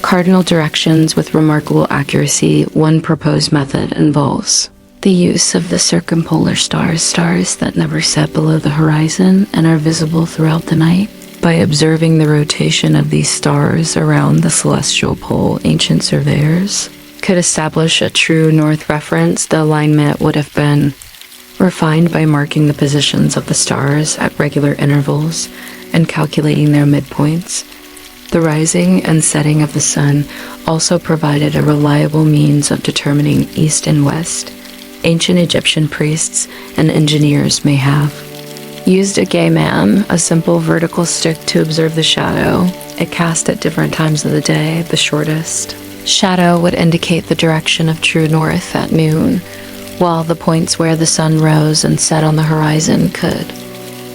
cardinal directions with remarkable accuracy. One proposed method involves the use of the circumpolar stars that never set below the horizon and are visible throughout the night. By observing the rotation of these stars around the celestial pole, ancient surveyors could establish a true north reference. The alignment would have been refined by marking the positions of the stars at regular intervals and calculating their midpoints. The rising and setting of the sun also provided a reliable means of determining east and west. Ancient Egyptian priests and engineers may have used a gay man, a simple vertical stick to observe the shadow. It cast at different times of the day, the shortest shadow would indicate the direction of true north at noon, while the points where the sun rose and set on the horizon could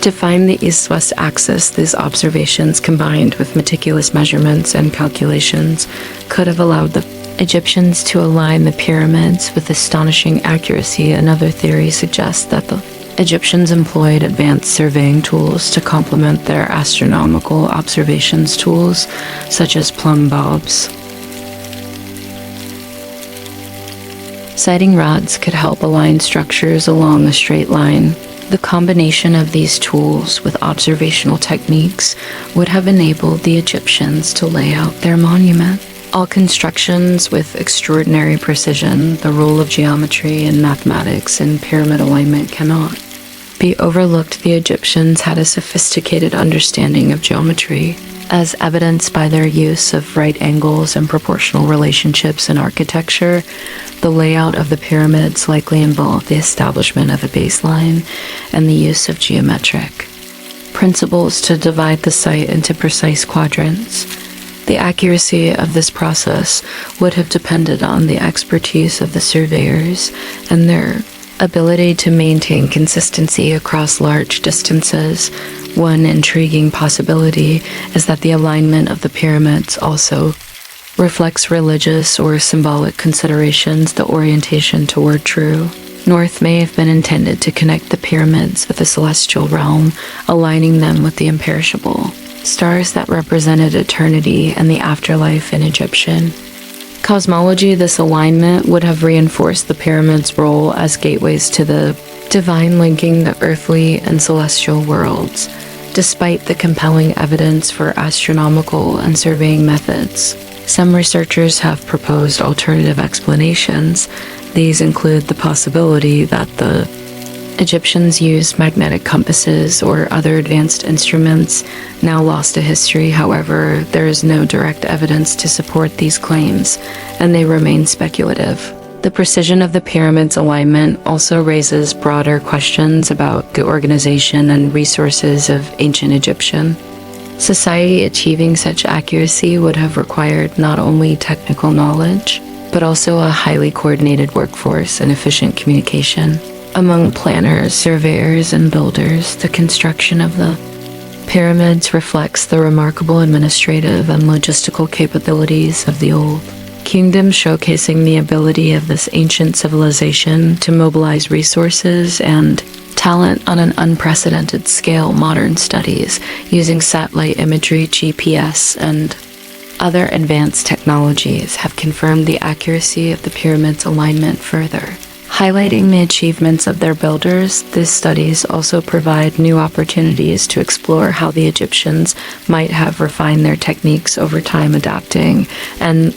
define the east-west axis. These observations, combined with meticulous measurements and calculations, could have allowed the Egyptians to align the pyramids with astonishing accuracy. Another theory suggests that the Egyptians employed advanced surveying tools to complement their astronomical observations tools, such as plumb bobs. Sighting rods could help align structures along a straight line. The combination of these tools with observational techniques would have enabled the Egyptians to lay out their monument. All constructions with extraordinary precision, the role of geometry and mathematics in pyramid alignment cannot be overlooked. The Egyptians had a sophisticated understanding of geometry, as evidenced by their use of right angles and proportional relationships in architecture. The layout of the pyramids likely involved the establishment of a baseline and the use of geometric principles to divide the site into precise quadrants. The accuracy of this process would have depended on the expertise of the surveyors and their ability to maintain consistency across large distances. One intriguing possibility is that the alignment of the pyramids also reflects religious or symbolic considerations. The orientation toward true north may have been intended to connect the pyramids with the celestial realm, aligning them with the imperishable stars that represented eternity and the afterlife in Egyptian cosmology. This alignment would have reinforced the pyramids' role as gateways to the divine, linking the earthly and celestial worlds. Despite the compelling evidence for astronomical and surveying methods, some researchers have proposed alternative explanations. These include the possibility that the Egyptians used magnetic compasses or other advanced instruments, now lost to history. However, there is no direct evidence to support these claims, and they remain speculative. The precision of the pyramid's alignment also raises broader questions about the organization and resources of ancient Egyptian society. Achieving such accuracy would have required not only technical knowledge, but also a highly coordinated workforce and efficient communication among planners, surveyors, and builders. The construction of the pyramids reflects the remarkable administrative and logistical capabilities of the Old Kingdom, showcasing the ability of this ancient civilization to mobilize resources and talent on an unprecedented scale. Modern studies using satellite imagery, GPS, and other advanced technologies have confirmed the accuracy of the pyramids' alignment further, highlighting the achievements of their builders. These studies also provide new opportunities to explore how the Egyptians might have refined their techniques over time, adapting and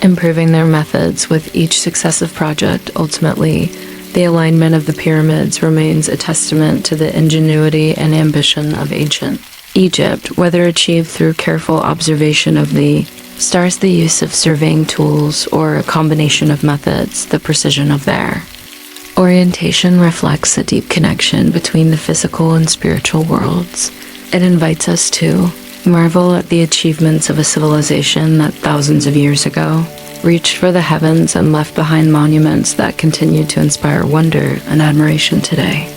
improving their methods with each successive project. Ultimately, the alignment of the pyramids remains a testament to the ingenuity and ambition of ancient Egypt, whether achieved through careful observation of the stars, the use of surveying tools, or a combination of methods. The precision of their orientation reflects a deep connection between the physical and spiritual worlds. It invites us to marvel at the achievements of a civilization that thousands of years ago reached for the heavens and left behind monuments that continue to inspire wonder and admiration today.